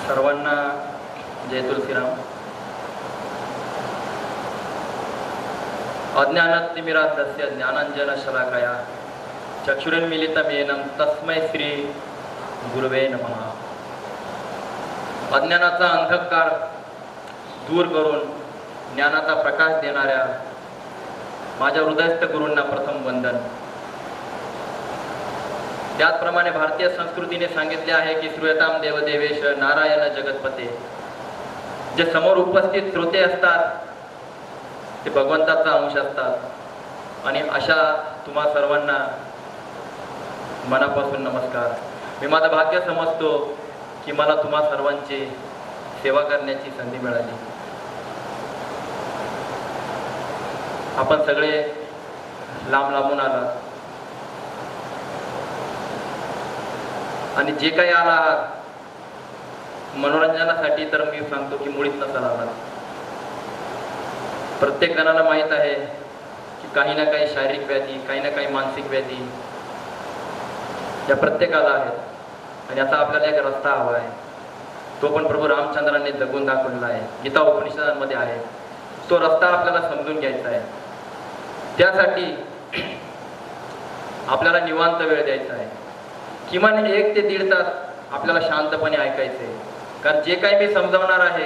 सर्वांना जय तुलसीराम. अज्ञानतिमिरान्धस्य ज्ञानाञ्जनशलाकया चक्षुरुन्मीलितं येन तस्मै श्री गुरुवे नमः. अज्ञानाचा अंधकार दूर करून ज्ञानाचा प्रकाश देणाऱ्या माझ्या हृदयस्थ गुरूंना प्रथम वंदन. त्याचप्रमाणे भारतीय संस्कृतीने सांगितले आहे की श्रूयताम देवदेवेश नारायण जगतपते. जे समोर उपस्थित श्रोते असतात ते भगवंताचा अंश असतात आणि अशा तुम्हा सर्वांना मनापासून नमस्कार. मी माझं भाग्य समजतो की मला तुम्हा सर्वांची सेवा करण्याची संधी मिळाली. आपण सगळे लांब लांबून आलात आणि जे काही आलात मनोरंजनासाठी तर मी सांगतो की मुळीच नसाल आलात. प्रत्येक जणाला माहीत आहे की काही ना काही शारीरिक व्याधी, काही ना काही मानसिक व्याधी या प्रत्येकाला आहेत आणि याचा आपल्याला एक रस्ता हवा आहे. तो पण प्रभू रामचंद्रांनी जगून दाखवलेला आहे, गीता उपनिषदांमध्ये आहे. तो रस्ता आपल्याला समजून घ्यायचा आहे. त्यासाठी आपल्याला निवांत वेळ द्यायचा आहे. किमान 1 ते 1.5 तास आपल्याला शांतपणे ऐकायचे. कारण जे काही मी समजावणार आहे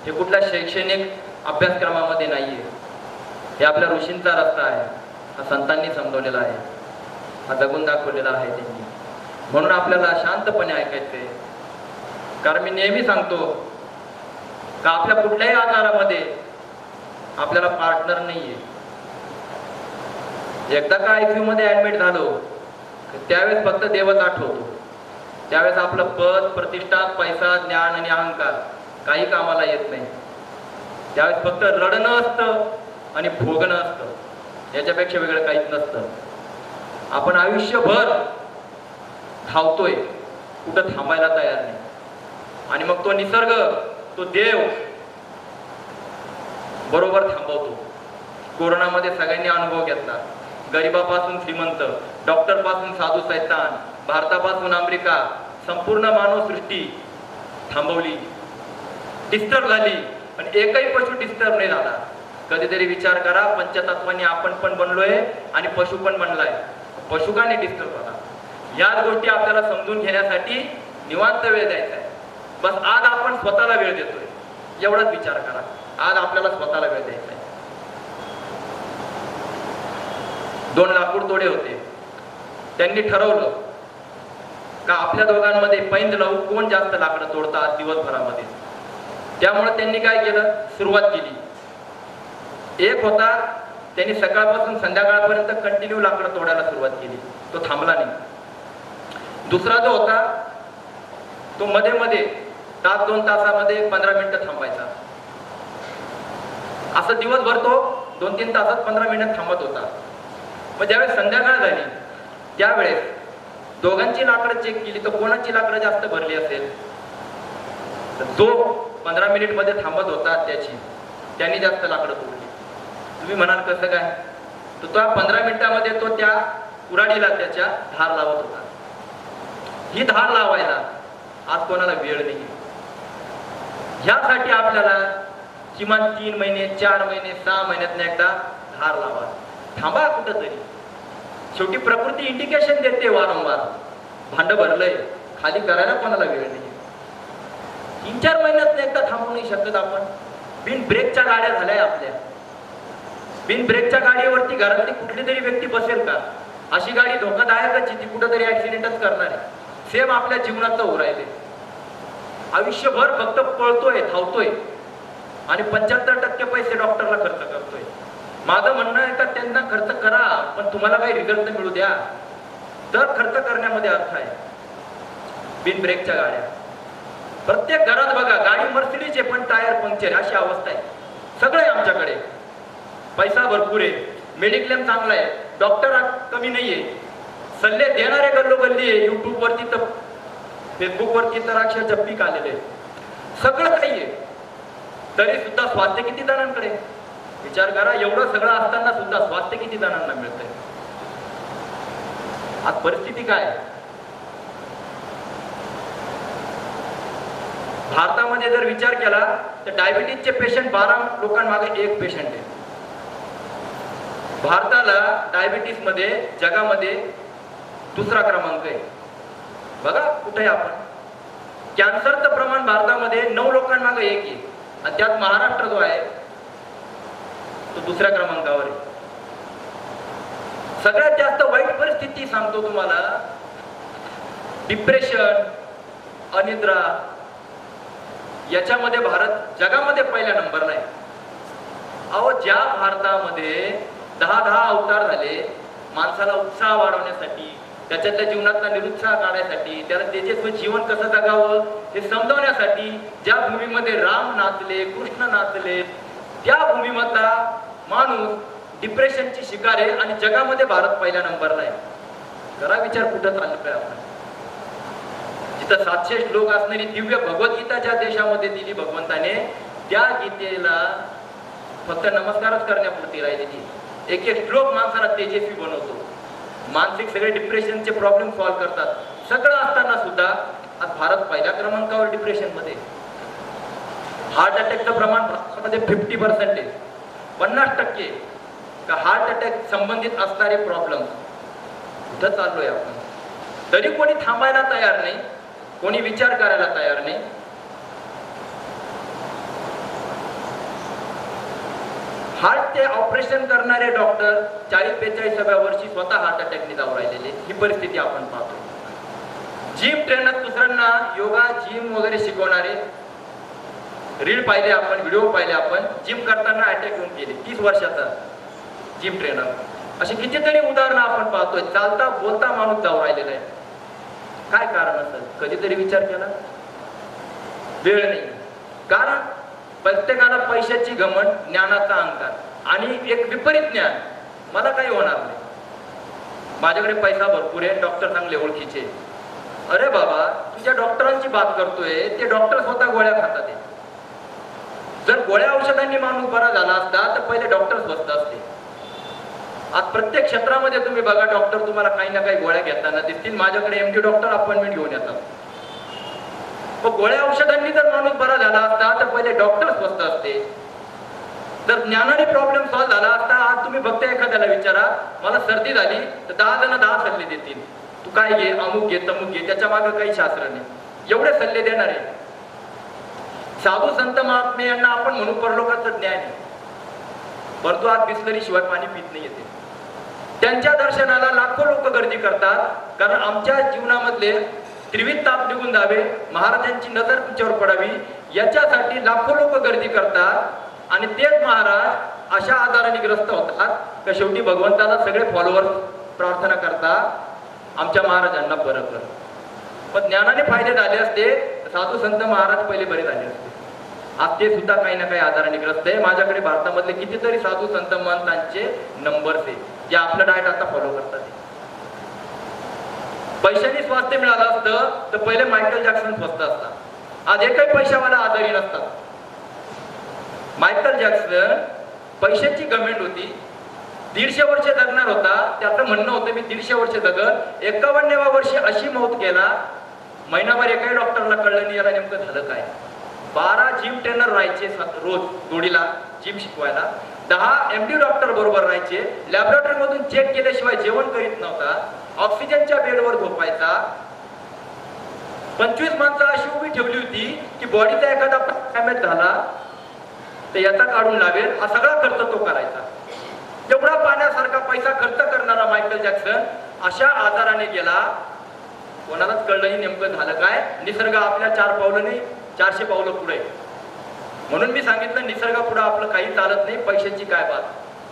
हे कुठल्या शैक्षणिक अभ्यासक्रमामध्ये नाही आहे. हे आपल्या ऋषींचा रस्ता आहे. हा संतांनी समजवलेला आहे, हा जगून दाखवलेला आहे त्यांनी. म्हणून आपल्याला शांतपणे ऐकायचे. कारण मी नेहमी सांगतो का आपल्या कुठल्याही आजारामध्ये आपल्याला पार्टनर नाही आहे. एकदा का ICU मध्ये ऍडमिट झालो त्यावेळेस फक्त देवच आठवतो. त्यावेळेस आपलं पद, प्रतिष्ठा, पैसा, ज्ञान आणि अहंकार काही कामाला येत नाही. त्यावेळेस फक्त रडणं असतं आणि भोगणं असतं. याच्यापेक्षा वेगळं काहीच नसतं. आपण आयुष्यभर धावतोय, कुठं थांबायला तयार नाही. आणि मग तो निसर्ग, तो देव बरोबर थांबवतो. कोरोनामध्ये सगळ्यांनी अनुभव घेतला. गरिबापासून श्रीमंत, डॉक्टर पासून साधू सैतान, भारतापासून अमेरिका, संपूर्ण मानवसृष्टी थांबवली, डिस्टर्ब झाली. पण एकही पशु डिस्टर्ब नाही झाला. कधीतरी विचार करा, पंचतत्वांनी आपण पण बनलोय आणि पशु पण बनलाय. पशु का नाही डिस्टर्ब झाला? याच गोष्टी आपल्याला समजून घेण्यासाठी निवांत वेळ द्यायचा आहे. बस आज आपण स्वतःला वेळ देतोय एवढाच विचार करा. आज आपल्याला स्वतःला वेळ द्यायचा आहे. 2 लाकूड तोडे होते. त्यांनी ठरवलं का आपल्या दोघांमध्ये पैंज लावू कोण जास्त लाकडं तोडतात दिवसभरामध्ये. त्यामुळे त्यांनी काय केलं, सुरुवात केली. एक होता, त्यांनी सकाळपासून संध्याकाळपर्यंत कंटिन्यू लाकडं तोडायला सुरुवात केली. तो थांबला नाही. दुसरा जो होता तो मध्ये मध्ये तास 2 तासामध्ये 15 मिनिटं थांबायचा. असं दिवसभर तो 2-3 तासात 15 मिनिटं थांबत होता. मग ज्यावेळेस संध्याकाळ झाली त्यावेळेस दोघांची लाकडं चेक केली तर कोणाची लाकडं जास्त भरली असेल तर जो 15 मिनिट मध्ये थांबत होता त्यांनी जास्त लाकडं तोडली. तुम्ही म्हणाल कसं काय? तर तो 15 मिनिटामध्ये तो त्या कुऱ्हाडीला त्याच्या धार लावत होता. ही धार लावायला आज कोणाला वेळ नाही. ह्यासाठी आपल्याला किमान 3 महिने, 4 महिने, 6 महिन्यातनं एकदा धार लावा. थांबा कुठंतरी. शेवटी प्रकृती इंडिकेशन देते वारंवार. भांड भरलंय, खाली करायला कोणाला वेळ नाही. 3-4 महिन्यात एकदा थांबू नाही शकत आपण. बिन ब्रेकच्या गाड्या झाल्या आपल्या. बिन ब्रेकच्या गाडीवरती घरातली कुठली तरी व्यक्ती बसेल का? अशी गाडी धोकादायकच, ती कुठंतरी ऍक्सिडेंटच करणार आहे. सेम आपल्या जीवनात तर राहिले. आयुष्यभर फक्त पळतोय, धावतोय आणि 75% पैसे डॉक्टरला खर्च करतोय. माझं म्हणणं आहे का त्यांना खर्च करा, पण तुम्हाला काही रिझल्ट मिळू द्या. तर खर्च करण्यामध्ये अर्थ आहे. बिन ब्रेकच्या गाड्या प्रत्येक घरात बघा. गाडी मर्सिडीज आहे पण टायर पंक्चर, अशी अवस्था आहे. सगळे आमच्याकडे पैसा भरपूर आहे, मेडिक्लेम चांगला आहे, डॉक्टर कमी नाहीये, सल्ले देणारे गल्लोगल्ली आहे. युट्यूब वरती तर, फेसबुक वरती तर अक्षरशः पीक आलेले. सगळं काही आहे. तरी सुद्धा स्वास्थ्य किती जणांकडे? विचार करा. एवढं सगळं असताना सुद्धा स्वास्थ्य किती जणांना मिळतंय? आज परिस्थिती काय? भारतामध्ये जर विचार केला तर डायबिटीजचे पेशंट 12 लोकांमागे एक पेशंट आहे. भारताला डायबिटीस मध्ये जगामध्ये दुसरा क्रमांक आहे. बघा कुठे आपण. कॅन्सरचं प्रमाण भारतामध्ये 9 लोकांमागे एक आहे आणि त्यात महाराष्ट्र जो आहे तो दुसऱ्या क्रमांकावर आहे. सगळ्यात जास्त वाईट परिस्थिती सांगतो तुम्हाला, डिप्रेशन, अनिद्रा, याच्यामध्ये भारत जगामध्ये पहिल्या नंबरला आहे. अहो, ज्या भारतामध्ये 10 अवतार झाले माणसाला उत्साह वाढवण्यासाठी, त्याच्यातल्या जीवनातला निरुत्साह काढण्यासाठी, त्याला तेजस्वी जीवन कसं जगावं हे समजवण्यासाठी, ज्या भूमीमध्ये राम नाचले, कृष्ण नाचले, त्या भूमीमधला माणूस डिप्रेशनची शिकार आहे आणि जगामध्ये भारत पहिल्या नंबरला आहे. करा विचार कुठं चाललोय आपण. जिथं 700 श्लोक असणारी दिव्य भगवद्गीता ज्या देशामध्ये दिली भगवंताने, त्या गीतेला फक्त नमस्कारच करण्यापुरती राहिलेली. एक एक श्लोक माणसाला तेजस्वी बनवतो, मानसिक सगळे डिप्रेशनचे प्रॉब्लेम सॉल्व्ह करतात. सगळं असताना सुद्धा आज भारत पहिल्या क्रमांकावर डिप्रेशन मध्ये. हार्ट अटॅकचं प्रमाण भारतामध्ये 50% आहे. 50% का हार्ट अटॅक संबंधित असणारे प्रॉब्लेम. कुठं चाललोय आपण. तरी कोणी थांबायला तयार नाही, कोणी विचार करायला तयार नाही. हार्टचे ऑपरेशन करणारे डॉक्टर 40-45व्या वर्षी स्वतः हार्ट अटॅकने जाऊ राहिलेले. ही परिस्थिती आपण पाहतो. जिम ट्रेनर दुसऱ्यांना योगा, जिम वगैरे शिकवणारे रील पाहिले आपण, व्हिडिओ पाहिले आपण. जिम करताना अटॅक येऊन गेले. 30 वर्षाचा जिम ट्रेनर. अशी कितीतरी उदाहरणं आपण पाहतोय. चालता बोलता माणूस जाऊ राहिलेला आहे. काय कारण असेल? कधीतरी विचार केला? वेळ नाही. कारण प्रत्येकाला पैशाची घमंड, ज्ञानाचा अहंकार आणि एक विपरीत ज्ञान. मला काही होणार नाही, माझ्याकडे पैसा भरपूर आहे, डॉक्टर चांगले ओळखीचे. अरे बाबा, तुझ्या डॉक्टरांची बात करतोय, ते डॉक्टर स्वतः गोळ्या खातात. जर गोळ्या औषधांनी माणूस बरा झाला असता तर पहिले डॉक्टर स्वस्त असते. आज प्रत्येक क्षेत्रामध्ये तुम्ही बघा, डॉक्टर तुम्हाला काही ना काही गोळ्या घेताना दिसतील. माझ्याकडे MD डॉक्टर अपॉइंटमेंट घेऊन येतात. पण गोळ्या औषधांनी जर माणूस बरा झाला असता तर पहिले डॉक्टर स्वस्त असते. जर ज्ञानाने प्रॉब्लेम सॉल्व्ह झाला असता, आज तुम्ही बघता एखाद्याला विचारा, मला सर्दी झाली तर 10 जण 10 सल्ले देतील. तू काय घे, अमुक घे, तमुक घे, त्याच्या मागे काही शास्त्र नाही. एवढे सल्ले देणारे साधू संत महात्मे यांना आपण म्हणू परलोकाचं ज्ञान आहे, परंतु आज बिसलरी शिवाय पाणी पित नाही येते. त्यांच्या दर्शनाला लाखो लोक गर्दी करतात. कारण आमच्या जीवनामधले त्रिविध ताप निघून जावे, महाराजांची नजर तुमच्यावर पडावी, याच्यासाठी लाखो लोक गर्दी करतात. आणि तेच महाराज अशा आजाराने ग्रस्त होतात का शेवटी भगवंताला सगळे फॉलोअर्स प्रार्थना करतात, आमच्या महाराजांना बरं कर. पण ज्ञानाने फायदे झाले असते, साधू संत महाराज पहिले बरे झाले असते. आज ते सुद्धा काही ना काही आजाराने ग्रस्त आहे. माझ्याकडे भारतामधले कितीतरी साधू संत महंतांचे नंबर्स आहे, जे आपलं डाएट आता फॉलो करतात. पैशाने स्वास्थ्य मिळालं असतं तर पहिले मायकल जॅक्सन स्वस्त असता. आज एकही पैशावाला आजारी नसतात. मायकल जॅक्सन पैशाची गमेंट होती, 150 वर्ष जगणार होता. त्याचं म्हणणं होतं मी 150 वर्ष जगत. 51व्या वर्षी अशी मौत केला, महिनाभर एकाही डॉक्टरला कळलं नाही याला नेमकं झालं काय. 12 जिम ट्रेनर राहायचे रोज जोडीला जिम शिकवायला. 10 MD डॉक्टर बरोबर राहायचे. लॅबोरेटरी मधून चेक केल्याशिवाय जेवण करीत नव्हता. ऑक्सिजनच्या बेडवर झोपायचा. 25 माणसं अशी उभी ठेवली होती की बॉडीचा एखादा डॅमेज झाला तर याचा काढून लावेल, हा सगळा खर्च तो करायचा. एवढा पाण्यासारखा पैसा खर्च करणारा मायकल जॅक्सन अशा आजाराने गेला. कोणालाच कळलं नाही नेमकं झालं काय. निसर्ग आपल्या 4 पावलं नाही 400 पावलं पुढे. म्हणून मी सांगितलं निसर्गापुढे आपलं काही चालत नाही. पैशाची काय बात,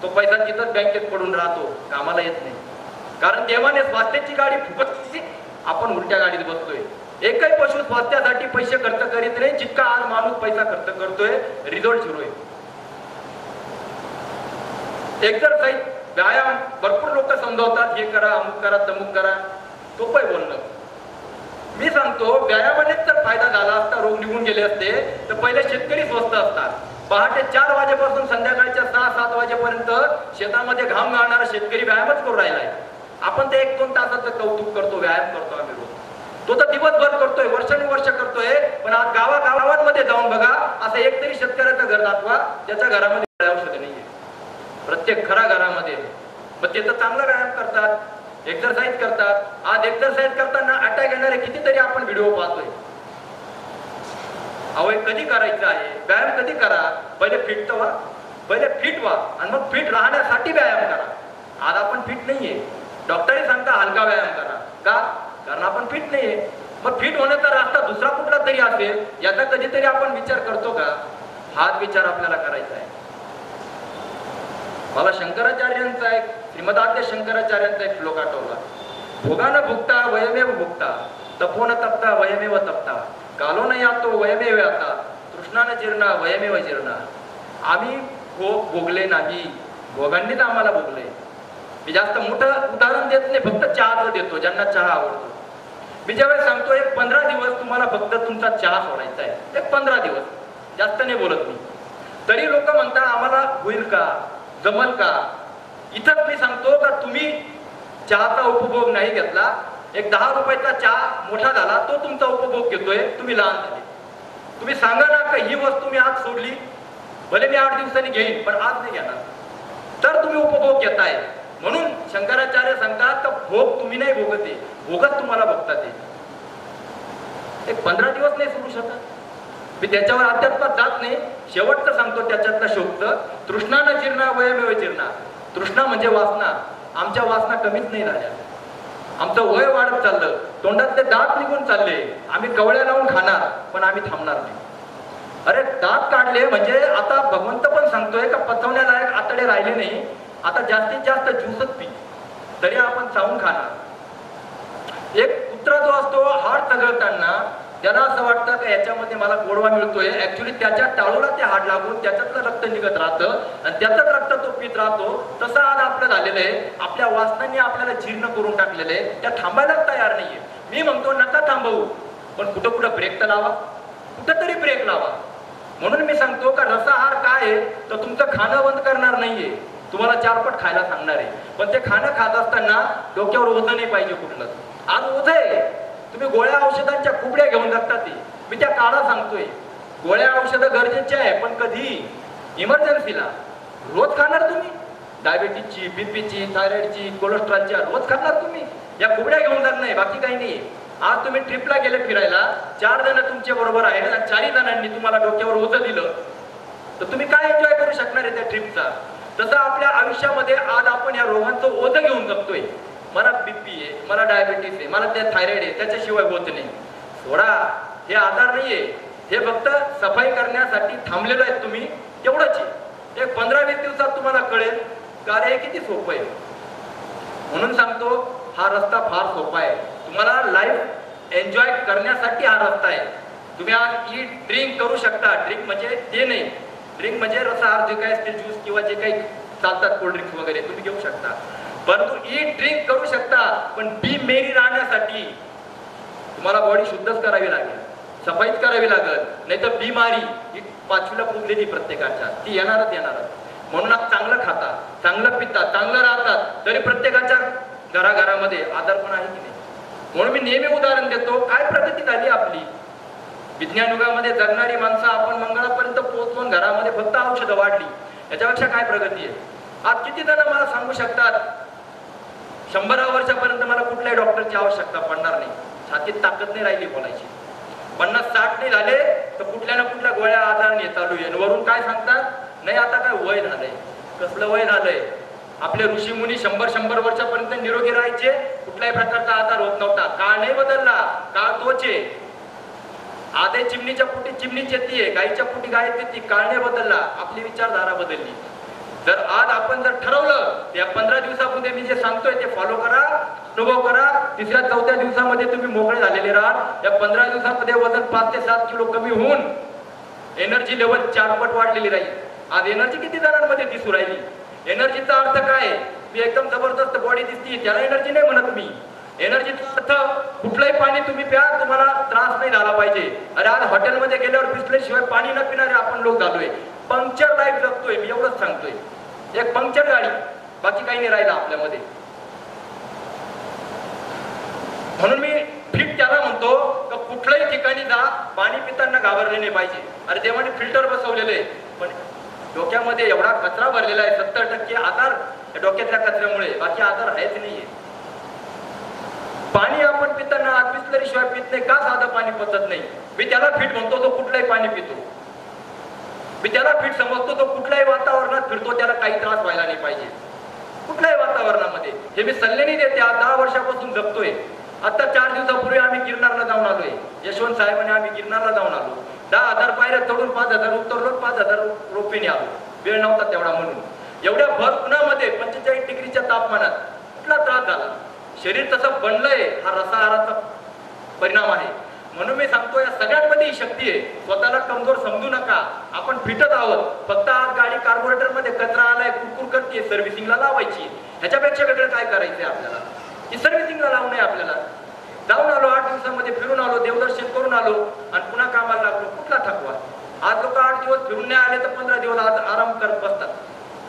तो पैसा तिथंच बँकेत पडून राहतो, कामाला येत नाही. कारण देवाने स्वास्थ्याची गाडी फुकट, आपण उलट्या गाडीत बसतोय. एकही पशु स्वास्थ्यासाठी पैसे खर्च करीत नाही जितका आज माणूस पैसा खर्च करतोय. रिझल्ट सुरू आहे. एक्सरसाइज, व्यायाम भरपूर लोक समजावतात, हे करा, अमुक करा, तमुक करा. सोपं आहे बोलणं. मी सांगतो व्यायामानेच जर फायदा झाला असता, रोग निघून गेले असते तर पहिले शेतकरी स्वस्त असतात. पहाटे 4 वाजेपासून संध्याकाळच्या 6-7 वाजेपर्यंत शेतामध्ये घाम गाळणारा शेतकरी व्यायामच करू राहिलाय. आपण ते 1-2 तासाचं कौतुक करतो, व्यायाम करतो आम्ही रोज. तो तर दिवसभर करतोय, वर्षानुवर्ष करतोय. पण आज गावागावात असं एक तरी शेतकऱ्याचं घर दाखवा त्याच्या घरामध्ये औषध नाहीये. प्रत्येक खरा घरामध्ये. मग ते तर चांगला व्यायाम करतात, एक्सरसाइज करतात. आज एक्सरसाइज करताना अटॅक येणारे कितीतरी आपण व्हिडिओ पाहतोय. अहो कधी करायचं आहे व्यायाम? कधी करा? पहिले फिट तर व्हा, पहिले फिट व्हा आणि मग फिट राहण्यासाठी व्यायाम करा. आज आपण फिट नाहीये. डॉक्टरही सांगता हलका व्यायाम करा. का? कारण आपण फिट नाहीये. मग फिट होण्याचा रस्ता दुसरा कुठला तरी असेल याचा कधीतरी आपण विचार करतो का? हाच विचार आपल्याला करायचा आहे. मला शंकराचार्यांचा एक श्रीमदाद्य शंकराचार्यांचा एक श्लोक आठवला. भोगान भुक्ता वयमेव भुक्ता, तपोन तप्ता वयमेव तप्ता, कालो न यातो वयमेव याता, तृष्णान जीर्णा वयमेव जीर्णा. आम्ही भोग भोगले नाही, भोगांनीच आम्हाला भोगले. मी जास्त मोठं उदाहरण देत नाही, फक्त चहाचं देतो ज्यांना चहा आवडतो. मी ज्यावेळेस सांगतो एक 15 दिवस तुम्हाला फक्त तुमचा चहा सोडायचा आहे, एक 15 दिवस, जास्त नाही बोलत मी. तरी लोक म्हणतात आम्हाला होईल का, जमल का? इथंच मी सांगतो का तुम्ही चहाचा उपभोग नाही घेतला, एक 10 रुपयाचा चहा मोठा झाला तो तुमचा उपभोग घेतोय, तुम्ही लहान झाले. तुम्ही सांगा ना का ही वस्तू मी आज सोडली, भले मी 8 दिवसांनी घेईन पण आज नाही घेणार, तर तुम्ही उपभोग घेताय. म्हणून शंकराचार्य सांगतात का भोग तुम्ही नाही भोगते, भोगच तुम्हाला भोगतात. एक 15 दिवस नाही सोडू शकत मी, त्याच्यावर अध्यात्मात जात नाही. शेवटचं सांगतो त्याच्यातला शोक्त, तृष्णाना जीर्णा वयमेव जीर्णा. तृष्णा म्हणजे वासना. आमच्या वासना कमीच नाही झाल्या, आमचं वय वाढत चाललं, तोंडातले दात निघून चालले. आम्ही कवळ्या लावून खाणार पण आम्ही थांबणार नाही. अरे दात काढले म्हणजे आता भगवंत पण सांगतोय का पचवण्यालायक आतडे राहिले नाही, आता जास्तीत जास्त ज्यूसच पी, तरी आपण चावून खाणार. एक कुत्रा जो असतो हाड चघळताना त्याला असं वाटतं का याच्यामध्ये मला गोडवा मिळतोय, ऍक्च्युली त्याच्या टाळूला ते हाड लागून त्याच्यातलं रक्त निघत राहतं आणि त्याचंच रक्त तो पित राहतो. तसं आज आपलं झालेलं आहे. आपल्या वासनांनी आपल्याला जीर्ण करून टाकलेलं आहे, त्या थांबायलाच तयार नाहीये. मी म्हणतो नका थांबवू, पण कुठं कुठं ब्रेक तर लावा, कुठंतरी ब्रेक लावा. म्हणून मी सांगतो का रसाहार काय आहे तर तुमचं खाणं बंद करणार नाहीये, तुम्हाला 4 पट खायला सांगणार आहे. पण ते खाणं खात असताना डोक्यावर ओझं नाही पाहिजे कुठलं. आज ओझं आहे, तुम्ही गोळ्या औषधांच्या कुबड्या घेऊन जाता. ते मी त्या काळा सांगतोय, गोळ्या औषधं गरजेचे आहे पण कधी? इमर्जन्सीला. रोज खाणार तुम्ही? डायबिटीसची, बीपीची, थायरॉइडची, कोलेस्ट्रॉलच्या रोज खाणार तुम्ही? या कुबड्या घेऊन जात नाही, बाकी काही नाही. आज तुम्ही ट्रिपला गेले फिरायला, 4 जण तुमच्या बरोबर आहेत आणि 4 जणांनी तुम्हाला डोक्यावर ओझं दिलं, तर तुम्ही काय एन्जॉय करू शकणार आहे त्या ट्रिपचा? तसं आपल्या आयुष्यामध्ये आज आपण या रोगांचं ओझं घेऊन जगतोय. मला बीपी आहे, मला डायबिटीस आहे, मला त्या थायरॉइड आहे, त्याच्याशिवाय होत नाही. सोडा, हे आजार नाहीये, हे फक्त सफाई करण्यासाठी थांबलेलं आहे तुम्ही, एवढंच. एक 15-20 दिवसात तुम्हाला कळेल का रे किती सोपं आहे. म्हणून सांगतो हा रस्ता फार सोपा आहे. तुम्हाला लाईफ एन्जॉय करण्यासाठी हा रस्ता आहे. तुम्ही आज ईट ड्रिंक करू शकता. ड्रिंक म्हणजे ते नाही, ड्रिंक म्हणजे रसाहार जे काही असते, ज्यूस किंवा जे काही चालतात कोल्ड्रिंक्स वगैरे तुम्ही घेऊ शकता. परंतु ईट ड्रिंक करू शकता, पण बी मेरी राहण्यासाठी तुम्हाला बॉडी शुद्धच करावी लागेल, सफाईच करावी लागेल. नाही तर बिमारी ही 5वीला पुजलेली प्रत्येकाच्या, ती येणारच येणारच. म्हणून चांगलं खाता, चांगलं पितात, चांगलं राहतात, तरी प्रत्येकाच्या घराघरामध्ये आजारपण आहे की नाही. म्हणून मी नेहमी उदाहरण देतो, काय प्रगती झाली आपली. विज्ञान युगामध्ये जगणारी माणसं आपण मंगळापर्यंत पोहोचून घरामध्ये फक्त औषधं वाढली, याच्यापेक्षा काय प्रगती आहे. आज किती जण मला सांगू शकतात 100 वर्षापर्यंत मला कुठल्याही डॉक्टरची आवश्यकता पडणार नाही, छातीत ताकद नाही राहिली बोलायची. 50-60 नाही झाले तर कुठल्या ना कुठल्या गोळ्या आजाराने चालू आहे. वरून काय सांगतात, नाही आता काय वय झालंय. कसलं वय झालंय? आपले ऋषी मुनी 100 वर्षापर्यंत निरोगी राहायचे, कुठल्याही प्रकारचा आजार होत नव्हता. काळ नाही बदलला, काळ तोच आहे. आधे चिमणीच्या पोटी चिमणीच येते, गायीच्या पोटी गाय येते, काळ नाही बदलला, आपली विचारधारा बदलली. जर आज आपण जर ठरवलं या 15 दिवसामध्ये मी जे सांगतोय ते फॉलो करा, अनुभव करा, 3-4 दिवसामध्ये तुम्ही मोकळे झालेले राहा. या 15 दिवसामध्ये वजन 5 ते 7 किलो कमी होऊन एनर्जी लेवल 4 पट वाढलेली राहील. आज एनर्जी किती जणांमध्ये दिसू राहिली? एनर्जीचा अर्थ काय? मी एकदम जबरदस्त बॉडी दिसते, त्याला एनर्जी नाही म्हणत मी. एनर्जीचा अर्थ कुठलंही पाणी तुम्ही प्या, तुम्हाला त्रास नाही झाला पाहिजे. अरे आज हॉटेलमध्ये गेल्यावर बिसलेशिवाय पाणी न पिणारे आपण लोक झालोय. पंक्चर लाईफ जगतोय, मी एवढंच सांगतोय. एक पंक्चर गाडी, बाकी काही नाही राहिलं आपल्यामध्ये. म्हणून मी फिट त्याला म्हणतो कुठल्याही ठिकाणी जा, पाणी पिताना घाबरले नाही पाहिजे. अरे देवाने फिल्टर बसवलेलं आहे, पण डोक्यामध्ये एवढा कचरा भरलेला आहे, 70% आधार डोक्यातल्या कचऱ्यामुळे, बाकी आधार आहेच नाहीये. पाणी आपण पिताना आत बिसलरी शिवाय पित नाही का? साधं पाणी पचत नाही. मी त्याला फिट म्हणतो जो कुठलाही पाणी पितो. मी त्याला फिट समजतो जो कुठल्याही वातावरणात फिरतो, त्याला काही त्रास व्हायला नाही पाहिजे कुठल्याही वातावरणामध्ये. हे मी सल्ले नाही देते, 10 वर्षापासून जगतोय. आता 4 दिवसापूर्वी आम्ही गिरनारला जाऊन आलोय. यशवंत साहेबांनी आम्ही गिरनारला जाऊन आलो. 10,000 पायऱ्या चढून 5,000 उतरलो, 5,000 रोपीने आलो. वेळ नव्हता तेवढा म्हणून. एवढ्या भर उन्हामध्ये 45 डिग्रीच्या तापमानात कुठला त्रास झाला? शरीर तसं बनलंय, हा रसाहाराचा परिणाम आहे. म्हणून मी सांगतो, या सगळ्यांमध्ये ही शक्ती आहे. स्वतःला कमजोर समजू नका. आपण फिटच आहोत. फक्त आज गाडी कार्बोरेटर मध्ये कचरा आलाय, कुरकुर करते, सर्व्हिसिंगला लावायची. ह्याच्यापेक्षा वेगळं काय करायचंय आपल्याला? ही सर्व्हिसिंगला लावू नये आपल्याला. जाऊन आलो, 8 दिवसामध्ये फिरून आलो, देवदर्शन करून आलो आणि पुन्हा कामाला लागलो. कुठला थकवा? आज लोक 8 दिवस फिरून नाही आले तर 15 दिवस आज आराम करत बसतात.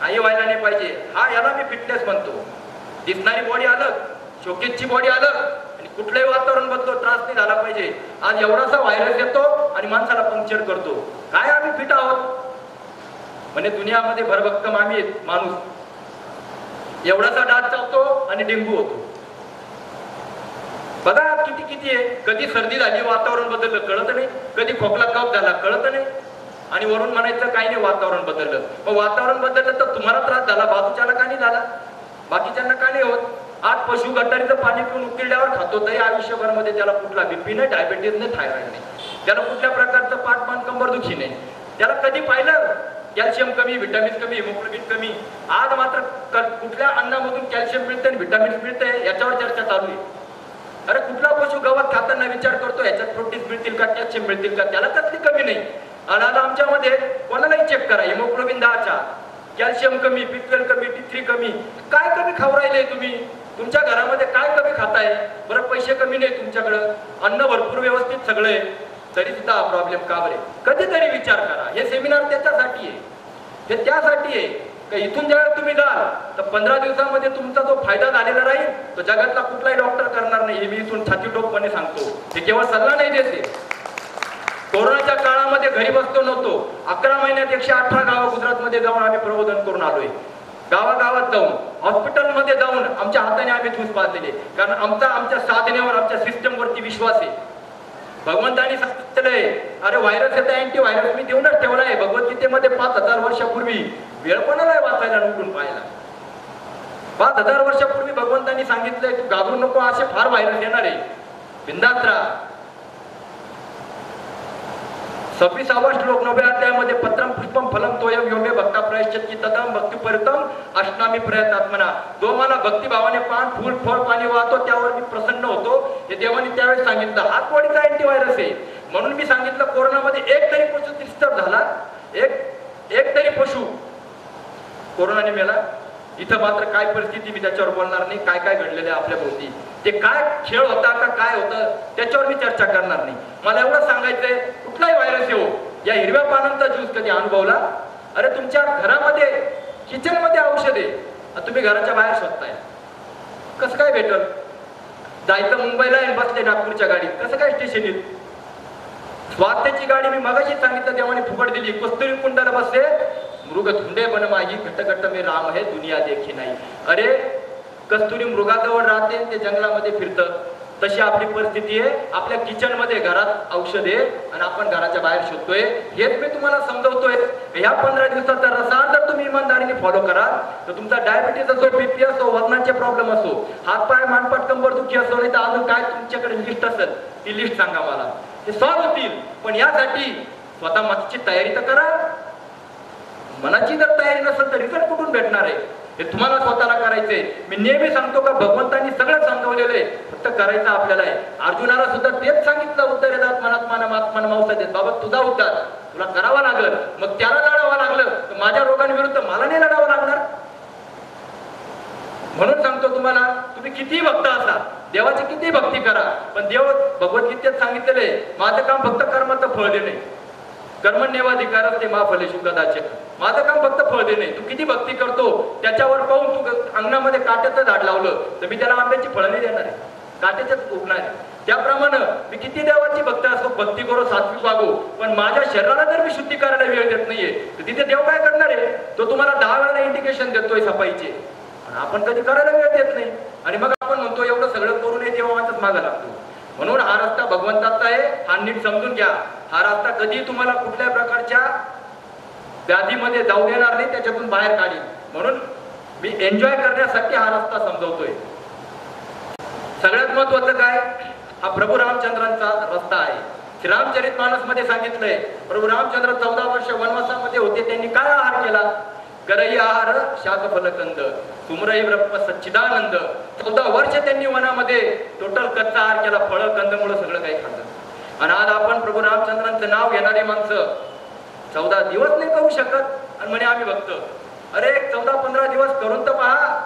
काही व्हायला नाही पाहिजे. हा याला मी फिटनेस म्हणतो. दिसणारी बॉडी अलग, शोकेसची बॉडी अलग, आणि कुठलंही वातावरण बदलो, त्रास नाही झाला पाहिजे. आज एवढासा व्हायरस येतो आणि माणसाला पंक्चर करतो. काय आम्ही फिट आहोत म्हणजे दुनियामध्ये भरभक्कम आम्ही माणूस. एवढासा डास चावतो आणि डेंगू होतो. बघा किती किती आहे. कधी सर्दी झाली, वातावरण बदललं, कळत नाही. कधी खोकला कफ झाला, कळत नाही. आणि वरून म्हणायचं काही नाही, वातावरण बदललं. मग वातावरण बदललं तर तुम्हाला त्रास झाला, बाजूच्याला का नाही झाला? बाकीच्यांना का नाही होत? आज पशु गटारीचं पाणी पिऊन उकिरड्यावर खातो, तरी आयुष्यभरामध्ये त्याला कुठला बीपी नाही, डायबिटीज नाही, थायरॉइड नाही, त्याला कुठल्या प्रकारचं पाठमान कंबरदुखी नाही. त्याला कधी पाहिलं कॅल्शियम कमी, व्हिटॅमिन कमी, हिमोग्लोबिन कमी. आज मात्र कुठल्या अन्नामधून कॅल्शियम मिळते आणि व्हिटॅमिन मिळते याच्यावर चर्चा चालू आहे. अरे कुठला पशु गवत खाताना विचार करतो ह्याच्यात प्रोटीन मिळतील का, कॅल्शियम मिळतील का? त्याला त्यातली कमी नाही. आणि आता आमच्यामध्ये कोणालाही चेक करा, हिमोग्लोबिन 10च्या, कॅल्शियम कमी, B12 कमी, D3 कमी. काय कमी खाऊ राहिले तुम्ही? तुमच्या घरामध्ये काय कमी खाताय? बरं पैसे कमी नाही तुमच्याकडं, अन्न भरपूर व्यवस्थित सगळं आहे, तरी सुद्धा हा प्रॉब्लेम का बरे? कधीतरी विचार करा. हे सेमिनार त्याच्यासाठी आहे, हे त्यासाठी आहे का इथून ज्यावेळेस तुम्ही जाल तर 15 दिवसामध्ये तुमचा जो फायदा झालेला राहील तो जगातला कुठलाही डॉक्टर करणार नाही. हे मी इथून छातीटोपपणे सांगतो. हे केवळ सल्ला नाही देते. कोरोनाच्या काळामध्ये घरी बसतो नव्हतो. 11 महिन्यात 118 गावं गुजरातमध्ये जाऊन आम्ही प्रबोधन करून आलोय. गावागावात जाऊन, हॉस्पिटलमध्ये जाऊन आमच्या हाताने आम्ही ठूस पाजलेले. कारण आमच्या साधनेवर, आमच्या सिस्टमवरती विश्वास आहे. भगवंतानी सांगितलंय, अरे व्हायरस येतं, अँटीव्हायरस मी देऊनच ठेवला आहे. भगवद्गीतेमध्ये 5000 वर्षापूर्वी. वेळ कोणाला वाचायला उठून पाहायला? 5000 वर्षापूर्वी भगवंतानी सांगितलंय, तू घाबरू नको, असे फार व्हायरस येणार आहे, बिंदास राहा. 26वा श्लोक 9व्या अध्यायामध्ये, पत्रम पुष्पम फलम तोयम योमे भक्ता प्रायश्चित्ती तदम भक्ती परतम अष्टामी प्रयत्नात्मना. जो मला भक्तिभावाने पान, फूल, फळ, पाणी वाहतो त्यावर मी प्रसन्न होतो. हे देवाने त्यावेळेस सांगितलं. हात बॉडीचा अँटीव्हायरस आहे. म्हणून मी सांगितलं, कोरोनामध्ये एक तरी पशु डिस्टर्ब झाला, एक तरी पशु कोरोनाने मेला. इथं मात्र काय परिस्थिती, मी त्याच्यावर बोलणार नाही. काय काय घडलेलं आहे आपल्या भोवती, ते काय खेळ होता का काय होतं त्याच्यावर मी चर्चा करणार नाही. मला एवढं सांगायचंय, कुठलाही व्हायरस येऊ, या हिरव्या पानांचा ज्यूस कधी अनुभवला? अरे तुमच्या घरामध्ये, किचन मध्ये औषध आहे, तुम्ही घराच्या बाहेर शोधताय, कसं काय भेटल? जायचं मुंबईला आणि बसले नागपूरच्या गाडीत, कसं काय स्टेशन येईल? स्वास्थ्याची गाडी मी मगाशीच सांगितलं, देवाने फुकट दिली. कस्तुरी कुंडाला बसले, मृग धुंडे बन माही, घट घट मे राम है दुनिया देखी नाही. अरे कस्तुरी मृगाजवळ राहते, ते जंगलामध्ये फिरतं. तशी आपली परिस्थिती आहे. आपल्या किचन मध्ये, घरात औषध आहे आणि आपण घराच्या बाहेर शोधतोय. हेच मी तुम्हाला समजवतोय. ह्या 15 दिवसाचा रसाळ जर तुम्ही इमानदारीने फॉलो कराल तर तुमचा डायबिटीज असो, बीपी असो, वजनाचे प्रॉब्लेम असो, हातपाय, मानपाट, कंबर दुखी असो, नाही तर अजून काय तुमच्याकडे लिस्ट असेल ती लिस्ट सांगा मला, ते सॉल्व्ह होतील. पण यासाठी स्वतः मनाची तयारी तर करा. मनाची जर तयारी नसेल तर रिझल्ट कुठून भेटणार आहे? हे तुम्हाला स्वतःला करायचंय. मी नेहमी सांगतो का भगवंतांनी सगळं समजवलेलं आहे, फक्त करायचं आपल्याला आहे. अर्जुनाला सुद्धा तेच सांगितलं, उत्तरेदात मनात्मान मांसा देत. बाबा तुझा उद्धार तुला करावा लागल. मग त्याला लढावं लागलं तर माझ्या रोगांविरुद्ध मला नाही लढावं लागणार. म्हणून सांगतो तुम्हाला, तुम्ही कितीही भक्त असा, देवाची किती भक्ती करा, पण देव भगवद्गीतेत सांगितलेले, माझं काम फक्त कर्माचं फळ देणे. कर्मण्येवाधिकारच ते मा फलेषु कदाचित. माझं काम फक्त फळ देणे. तू किती भक्ती करतो त्याच्यावर पाहून, तू अंगणामध्ये काट्याचं झाड लावलं तर मी त्याला आंब्याची फळं नाही देणार आहे, काट्याच्याच उगणार आहे. त्याप्रमाणे मी किती देवाची भक्त असो, भक्ती करो, सात्विक वागो, पण माझ्या शरीराला जर मी शुद्धी करायला वेळ देत नाहीये तर तिथे देव काय करणार आहे? तो तुम्हाला 10 वेळा इंडिकेशन देतोय सफाईचे, आणि आपण कधी करायला वेळ देत नाही. आणि मग आपण म्हणतो एवढं सगळं करूनही देवाचाच मागा लागतो. म्हणून हा रस्ता भगवंताचा आहे, हा नीट समजून घ्या. हा रस्ता कधी तुम्हाला कुठल्याही प्रकारच्या व्याधीमध्ये जाऊ देणार नाही, त्याच्यातून बाहेर काढेल. म्हणून मी एन्जॉय करण्यासाठी हा रस्ता समजवतोय. सगळ्यात महत्वाचं काय, हा प्रभू रामचंद्रांचा रस्ता आहे. श्रीरामचरितमानस मध्ये सांगितलंय, प्रभू रामचंद्र 14 वर्ष वनवासामध्ये होते, त्यांनी काय आहार केला? गरई आहार शाकफलकंद सुमरई ब्रह्म सच्चिदानंद. 14 वर्ष त्यांनी वनामध्ये टोटल कच्चा आहार केला, फळ कंदमुळं सगळं काही खाल्लं. आणि आज आपण प्रभू रामचंद्रांचं नाव घेणारी माणसं 14 दिवस नाही करू शकत आणि म्हणे आम्ही भक्त. अरे 14-15 दिवस करून तर पहा,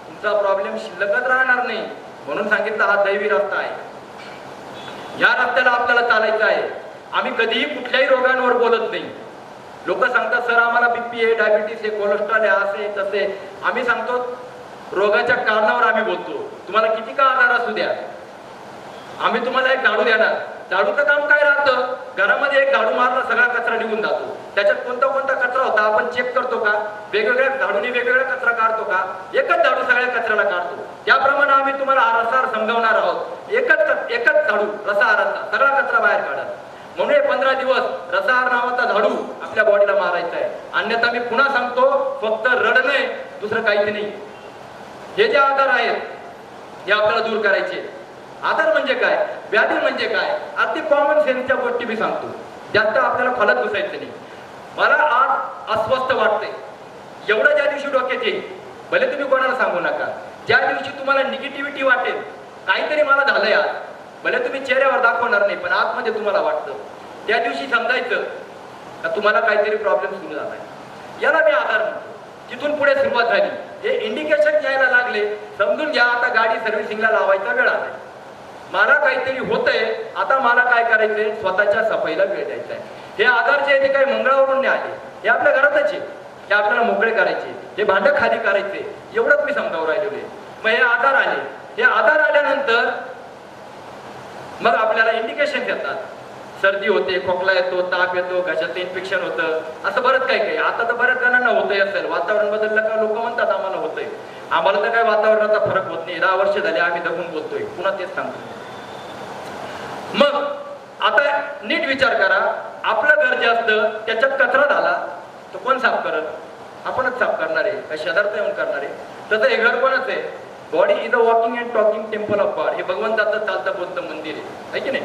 तुमचा प्रॉब्लेम शिल्लकच राहणार नाही. म्हणून सांगितलं हा दैवी रस्ता आहे. या रस्त्याला आपल्याला चालायचं आहे. आम्ही कधीही कुठल्याही रोगांवर बोलत नाही. लोक सांगतात सर आम्हाला बीपी आहे, डायबिटीस आहे, कोलेस्ट्रॉल आहे, असे तसे. आम्ही सांगतो रोगाच्या कारणावर आम्ही बोलतो. तुम्हाला किती का आजार असू द्या, आम्ही तुम्हाला एक झाडू देणार. झाडूचं काम काय राहतं? घरामध्ये एक झाडू मारला सगळा कचरा निघून जातो. त्याच्यात कोणता कोणता कचरा होता आपण चेक करतो का? वेगवेगळ्या झाडूने वेगवेगळा कचरा काढतो का? एकच झाडू सगळ्या कचऱ्याला काढतो. त्याप्रमाणे आम्ही तुम्हाला हा रसाहार समजावणार आहोत. एकच झाडू रसाहाराचा सगळा कचरा बाहेर काढा. म्हणून 15 दिवस रसाहार नावाचा झाडू आपल्या बॉडीला मारायचा आहे. अन्यथा मी पुन्हा सांगतो, फक्त रडणे, दुसरं काहीच नाही. हे जे आजार आहेत हे आपल्याला दूर करायचे. आजार म्हणजे काय, व्याधी म्हणजे काय, अगदी कॉमन सेन्सच्या गोष्टी मी सांगतो. जास्त आपल्याला फलत बसायचं नाही. मला आज अस्वस्थ वाटतंय, एवढं ज्या दिवशी डोक्यात येईल, भले तुम्ही कोणाला सांगू नका, ज्या दिवशी तुम्हाला निगेटिव्हिटी वाटेल, काहीतरी मला झालंय आज, भले तुम्ही चेहऱ्यावर दाखवणार नाही पण आतमध्ये तुम्हाला वाटतं, त्या दिवशी समजायचं का तुम्हाला काहीतरी प्रॉब्लेम सुरू झालाय. याला मी आधार म्हणतो. तिथून पुढे सुरुवात झाली, हे इंडिकेशन यायला लागले, समजून घ्या आता गाडी सर्व्हिसिंगला लावायचा वेळ आलाय. मला काहीतरी होतंय, आता मला काय करायचंय, स्वतःच्या सफाईला वेळ द्यायचा आहे. हे आधार जे आहे ते काही मंगळावरून नाही आले, हे आपल्या घरातच आहे. हे आपल्याला मोकळे करायचे, हे भांडं खाली करायचे, एवढंच मी समजावून राहिलेलो. मग हे आधार आले, हे आधार आल्यानंतर मग आपल्याला इंडिकेशन येतात. सर्दी होते, खोकला येतो, ताप येतो, घशाचं इन्फेक्शन होतं, असं बरंच काही काही. आता तर बऱ्याच जणांना होतंय असेल, वातावरण बदललं का लोक म्हणतात आम्हाला होतंय. आम्हाला तर काही वातावरणाचा फरक होत नाही, 10 वर्ष झाले आम्ही दबून बोलतोय, पुन्हा तेच सांगतो. मग आता नीट विचार करा, आपलं घर जे असतं त्याच्यात कचरा झाला तो कोण साफ करत? आपणच साफ करणार आहे का शेजारचा येऊन करणार आहे? तसं हे घर कोणच आहे? Body is a walking and talking temple of God. हे भगवंताचं चालतं बोलतं मंदिर आहे की नाही?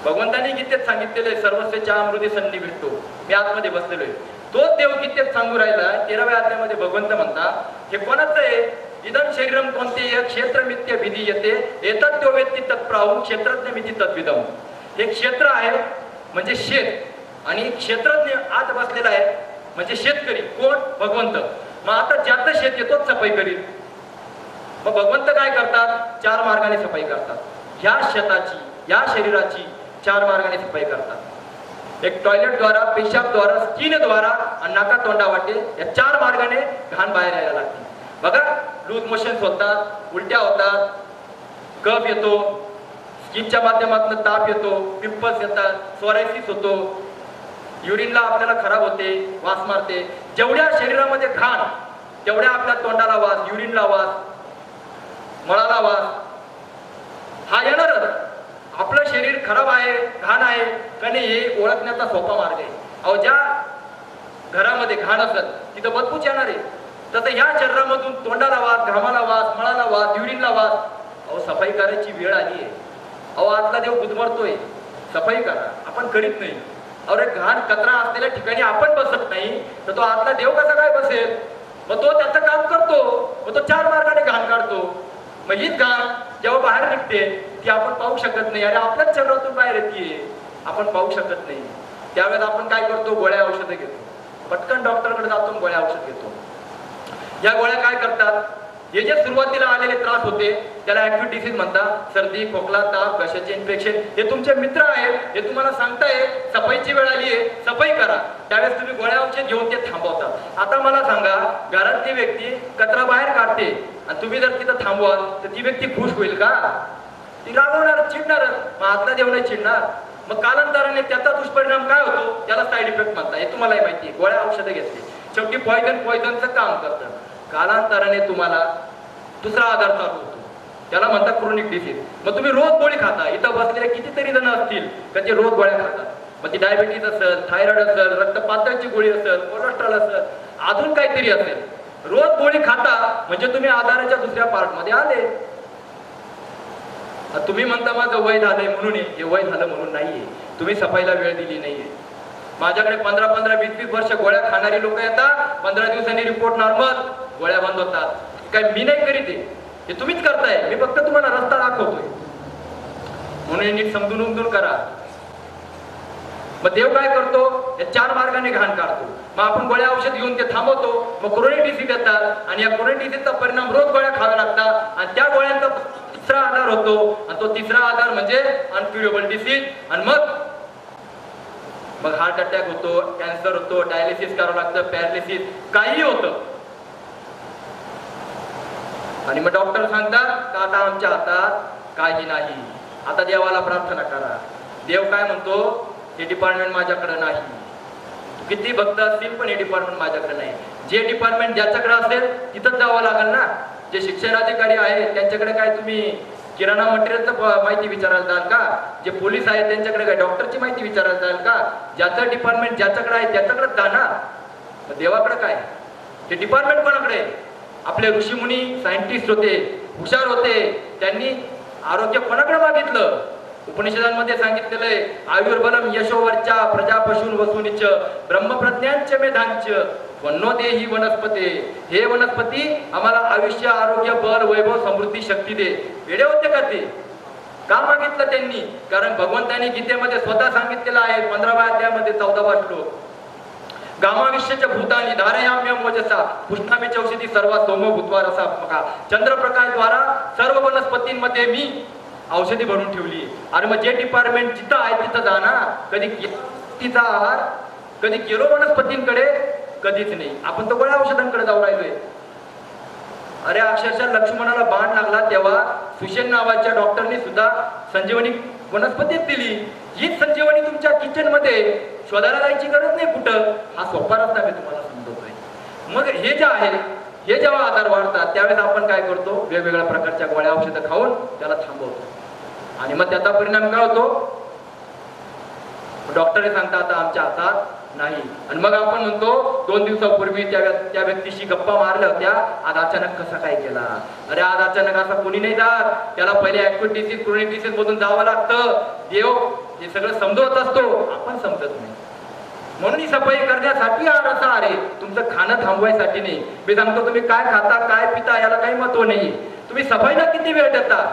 भगवंतांनी गीतेत सांगितलेले सर्वस्वच्या अमृती सन्नी भेटतो. मी आतमध्ये बसलेलो आहे, तोच देव गीतेत सांगू राहिला. 13व्या अध्यायामध्ये भगवंत म्हणतात हे कोणाचं आहे? इदम शरीरम कोणते क्षेत्रमित्य विधी येते एतत् त्यो वेत्ती तत्प्राहु क्षेत्रज्ञ मिती तद्विदम. हे क्षेत्र आहे म्हणजे शेत, आणि क्षेत्रज्ञ आत बसलेला आहे म्हणजे शेतकरी. कोण? भगवंत. मग आता ज्याचं शेत येतोच सफाई करील. मग भगवंत काय करतात? 4 मार्गाने सफाई करतात. ह्या शेताची, या शरीराची 4 मार्गाने सफाई करतात. एक टॉयलेट द्वारा, पेशाब द्वारा, स्किन द्वारा आणि नाका तोंडा वाटे, या 4 मार्गाने घाण बाहेर यायला लागते. बघा, लूज मोशन्स होतात, उलट्या होतात, कफ येतो, स्किनच्या माध्यमातून ताप येतो, पिंपल्स येतात, सोरायसिस होतो, युरिनला आपल्याला खराब होते, वास मारते. जेवढ्या शरीरामध्ये घाण तेवढ्या आपल्या तोंडाला वास, युरिनला वास, मळाला वास हा येणारच. आपलं शरीर खराब आहे, घाण आहे का नाही हे ओळखण्याचा सोपा मार्ग आहे. अहो, ज्या घरामध्ये घाण असत तिथं बदबूच येणार आहे. तसं या शरीरामधून तोंडाला वास, घामाला वास, मळाला वास, युरिनला वास. अहो, सफाई करायची वेळ आली आहे. अहो, आतला देव गुदमरतोय, सफाई करा. आपण करीत नाही. अहो, घाण कचरा असलेल्या ठिकाणी आपण बसत नाही तर तो आतला देव कसा काय बसेल? मग तो त्याचं काम करतो, मग तो 4 मार्गाने घाण काढतो. मग हीच घाण जेव्हा बाहेर निघते ती आपण पाहू शकत नाही. अरे, आपल्याच शरीरातून बाहेर येते, आपण पाहू शकत नाही. त्यावेळेस आपण काय करतो? गोळ्या औषधं घेतो, पटकन डॉक्टरकडे जातो, गोळ्या औषध घेतो. या गोळ्या काय करतात? हे जे सुरुवातीला आलेले त्रास होते त्याला ऍक्यूट डिसीज म्हणतात. सर्दी, खोकला, ताप, घशाचे इन्फेक्शन हे तुमचे मित्र आहेत. हे तुम्हाला सांगताय सफाईची वेळ आली आहे, सफाई करा. त्यावेळेस तुम्ही गोळ्या औषध घेऊन ते थांबवतात. आता मला सांगा, घरातली व्यक्ती कचरा बाहेर काढते आणि तुम्ही जर तिथं थांबवाल तर ती व्यक्ती खुश होईल का? ती रागवणार, चिडणार. मग आतला देव नाही चिडणार. मग कालांतराने त्याचा दुष्परिणाम काय होतो, त्याला साईड इफेक्ट म्हणतात. हे तुम्हालाही माहिती आहे. गोळ्या औषधं घेतली, शेवटी पॉइझनचं काम करतं. कालांतराने तुम्हाला दुसरा आजार चालू होतो, त्याला म्हणतात क्रोनिक डिसीज. मग तुम्ही रोज गोळी खाता. इथं बसलेले कितीतरी जण असतील का जे रोज गोळ्या खातात. मग ती डायबिटीज असेल, थायरॉइड असेल, रक्तपातळची गोळी असेल, कोलेस्ट्रॉल असेल, अजून काहीतरी असेल. रोज गोळी खाता म्हणजे तुम्ही आजाराच्या दुसऱ्या पार्टमध्ये आले. तुम्ही म्हणता माझं वय झालंय म्हणून, हे वय झालं म्हणून नाहीये. तुम्ही सफाईला वेळ दिली नाहीये. माझ्याकडे 15-15, 20-20 वर्ष गोळ्या खाणारी लोक येतात. 15 दिवसांनी रिपोर्ट नॉर्मल, गोळ्या बंद होतात. काय मी नाही करीत, हे तुम्हीच करताय. मी फक्त तुम्हाला रस्ता दाखवतोय. म्हणून नीट समजून उमजून करा. मग देव काय करतो, या 4 मार्गाने घाण काढतो. मग आपण गोळ्या औषध घेऊन ते थांबवतो. मग क्रोनिक डिसीज येतात आणि या क्रोनिक डिसीजचा परिणाम रोज गोळ्या खाव्या लागतात. आणि त्या गोळ्यांचा तिसरा आजार होतो. आणि तो तिसरा आजार म्हणजे अनक्युरेबल डिसीज. आणि मग हार्ट अटॅक होतो, कॅन्सर होतो, डायलिसिस करावं लागतं, पॅरालिसिस, काही होतं. आणि मग डॉक्टर सांगतात का आता आमच्या हातात काही नाही, आता देवाला प्रार्थना करा. देव काय म्हणतो, हे डिपार्टमेंट माझ्याकडे नाही. किती भक्त असतील पण हे डिपार्टमेंट माझ्याकडे नाही. जे डिपार्टमेंट ज्याच्याकडे असेल तिथंच जावं लागेल ना. जे शिक्षणाधिकारी आहेत त्यांच्याकडे काय तुम्ही किराणा मटेरियलचं माहिती विचारायला जाल का? जे पोलीस आहेत त्यांच्याकडे काय डॉक्टरची माहिती विचारायला जाल का? ज्याचं डिपार्टमेंट ज्याच्याकडे आहे त्याच्याकडेच जाणार. मग देवाकडे काय, ते डिपार्टमेंट कोणाकडे? आपले ऋषीमुनी सायंटिस्ट होते, हुशार होते. त्यांनी आरोग्य कोणाकडे मागितलं? उपनिषदांमध्ये सांगितलेलं आहे, आयुर्बलम यशोवर्चा प्रजा पशून वसूनिच ब्रह्मप्रज्ञांच मेधांच वन्नो देही वनस्पते. हे वनस्पती आम्हाला आयुष्य, आरोग्य, बल, वैभव, समृद्धी, शक्ती दे. वेडे होते का ते? का मागितलं त्यांनी? कारण भगवंतांनी गीतेमध्ये स्वतः सांगितलेलं आहे 15व्या अध्यायामध्ये 14वा श्लोक, गामाविष्यच्या भूतानी धारयाम्य मोजसा पुष्णामेच्या औषधी सर्व सोम भूतवा रसात्मका. चंद्रप्रकाशद्वारा सर्व वनस्पतींमध्ये मी औषधी भरून ठेवली. आणि मग जे डिपार्टमेंट जिथं आहे तिथं जाणार. कधी तिचा आहार, कधी गेलो वनस्पतींकडे, कधीच नाही. आपण तर गोळ्या औषधांकडे जाऊ राहिलोय. अरे अक्षरशः लक्ष्मणाला बाण लागला तेव्हा सुशेन नावाच्या डॉक्टरनी सुद्धा संजीवनी वनस्पतीच दिली. हीच संजीवनी तुमच्या किचन मध्ये शोधायला जायची गरज नाही कुठं. हा सोपा रस्ता मी तुम्हाला समजवतोय. मग हे जे आहे, हे जेव्हा आजार वाढतात त्यावेळेस आपण काय करतो, वेगवेगळ्या प्रकारच्या गोळ्या औषधं खाऊन त्याला थांबवतो. आणि मग त्याचा परिणाम काय होतो, डॉक्टर सांगतात आता आमच्या हातात नाही. आणि मग आपण म्हणतो 2 दिवसापूर्वी त्या व्यक्तीशी गप्पा मारल्या होत्या, आज अचानक कसा काय केला? अरे आज अचानक असा कोणी नाही जात. त्याला पहिले ऍक्यूट डिसीज, क्रोनिक डिसीज मधून जावं लागतं. देव हे सगळं समजवत असतो, आपण समजत नाही. म्हणून ही सफाई करण्यासाठी हा रसा आहे, तुमचं खाणं थांबवायसाठी नाही. मी सांगतो तुम्ही काय खाता, काय पिता याला काही महत्व नाही. तुम्ही सफाईला किती वेळ देता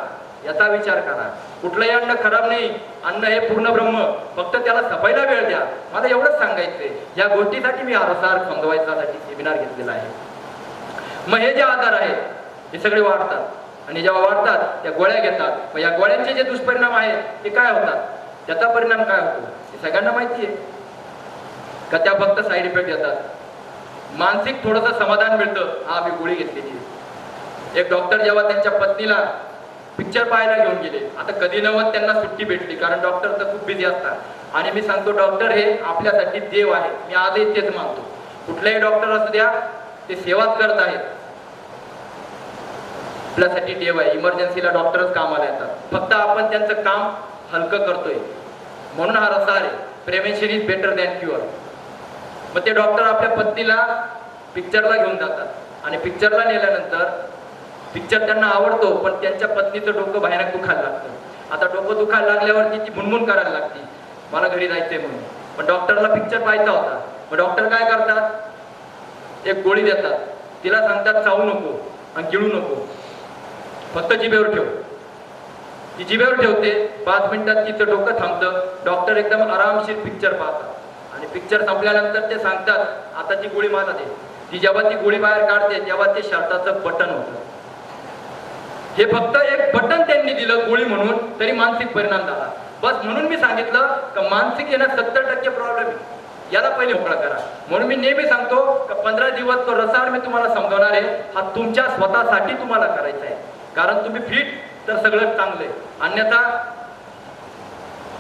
याचा विचार करा. कुठलंही अन्न खराब नाही, अन्न हे पूर्ण ब्रह्म, फक्त त्याला सफाईला वेळ द्या. मला एवढंच सांगायचंय. या गोष्टीसाठी मी आरसार समजवायसाठी सेमिनार घेतलेला आहे. मग हे जे आजार आहेत हे सगळे वाढतात आणि जेव्हा वाढतात त्या गोळ्या घेतात. मग या गोळ्यांचे जे दुष्परिणाम आहेत ते काय होतात, त्याचा परिणाम काय होतो हे सगळ्यांना माहिती आहे का? त्या फक्त साईड इफेक्ट येतात. मानसिक थोडंसं समाधान मिळतं, हा मी गोळी घेतलेली. एक डॉक्टर जेव्हा त्यांच्या पत्नीला पिक्चर पाहायला घेऊन गेले, आता कधी नव्हत त्यांना सुट्टी भेटली कारण डॉक्टर तर खूप बिझी असतात. आणि मी सांगतो डॉक्टर हे आपल्यासाठी देव आहे. मी आजही तेच मानतो. कुठलेही डॉक्टर असू द्या ते सेवाच करत आहेत, आपल्यासाठी देव आहे. इमर्जन्सीला डॉक्टरच कामाला येतात, फक्त आपण त्यांचं काम हलकं करतोय. म्हणून हा रसा आहे, prevention is better than cure. मग ते डॉक्टर आपल्या पत्नीला पिक्चरला घेऊन जातात आणि पिक्चरला नेल्यानंतर पिक्चर त्यांना आवडतो पण त्यांच्या पत्नीचं डोकं भयानक दुखायला लागतं. आता डोकं दुखायला लागल्यावर ती भुणभुण करायला लागते, मला घरी जायचंय म्हणून. पण डॉक्टरला पिक्चर पाहायचा होता. मग डॉक्टर काय करतात, एक गोळी देतात, तिला सांगतात चावू नको आणि गिळू नको, फक्त जिभेवर ठेव. ती जिभेवर ठेवते, 5 मिनिटात तिचं डोकं थांबतं. डॉक्टर एकदम आरामशीर पिक्चर पाहतात आणि पिक्चर संपल्यानंतर ते सांगतात आता ती गोळी मला दे. ती जेव्हा ती गोळी बाहेर काढते तेव्हा ते शर्टाचं बटन होतं. हे फक्त एक बटन त्यांनी दिलं गोळी म्हणून, तरी मानसिक परिणाम झाला. बस म्हणून मी सांगितलं की मानसिक येण्यात 70% प्रॉब्लेम आहे. याला पहिले मोकळा करा. म्हणून मी नेहमी सांगतो की 15 दिवस तो रसाळ मी तुम्हाला समजवणार आहे. हा तुमच्या स्वतःसाठी तुम्हाला करायचा आहे. कारण तुम्ही फिट तर सगळं चांगलं आहे, अन्यथा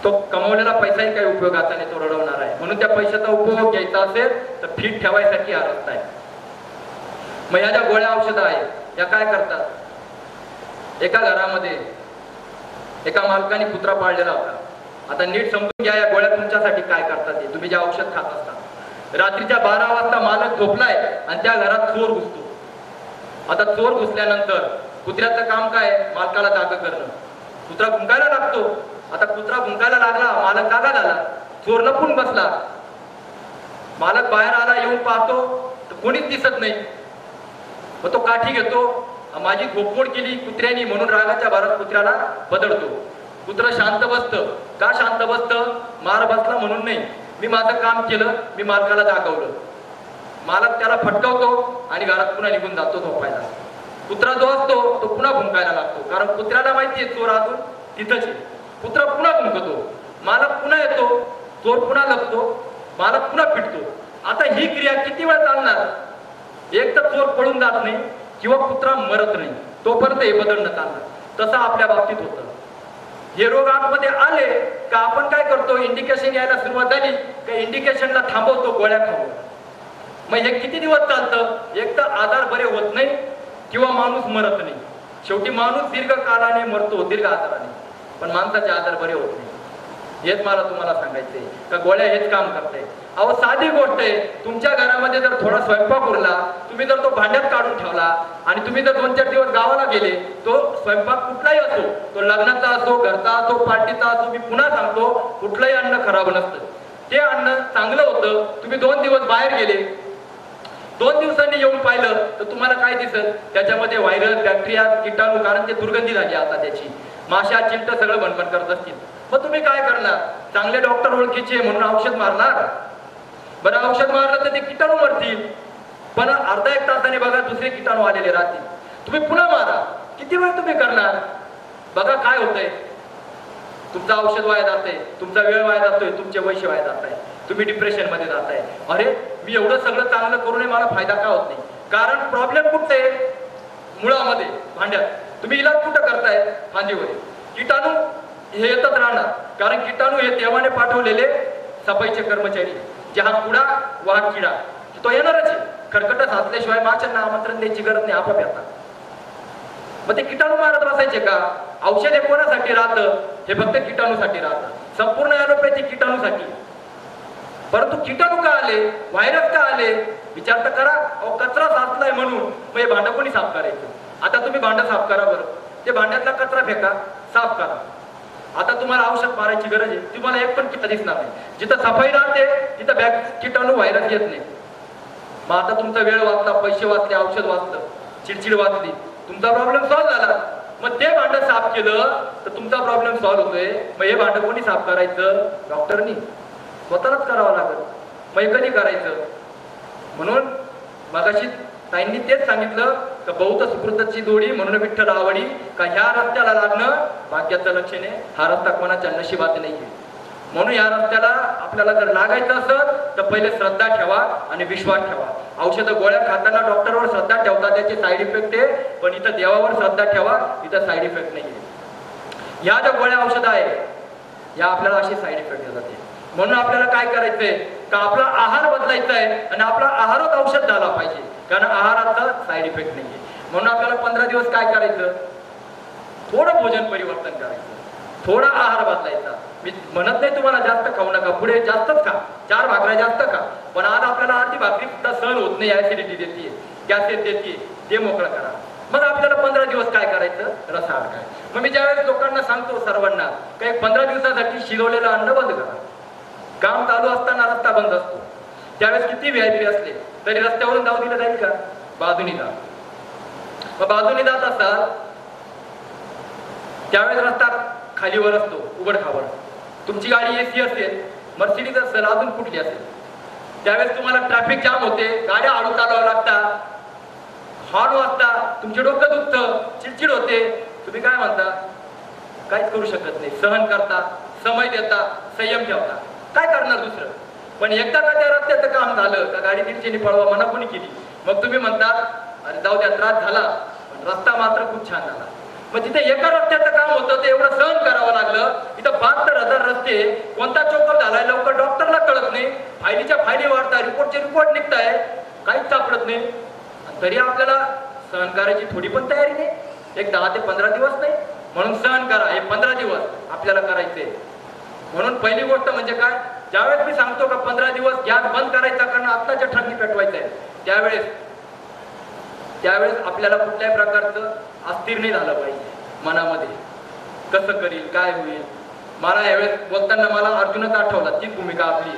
तो कमवलेला पैसाही काही उपयोगाचा नाही, तो रडवणार आहे. म्हणून त्या पैशाचा उपयोग घ्यायचा असेल तर फिट ठेवायसाठी हा रस्ता आहे. मग ह्या ज्या गोळ्या औषधं आहेत या काय करतात, एका घरामध्ये एका मालकाने कुत्रा पाळलेला होता. आता नीट समजून घ्या या गोळ्या तुमच्यासाठी काय करतात ते. तुम्ही जे औषध खात असता, रात्रीच्या 12 वाजता मालक झोपलाय आणि त्या घरात चोर घुसतो. आता चोर घुसल्यानंतर कुत्र्याचं काम काय, मालकाला जागा करणं. कुत्रा भुंकायला लागतो. आता कुत्रा भुंकायला लागला, मालक जागा झाला, चोर लपून बसला. मालक बाहेर आला, येऊन पाहतो तर कोणीच दिसत नाही. मग तो काठी घेतो, माझी झोपमोड केली कुत्र्यानी म्हणून रागाच्या भरात कुत्र्याला बदलतो. कुत्र शांत बसतं. का शांत बसतं, मार बसला म्हणून नाही, मी माझं काम केलं, मी मालकाला जागवलं. मालक त्याला फटकवतो आणि घरात पुन्हा निघून जातो झोपायला. कुत्रा जो असतो तो पुन्हा भुंकायला लागतो, कारण कुत्र्याला माहितीये चोर अजून तिथंच आहे. कुत्रा पुन्हा भुंकतो, मालक पुन्हा येतो, चोर पुन्हा लपतो, मालक पुन्हा पिटतो. आता ही क्रिया किती वेळ चालणार, एक तर चोर पळून जात नाही किंवा कुत्रा मरत नाही, तोपर्यंत हे बदलणं चालणार. तसं आपल्या बाबतीत होतं. हे रोग आतमध्ये आले का आपण काय करतो, इंडिकेशन यायला सुरुवात झाली का इंडिकेशनला थांबवतो गोळ्या खाऊन. मग हे किती दिवस चालतं, एक तर आजार बरे होत नाही किंवा माणूस मरत नाही. शेवटी माणूस दीर्घ कालाने मरतो, दीर्घ आजाराने, पण माणसाचे आजार बरे होत नाही. हेच मला तुम्हाला सांगायचंय का गोळ्या हेच काम करते. अहो साधी गोष्ट आहे, तुमच्या घरामध्ये जर थोडा स्वयंपाक उरला, तुम्ही जर तो भांड्यात काढून ठेवला आणि तुम्ही जर 2-4 दिवस गावाला गेले, तो स्वयंपाक कुठलाही असो, तो लग्नाचा असो, घरचा असो, पार्टीचा असो, मी पुन्हा सांगतो कुठलंही अन्न खराब नसतं. ते अन्न चांगलं होतं. तुम्ही 2 दिवस बाहेर गेले, 2 दिवसांनी येऊन पाहिलं तर तुम्हाला काय दिसत, त्याच्यामध्ये व्हायरस, बॅक्टेरिया, कीटाणू, कारण ते दुर्गंधी झाली आता त्याची, माशा चिंट सगळं भणभण करत असतील. मग तुम्ही काय करणार, चांगले डॉक्टर ओळखीचे म्हणून औषध मारणार. बरं औषध मारलं तर ते कीटाणू मरतील, पण अर्धा 1 तासाने बघा दुसरे कीटाणू आलेले राहतील. तुम्ही पुन्हा मारा, किती वेळ तुम्ही करणार. बघा काय होतंय, तुमचं औषध वाया जातंय, तुमचा वेळ वाया जातोय, तुमचे पैसे वाया जात आहे, तुम्ही डिप्रेशन मध्ये जाताय. अरे मी एवढं सगळं चांगलं करूनही मला फायदा का होत नाही, कारण प्रॉब्लेम कुठे आहे, मुळामध्ये, भांड्यात. तुम्ही इलाज कुठं करताय, फांदीवर. किटाणू हे येतच राहणार, कारण किटाणू हे देवाने पाठवलेले सफाईचे कर्मचारी. जे हा कुडा व हा किडा तो येणारच आहे. खरकट साचल्याशिवाय माशांना आमंत्रण द्यायची गरज नाही, आपोआप येतात. मग ते किटाणू मारत बसायचे का. औषध हे कोणासाठी राहतं, हे फक्त किटाणूसाठी राहतं. संपूर्ण ॲलोपॅथी किटाणूसाठी. परंतु किटाणू का आले, व्हायरस का आले, विचार तर करा. अहो कचरा साचलाय म्हणून मग हे भांडं कोणी साफ करायचं. आता तुम्ही भांडं साफ करा बरं, ते भांड्यातला कचरा फेका, साफ करा. आता तुम्हाला औषध मारायची गरज आहे, तुम्हाला एक पण किटा दिसणार नाही. जिथं सफाई राहते तिथं किटाणू व्हायरस येत नाही. मग आता तुमचा वेळ वाचला, पैसे वाचले, औषध वाचलं, चिडचिड वाचली, तुमचा प्रॉब्लेम सॉल्व्ह झाला. मग ते भांडं साफ केलं तर तुमचा प्रॉब्लेम सॉल्व्ह होतोय. मग हे भांडं कोणी साफ करायचं, डॉक्टरनी स्वतःच करावं लागेल. मग हे कधी करायचं. म्हणून मगाशी ताईंनी तेच सांगितलं का बहुत सुकृतची जोडी म्हणून विठ्ठल आवडी, का ह्या रस्त्याला लागणं भाग्याचं लक्षण आहे. हा रस्ता कोणाच्या नशिबात नाहीये. म्हणून या रस्त्याला आपल्याला जर लागायचं असेल तर पहिले श्रद्धा ठेवा आणि विश्वास ठेवा. औषधं गोळ्या खाताना डॉक्टरवर श्रद्धा ठेवता, त्याचे साईड इफेक्ट आहे, पण इथं देवावर श्रद्धा ठेवा, इथं साईड इफेक्ट नाहीये. ह्या ज्या गोळ्या औषधं आहेत या आपल्याला अशी साईड इफेक्ट देतात. म्हणून आपल्याला काय करायचंय का आपला आहार बदलायचा आहे आणि आपला आहारच औषध झाला पाहिजे, कारण आहाराचा साईड इफेक्ट नाहीये. म्हणून आपल्याला 15 दिवस काय करायचं, थोडं भोजन परिवर्तन करायचं, थोडा आहार बदलायचा. मी म्हणत नाही तुम्हाला जास्त खाऊ नका, पुढे जास्तच खा, 4 भाकऱ्या जास्त खा, पण आज आपल्याला अर्धी भाकरी सुद्धा सहन होत नाही, ऍसिडिटी देते, गॅसेस देते, ते मोकळं करा. मग आपल्याला 15 दिवस काय करायचं, रसाहार काय. मग मी ज्यावेळेस लोकांना सांगतो सर्वांना काही 15 दिवसासाठी शिजवलेलं अन्न बंद करा. काम चालू असताना रस्ता बंद असतो, त्यावेळेस किती VIP असले तरी रस्त्यावरून जाऊ दिलं जाईल का, बाजूनी जा. मग बाजूनी जात असाल त्यावेळेस रस्ता खालीवर असतो, उबड खाबड. तुमची गाडी AC असेल, मर्सिडीज असेल, अजून कुठली असेल, त्यावेळेस तुम्हाला ट्रॅफिक जाम होते, गाड्या हळू चालवाव्या लागतात, हॉर्न वाजता, तुमचे डोकं दुखतं, चिडचिड होते. तुम्ही काय म्हणता, काहीच करू शकत नाही, सहन करता, समय देता, संयम ठेवता, काय करणार दुसरं. पण एकदा का त्या रस्त्याचं काम झालं का गाडी तिरचीने पळवा मना कोणी केली, मग तुम्ही म्हणता अरे जाऊ द्या त्रास झाला पण रस्ता मात्र खूप छान झाला. मग तिथे एका रस्त्याचं काम होतं ते एवढं सहन करावं लागलं. इथं 72,000 रस्ते, कोणता चोकअप झालाय लवकर डॉक्टरला कळत नाही, फायलीच्या फायली वाढताय, रिपोर्टचे रिपोर्ट निघताय, काहीच सापडत नाही. तरी आपल्याला सहन करायची थोडी पण तयारी नाही. एक 10 ते 15 दिवस नाही, म्हणून सहन करा. हे 15 दिवस आपल्याला करायचे. म्हणून पहिली गोष्ट म्हणजे काय, ज्यावेळेस मी सांगतो का 15 दिवस गॅस बंद करायचा कारण आत्ताच्या ठरणी पेटवायचं आहे, त्यावेळेस आपल्याला कुठल्याही प्रकारचं अस्थिर नाही झालं पाहिजे मनामध्ये. कसं करील, काय होईल. मला यावेळेस बोलताना मला अर्जुनच आठवला, तीच भूमिका आपली.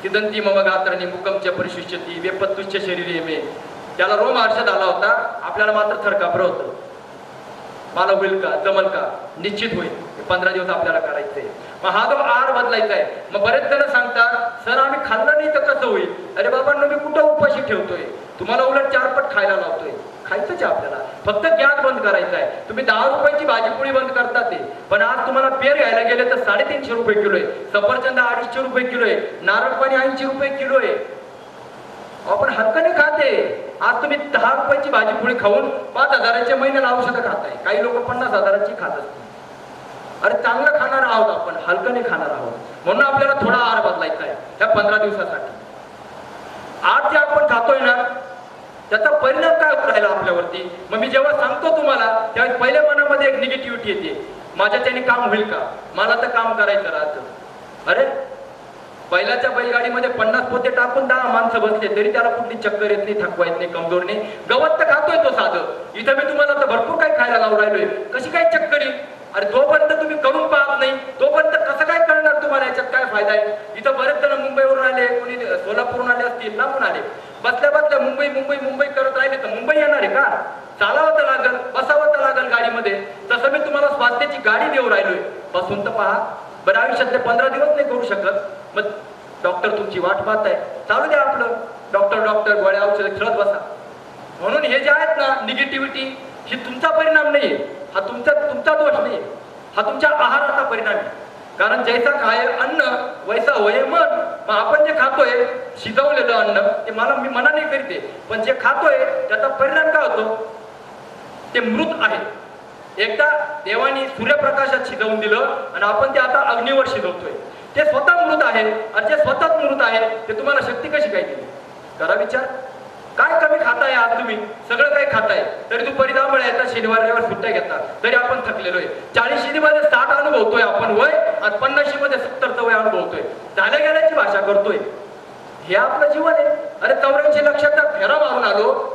सिदंती मम गात्रणी मुकमच्या परिशिष्यती वेपत्तुच्च शरीरे मे. त्याला रोमहर्षद आला होता, आपल्याला मात्र थरकापरं होतं. मला होईल का, जमल का, निश्चित होईल. 15 दिवस आपल्याला करायचंय. मग हा जो आहार बदलायचा आहे. मग बरेच जण सांगतात सर आम्ही खाल्लं नाही तर कसं होईल. अरे बाबांनो, मी कुठं उपाशी ठेवतोय, तुम्हाला उलट 4 पट खायला लावतोय. खायचंच आहे आपल्याला, फक्त गॅस बंद करायचा आहे. तुम्ही 10 रुपयाची भाजीपोळी बंद करता ते, पण आज तुम्हाला पेर घ्यायला गेले तर 350 रुपये किलो आहे, सफरचंद 250 रुपये किलो आहे, नारळ पाणी 80 रुपये किलो आहे. आपण हक्काने खाते. आज तुम्ही 10 रुपयाची भाजीपोळी खाऊन 5,000च्या महिन्याला औषधं खाताय. काही लोक 50,000ची खात असतील. अरे चांगलं खाणार आहोत आपण, हलकने खाणार आहोत. म्हणून आपल्याला थोडा आहार बदलायचा आहे ह्या 15 दिवसासाठी. आज जे आपण खातोय ना त्याचा परिणाम काय होत राहिला आपल्यावरती. मग मी जेव्हा सांगतो तुम्हाला त्यावेळेस पहिल्या मनामध्ये एक निगेटिव्हिटी येते, माझ्याच्याने काम होईल का, मला तर काम करायचं राहतं. अरे बैलाच्या बैलगाडीमध्ये 50 पोते टाकून 10 माणसं बसले तरी त्याला कुठली चक्कर येत नाही, थकवा येत नाही, कमजोर नाही. गवत तर खातोय तो साधं. इथं मी तुम्हाला तर भरपूर काही खायला लावून राहिलोय, कशी काय चक्कर येईल. अरे जोपर्यंत तुम्ही करून पाहत नाही तोपर्यंत कसं काय कळणार तुम्हाला याच्यात काय फायदा आहे. इथं बरेच जण मुंबईवरून आले, कोणी सोलापूरहून आले असतील, लांबून आले, बसल्या बसल्या मुंबई मुंबई मुंबई करत राहिले तर मुंबई येणार आहे का. चालावं तर लागल, बसावं तर लागल गाडीमध्ये. तसं मी तुम्हाला स्वास्थ्याची गाडी देऊ राहिलोय, बसून तर पहा. बरं आयुष्यातले 15 दिवस नाही करू शकत, मग डॉक्टर तुमची वाट पाहत आहे, चालू द्या आपलं डॉक्टर गोळ्या औषध खेळत बसा. म्हणून हे जे आहेत ना निगेटिव्हिटी, ही तुमचा परिणाम नाहीये, हा तुमचा दोष नाही, हा तुमच्या आहाराचा परिणाम आहे. कारण जैसा खाय अन्न वैसा होय मन. मग आपण जे खातोय शिजवलेलं अन्न ते मी मना नाही करते, पण जे खातोय त्याचा परिणाम काय होतो, ते मृत आहे. एकदा देवानी सूर्यप्रकाशात शिजवून दिलं आणि आपण ते आता अग्नीवर शिजवतोय. ते स्वतः मृत आहे आणि जे स्वतःच मृत आहे ते तुम्हाला शक्ती कशी काय दिली. करा विचार. काय कमी खाताय आज तुम्ही, सगळं काही खाताय तरी दुपारी 10 वेळा येतात, शनिवार रविवार सुट्ट्या घेतात तरी आपण थकलेलो आहे. 40 मध्ये 60 अनुभवतोय आपण वय, आणि 50 मध्ये 70चं वय अनुभवतोय. झाल्या गेल्याची भाषा करतोय. हे आपलं जीवन आहे. अरे 84 लक्षाचा फेरा मारून आलो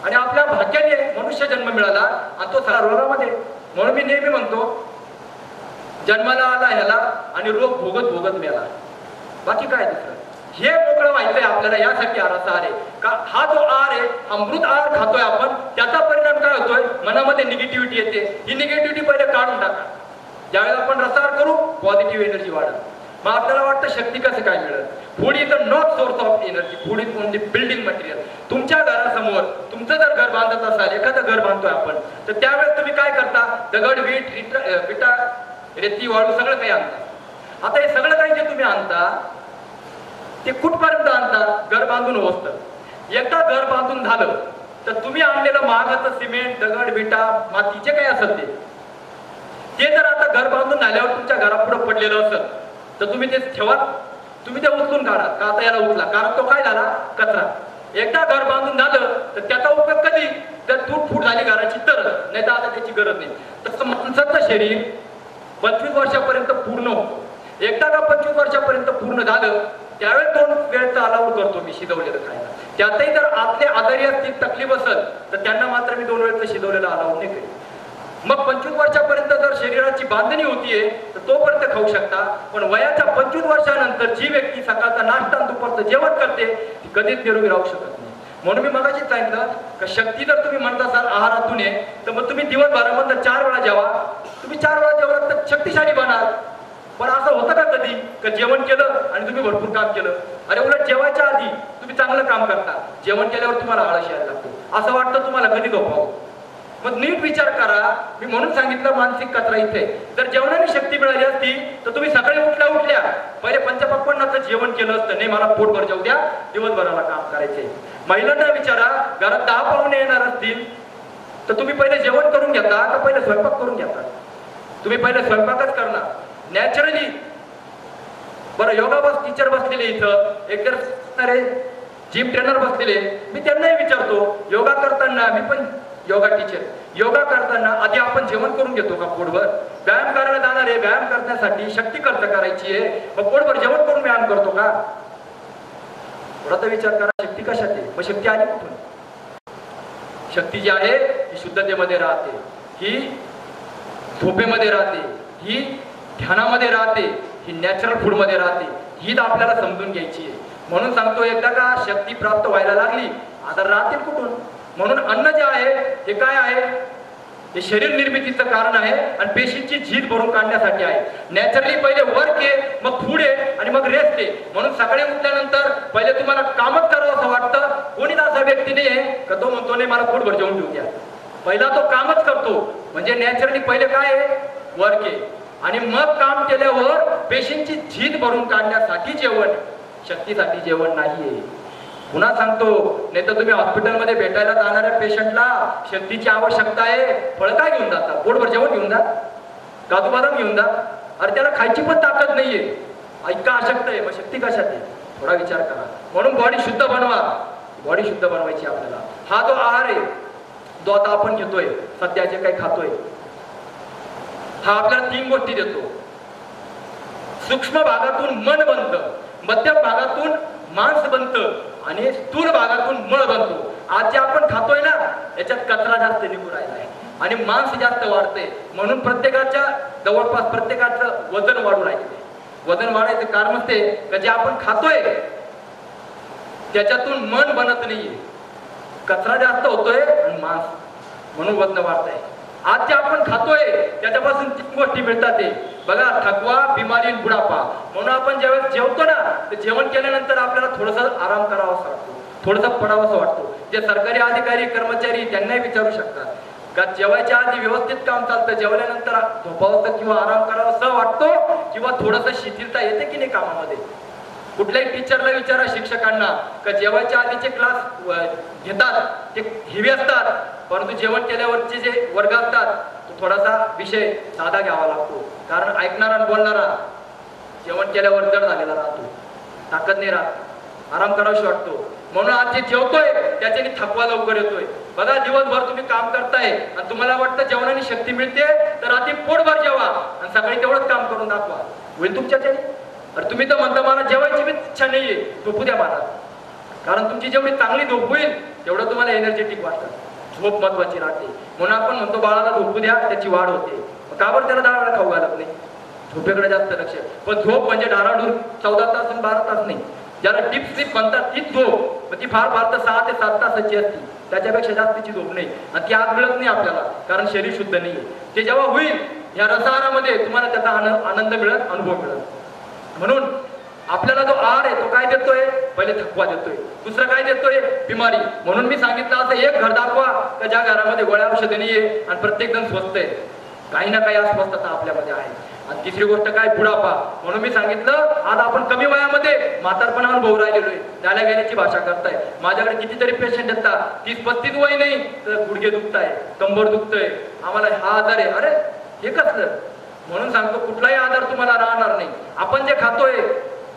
आणि आपल्या भाग्याने मनुष्य जन्म मिळाला आणि तो सगळा रोगामध्ये. म्हणून मी नेहमी म्हणतो जन्माला आला ह्याला आणि रोग भोगत मेला, बाकी काय दुसरं. हे मोकळं व्हायचंय आपल्याला, यासाठी आहाराचा आहार आहे का. हा जो आहार आहे अमृत आहार खातोय आपण, त्याचा परिणाम काय होतोय, मनामध्ये निगेटिव्हिटी येते. ही निगेटिव्हिटी पहिले काढून टाका. ज्यावेळेला आपण रसाहार करू पॉझिटिव्ह एनर्जी वाढत. मग आपल्याला वाटतं शक्ती कसं काय मिळेल. Food is a not source of energy, food is only building material. तुमच्या घरासमोर तुमचं जर घर बांधत असाल, एखादं घर बांधतोय आपण, तर त्यावेळेस तुम्ही काय करता, दगड वीट विटा रेती वाळू सगळं काही आणता. आता हे सगळं काही जे तुम्ही आणता ते कुठपर्यंत आणता, घर बांधून होतं. एकदा घर बांधून झालं तर तुम्ही आणलेलं महागाचं सिमेंट दगड विटा माती जे काही असेल ते जर आता घर बांधून झाल्यावर तुमच्या घरापुढे पडलेलं असेल तर तुम्ही ते ठेवा, तुम्ही ते उचलून काढा का आता याला उचला, कारण तो काय झाला कचरा. एकदा घर बांधून झालं तर त्याचा उपयोग कधी, तर तुटफूट झाली घराची तर, नाही तर आता त्याची गरज नाही. तसं माणसाचं शरीर 25 वर्षापर्यंत पूर्ण होतं. एकदा का 25 वर्षापर्यंत पूर्ण झालं त्यावेळेस 2 वेळचा अलाउड करतो मी शिजवलेलं खायला. त्यातही जर आपले आजारी असतील, तकलीफ असेल तर त्यांना मात्र मी 2 वेळचं शिजवलेलं अलाउड नाही करेन. मग 25 वर्षापर्यंत जर शरीराची बांधणी होतीये तर तोपर्यंत खाऊ शकता. पण वयाच्या 25 वर्षानंतर जी व्यक्ती सकाळचा नाश्ता आणि दुपारचं जेवण करते ती कधीच निरोगी राहू शकत नाही. म्हणून मी मगाशीच सांगितलं का शक्ती जर तुम्ही म्हणत असाल आहारातून आहे तर मग तुम्ही दिवसभरामध्ये 4 वेळा जेवा. तुम्ही 4 वेळा जेवलात तर शक्तिशाली बनाल. पण असं होतं का कधी का जेवण केलं आणि तुम्ही भरपूर काम केलं. अरे उलट जेवायच्या आधी तुम्ही चांगलं काम करता, जेवण केल्यावर तुम्हाला आळस यायला लागतो, असं वाटतं तुम्हाला कधी झोपावं. मग नीट विचार करा. मी म्हणून सांगितलं मानसिक कचरा इथे. जर जेवणाने शक्ती मिळाली असती तर तुम्ही सकाळी उठल्या पहिले पंचपक्वान्नाचं जेवण केलं असतं. नाही मला पोटभर जाऊ द्या, दिवसभराला काम करायचे. महिलांना विचारा, घरात 10 पाहुणे येणार असतील तर तुम्ही पहिले जेवण करून घेता का पहिले स्वयंपाक करून घेता? तुम्ही पहिले स्वयंपाकच करणार नॅचरली. बरं, योगा टीचर बसलेले इथं, एक जिम ट्रेनर बसलेले, मी त्यांनाही विचारतो योगा करताना, मी पण योगा टीचर, योगा करताना आधी आपण जेवण करून घेतो का पोटभर? व्यायाम करायला जाणार आहे, व्यायाम करण्यासाठी शक्ती खर्च करायची आहे, मग पोटभर जेवण करून व्यायाम करतो का? थोडासा विचार करा, शक्ती कशात आहे? मग शक्ती आली कुठून? शक्ती जी आहे ही शुद्धतेमध्ये राहते, ही झोपेमध्ये राहते, ही ध्यानामध्ये राहते, ही नॅचरल फूड मध्ये राहते. ही आपल्याला समजून घ्यायची आहे. म्हणून सांगतो, एकदा का शक्ती प्राप्त व्हायला लागली आता राहतील कुठून? म्हणून अन्न जे आहे हे काय आहे? हे शरीर निर्मितीचं कारण आहे आणि पेशींची झीज भरून काढण्यासाठी आहे. नॅचरली पहिले वर्क आहे, मग फूड आहे आणि मग रेस्ट आहे. म्हणून सकाळी उठल्यानंतर पहिले तुम्हाला कामच करावं असं वाटतं. कोणीच असा व्यक्ती नाही आहे का तो म्हणतो नाही मला पोटभर जेवून ठेवू द्या. पहिला तो कामच करतो. म्हणजे नॅचरली पहिले काय आहे? वर्क आहे आणि मग काम केल्यावर पेशींची झीज भरून काढण्यासाठी जेवण, शक्तीसाठी जेवण नाहीये. पुन्हा सांगतो, नाही तर तुम्ही हॉस्पिटलमध्ये भेटायला जाणाऱ्या पेशंटला शक्तीची आवश्यकता आहे, फळ काय घेऊन जाता? पोटभर जेवण घेऊन जा, काजू बदाम घेऊन जा. अरे त्याला खायची पण ताकद नाहीये, इतका अशक्त आहे, मग शक्ती कशात आहे? थोडा विचार करा. म्हणून बॉडी शुद्ध बनवा, बॉडी शुद्ध बनवायची आपल्याला. हा जो आहार आहे जो आता आपण घेतोय, सध्या जे काही खातोय, हा आपल्याला 3 गोष्टी देतो. सूक्ष्म भागातून मन बनतं, मध्यम भागातून मांस बनतं आणि स्थूल भागातून मळ बनतो. आज जे आपण खातोय ना याच्यात कचरा जास्त निघून राहिला आहे आणि मांस जास्त वाढते. म्हणून प्रत्येकाच्या जवळपास प्रत्येकाचं वजन वाढू राहिले. वजन वाढायचं कारण ते की जे आपण खातोय त्याच्यातून मन बनत नाहीये, कचरा जास्त होतोय आणि मांस, म्हणून वजन वाढतंय. आज जे आपण खातोय त्याच्यापासून 3 गोष्टी मिळतात. ते बघा, थकवा, बिमारी, बुढापा. म्हणून आपण ज्यावेळेस जेवतो ना तर जेवण केल्यानंतर आपल्याला थोडंसं आराम करावा असं वाटतो, थोडंसं पडावं असं वाटतो. जे सरकारी अधिकारी कर्मचारी त्यांनाही विचारू शकतात का जेवायच्या आधी व्यवस्थित काम चालतं, जेवल्यानंतर झोपावं किंवा आराम करावा असं वाटतो किंवा थोडंसं शिथिलता येते की नाही कामामध्ये? कुठल्याही टीचरला विचारा, शिक्षकांना, का जेवायच्या आधीचे क्लास घेतात ते हेवी असतात, परंतु जेवण केल्यावरचे जे वर्ग असतात तो थोडासा विषय साधा घ्यावा लागतो. कारण ऐकणारा आणि बोलणारा जेवण केल्यावर जड झालेला राहतो, ताकद नाही राहत, आराम करावाशी वाटतो. म्हणून आज जे जेवतोय त्याच्याने थकवा लवकर येतोय. बघा, दिवसभर तुम्ही काम करताय आणि तुम्हाला वाटतं जेवणाने शक्ती मिळते, तर आधी पोटभर जेवा आणि सकाळी तेवढंच काम करून दाखवा, होईल तुमच्याच्याने. अरे तुम्ही तर म्हणता मला जेवायची बी इच्छा नाहीये, झोपू द्या मला. कारण तुमची जेवढी चांगली झोप होईल तेवढं तुम्हाला एनर्जेटिक वाटतं. झोप महत्वाची राहते. म्हणून आपण म्हणतो बाळाला झोपू द्या, त्याची वाढ होते. का बरं त्याला डाळ खाऊ घालत नाही? झोपेकडे जास्त लक्ष. पण झोप म्हणजे डाराडूर 14 तास आणि 12 तास नाही. ज्याला डीप स्लीप म्हणतात तीच झोप, ती फार फार तर 6 ते 7 तासाची असते, त्याच्यापेक्षा जास्तीची झोप नाही. आणि ती आज मिळत नाही आपल्याला, कारण शरीर शुद्ध नाहीये. ते जेव्हा होईल या रसाहारामध्ये तुम्हाला त्याचा आनंद मिळत, अनुभव मिळत. म्हणून आपल्याला जो आहार आहे तो काय देतोय? पहिले थकवा देतोय. दुसरं काय देतोय? बिमारी. म्हणून मी सांगितलं असं एक घर दाखवा का ज्या घरामध्ये गोळ्या औषधं नाहीये आणि प्रत्येक जण स्वस्त आहे. काही ना काही अस्वस्थता आपल्यामध्ये आहे. आणि तिसरी गोष्ट काय? बुढापा. म्हणून मी सांगितलं आज आपण कमी वयामध्ये म्हातारपणा अनुभव राहिलेलो आहे, त्याला गेल्याची भाषा करताय. माझ्याकडे कितीतरी पेशंट येतात, 30-35 वय नाही तर गुडघे दुखताय, कंबर दुखतंय, आम्हाला हा आजार आहे. अरे हे कसलं? म्हणून सांगतो, कुठलाही आजार तुम्हाला राहणार नाही. आपण जे खातोय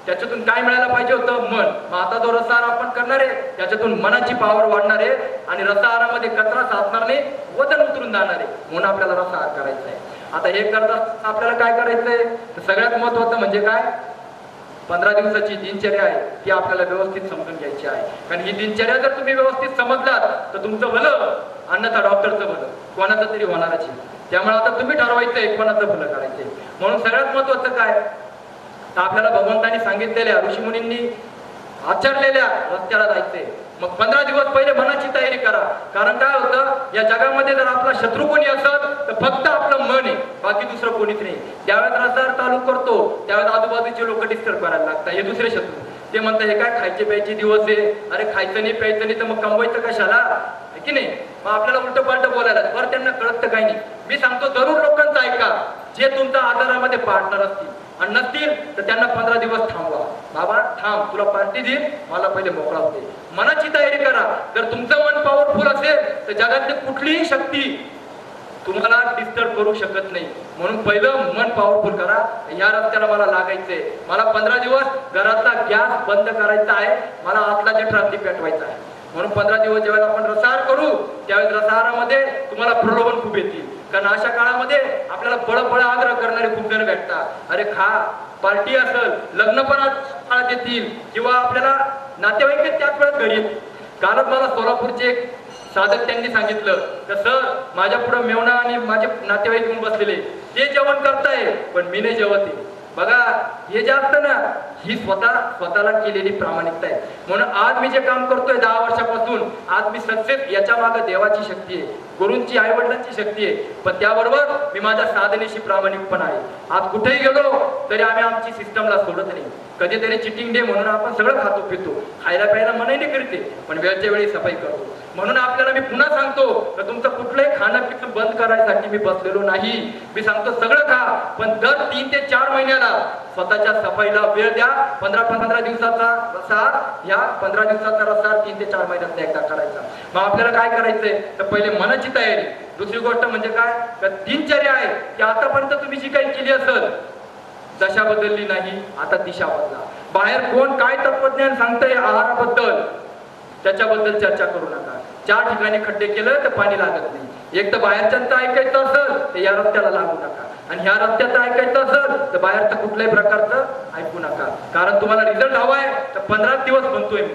त्याच्यातून काय मिळायला पाहिजे होतं? मन. मग आता जो रसाहार आपण करणार आहे त्याच्यातून मनाची पावर वाढणार आहे आणि रसाहारामध्ये कचरा साचणार नाही, वजन उतरून जाणार आहे. म्हणून आपल्याला रसाहार करायचा आहे. आता हे करता आपल्याला काय करायचंय? सगळ्यात महत्वाचं म्हणजे काय? 15 दिवसाची दिनचर्या आहे ती आपल्याला व्यवस्थित समजून घ्यायची आहे. कारण ही दिनचर्या जर तुम्ही व्यवस्थित समजलात तर तुमचं भलं, अन्यथा डॉक्टरचं भलं, कोणाचं तरी होणारच आहे. त्यामुळे आता तुम्ही ठरवायचंय कोणाचं भलं करायचंय. म्हणून सगळ्यात महत्वाचं काय? तर आपल्याला भगवंतांनी सांगितलेल्या, ऋषीमुनींनी आचरलेल्या रस्त्याला जायचंय. मग 15 दिवस पहिले मनाची तयारी करा. कारण काय होतं, या जगामध्ये जर आपला शत्रू कोणी असेल तर फक्त आपलं मन आहे, बाकी दुसरं कोणीच नाही. ज्यावेळेस रस्त्यावर चालू करतो त्यावेळेस आजूबाजूचे लोक डिस्टर्ब करायला लागतात. हे दुसरे शत्रू. ते म्हणतात हे काय खायचे प्यायचे दिवस आहे, अरे खायचं नाही प्यायचं नाही तर मग कमवायचं कशाला, की नाही? मग आपल्याला उलट पालट बोलायला, बरं त्यांना कळत तर काही नाही. मी सांगतो जरूर लोकांचं ऐका जे तुमच्या आजारामध्ये पार्टनर असतील. आणि नसतील तर त्यांना 15 दिवस थांबवा. बाबा थांब, तुला पार्टी देईल, मला पहिले मोकळा होते. मनाची तयारी करा. जर तुमचं मन पॉवरफुल असेल तर जगातली कुठलीही शक्ती तुम्हाला डिस्टर्ब करू शकत नाही. म्हणून पहिलं मन पॉवरफुल करा. या रस्त्याला मला लागायचंय, मला 15 दिवस घरातला गॅस बंद करायचा आहे, मला आतला जठराग्नी पेटवायचा आहे. म्हणून 15 दिवस ज्यावेळेला आपण रसाहार करू त्यावेळेस रसाहारामध्ये तुम्हाला प्रलोभन खूप येतील. कारण अशा काळामध्ये आपल्याला बळबळ आग्रह करणारे खूप जण भेटतात. अरे खा, पार्टी असेल, लग्न पण काळात येतील किंवा आपल्याला नातेवाईक त्याच वेळेस घरी येतील. कालच मला सोलापूरचे एक साधक त्यांनी सांगितलं तर सर माझ्या पुढे मेवणा आणि माझे नातेवाईक येऊन बसलेले, ते जेवण करताय पण मी नाही जेवत. बघा हे जे असतं ना, ही स्वतःला केलेली प्रामाणिकता आहे. म्हणून आज मी जे काम करतोय 10 वर्षापासून, आज मी सक्सेस, याच्या मागे देवाची शक्ती आहे, गुरूंची, आई वडिलांची शक्ती आहे. पण त्याबरोबर मी माझ्या साधनेशी प्रामाणिकपणा आहे. आज कुठेही गेलो तरी आम्ही आमची सिस्टमला सोडत नाही. कधीतरी चिटिंग डे म्हणून आपण सगळं खातो पितो, खायला प्यायला मनाई नाही करते, पण वेळच्या वेळी सफाई करतो. म्हणून आपल्याला मी पुन्हा सांगतो तर तुमचं कुठलंही खाणं पिणं बंद करायसाठी मी बसलेलो नाही. मी सांगतो सगळं खा, पण दर 3 ते 4 महिन्याला स्वतःच्या सफाईला वेळ द्या. 15 दिवसाचा रसाहार, या 15 दिवसाचा रसाहार 3 ते 4 महिन्यात एकदा करायचा. मग आपल्याला काय करायचंय तर पहिले मनाची तयारी. दुसरी गोष्ट म्हणजे काय तर दिनचर्या आहे की आतापर्यंत तुम्ही जी काही केली असेल, दशा बदलली नाही, आता दिशा बदला. बाहेर कोण काय तत्वज्ञान सांगतंय आहाराबद्दल त्याच्याबद्दल चर्चा करू नका. 4 ठिकाणी खड्डे केलं तर पाणी लागत नाही. एक तर बाहेरच्यांचं ऐकायचं असेल तर या रस्त्याला लागू नका, आणि ह्या रस्त्याचं ऐकायचं असेल तर बाहेरचं कुठल्याही प्रकारचं ऐकू नका. कारण तुम्हाला रिझल्ट हवाय तर 15 दिवस म्हणतोय मी.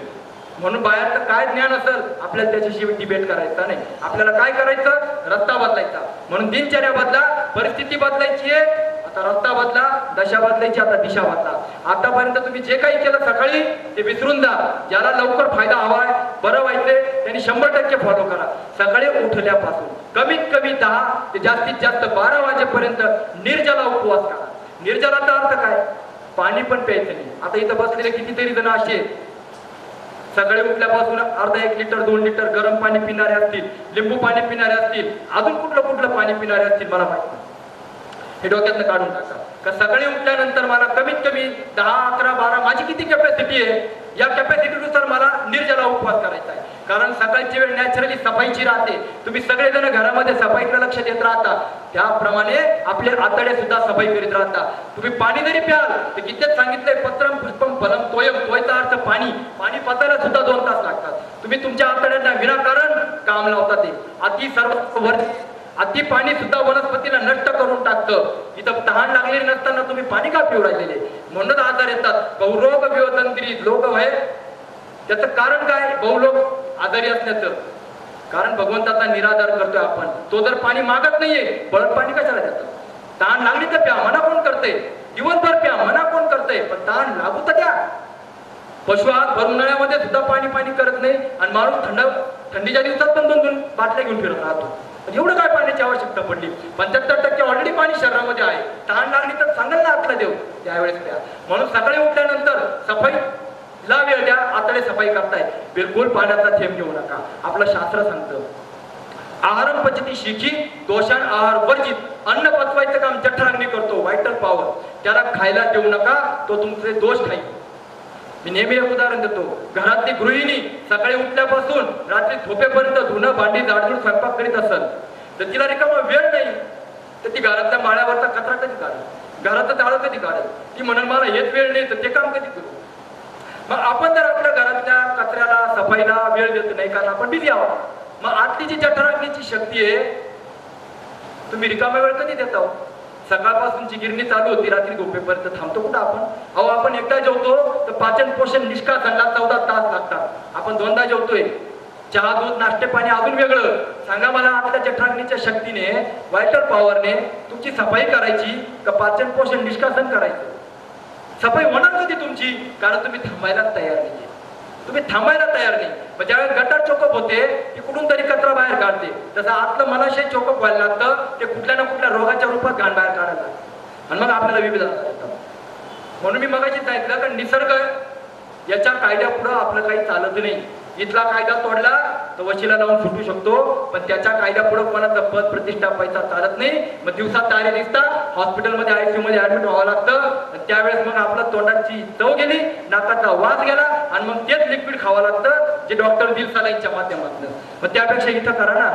म्हणून बाहेरचं काय ज्ञान असेल आपल्याला त्याच्याशी डिबेट करायचा नाही. आपल्याला काय करायचं, रस्ता बदलायचा. म्हणून दिनचर्या बदला, परिस्थिती बदलायची आहे, आता रस्ता बदला, दशा बदलायची, आता दिशा बदला. आतापर्यंत तुम्ही जे काही केलं सकाळी ते विसरून जा. ज्याला लवकर फायदा हवाय, बरं व्हायचंय, त्यांनी 100% फॉलो करा. सकाळी उठल्यापासून कमीत कमी 10 ते जास्तीत जास्त 12 वाजेपर्यंत निर्जला उपवास करा. निर्जलाचा अर्थ काय, पाणी पण प्यायचं नाही. आता इथं बसलेले कितीतरी जण असे सकाळी उठल्यापासून अर्धा 1 लिटर 2 लिटर गरम पाणी पिणारे असतील, लिंबू पाणी पिणारे असतील, अजून कुठलं पाणी पिणारे असतील मला माहित नाही. हे डोक्यातनं काढून टाका. का सकाळी उठल्यानंतर मला कमीत कमी 10, 11, 12 माझी किती कॅपॅसिटी आहे, या कॅपॅसिटीनुसार मला निर्जला उपवास करायचा आहे. कारण सकाळची वेळ नॅचरली सफाईची राहते. तुम्ही सगळेजण घरामध्ये सफाईकडे लक्ष देत राहता, त्याप्रमाणे आपले आतडे सुद्धा सफाई करीत राहतात. तुम्ही पाणी जरी प्याल तर कित्येक सांगितलंय पत्रम पुष्पम फलम तोयम, तोयचा अर्थ पाणी. पाणी पचायला सुद्धा 2 तास लागतात. तुम्ही तुमच्या आतड्यांना विनाकारण काम लावता. ते अति पाणी सुद्धा वनस्पतीला नष्ट करून टाकतं. इथं तहान लागलेली नसताना तुम्ही पाणी का पिऊ राहिलेले, म्हणून आजार येतात. बहुरोग विवतंत्रित लोक आहे. त्याचं कारण काय, बहुलोक आजारी असण्याचं कारण भगवंताचा निराधार करतोय आपण. तो जर पाणी मागत नाहीये, परत पाणी कशाला देतात. तहान लागली तर प्या, मना कोण करते, दिवसभर प्या, मना कोण करते, पण तहान लागू तर द्या. पशु आहार भर उन्हाळ्यामध्ये सुद्धा पाणी करत नाही, आणि माणूस थंडीच्या दिवसात पण 2-2 बाटल्या घेऊन फिरत राहतो. एवढं काय पाण्याची आवश्यकता पडली, 75% ऑलरेडी पाणी शरीरामध्ये आहे. तहान लागली तर सांगाल ना आपला देव, त्यावेळेस प्या. म्हणून सकाळी उठल्यानंतर सफाईला वेळ द्या. आतडे सफाई करताय, बिलकुल पाण्याचा थेंब घेऊ नका. आपलं शास्त्र सांगतं आहारम पचती शिखी दोषान आहार वर्जित. अन्न पचवायचं काम जठराग्नी करतो, व्हायटल पॉवर. त्याला खायला देऊ नका, तो तुमचे दोष खाईल. मी नेहमी एक उदाहरण देतो. घरातली गृहिणी सकाळी उठल्यापासून रात्री झोपेपर्यंत धुणं भांडी झाडझूड स्वयंपाक करीत असेल तर तिला रिकामा वेळ नाही, तर ती घरातल्या माळ्यावरचा कचरा कधी काढेल, घराचं जाळं कधी काढेल. ती म्हणून मला हेच वेळ नाही तर ते काम कधी करू. मग आपण जर आपल्या घरातल्या कचऱ्याला सफाईला वेळ देत नाही, कारण आपण बिझी आहोत. मग आतली जी जठराग्नीची शक्ती आहे, तुम्ही रिकामा वेळ कधी देता. सकाळपासूनची गिरणी चालू होती, रात्री झोपेपर्यंत थांबतो कुठं आपण. अहो आपण एकदा जेवतो तर पाचन पोषण निष्कासनला 14 तास लागतात. आपण 2दा जेवतोय. चहा दूध नाश्ते पाणी अजून वेगळं. सांगा मला, आपल्या जठराग्नीच्या शक्तीने, व्हायटल पॉवरने तुमची सफाई करायची का पाचन पोषण निष्कासन करायचं. सफाई होणार कधी तुमची, कारण तुम्ही थांबायलाच तयार नाही. तुम्ही थांबायला तयार नाही. मग ज्यावेळेस गटार चोकअप होते ती कुठून तरी कचरा बाहेर काढते, तसं आतलं मनाशय चोकअप व्हायला लागतं. ते कुठल्या ना कुठल्या रोगाच्या रूपात घाण बाहेर काढायला लागतं, आणि मग आपल्याला विविध आजार येतात. म्हणून मी मगाशी सांगितलं का निसर्ग याच्या कायद्यापुढं आपलं काही चालत नाही. इथला कायदा तोडला तर तर वशिला लावून सुटू शकतो, पण त्याच्या कायद्या पुढे कोणाचं पद प्रतिष्ठा पैसा चालत नाही. मग दिवसात तारे दिसतात, हॉस्पिटलमध्ये ICU मध्ये ऍडमिट व्हावं लागतं. त्यावेळेस मग आपलं तोंडाची चव गेली, नाकाचा वास गेला आणि मग तेच लिक्विड खावं लागतं जे डॉक्टर दिल सलाईनच्या माध्यमातून. मग त्यापेक्षा इथं करा ना,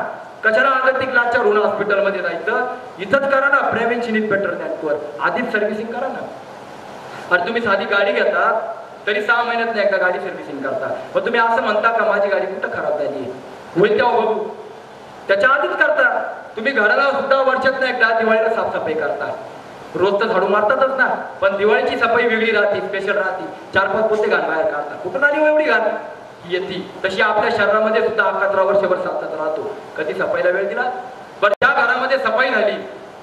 कशाला आगतिक लाचच्या ऋण हॉस्पिटलमध्ये जायचं, इथंच करा ना. Prevention is better than cure. आधीच सर्व्हिसिंग करा ना. अरे तुम्ही साधी गाडी घेता तरी 6 महिन्यात एकदा गाडी सर्व्हिसिंग करता. मग तुम्ही असं म्हणता का माझी गाडी कुठं खराब झाली, होईल तेव्हा बघू, त्याच्या आधीच करता. तुम्ही घराला सुद्धा वर्षात एकदा दिवाळीला साफसफाई करता. रोज तर झाडू मारतातच ना, पण दिवाळीची सफाई वेगळी राहते, स्पेशल राहते. 4-5 पोते घाण बाहेर काढता. कुठून आली एवढी घाण येते? तशी आपल्या शरीरामध्ये सुद्धा 11 वर्षभर सातत राहतो. कधी सफाईला वेळ दिला? बरं, ज्या घरामध्ये सफाई झाली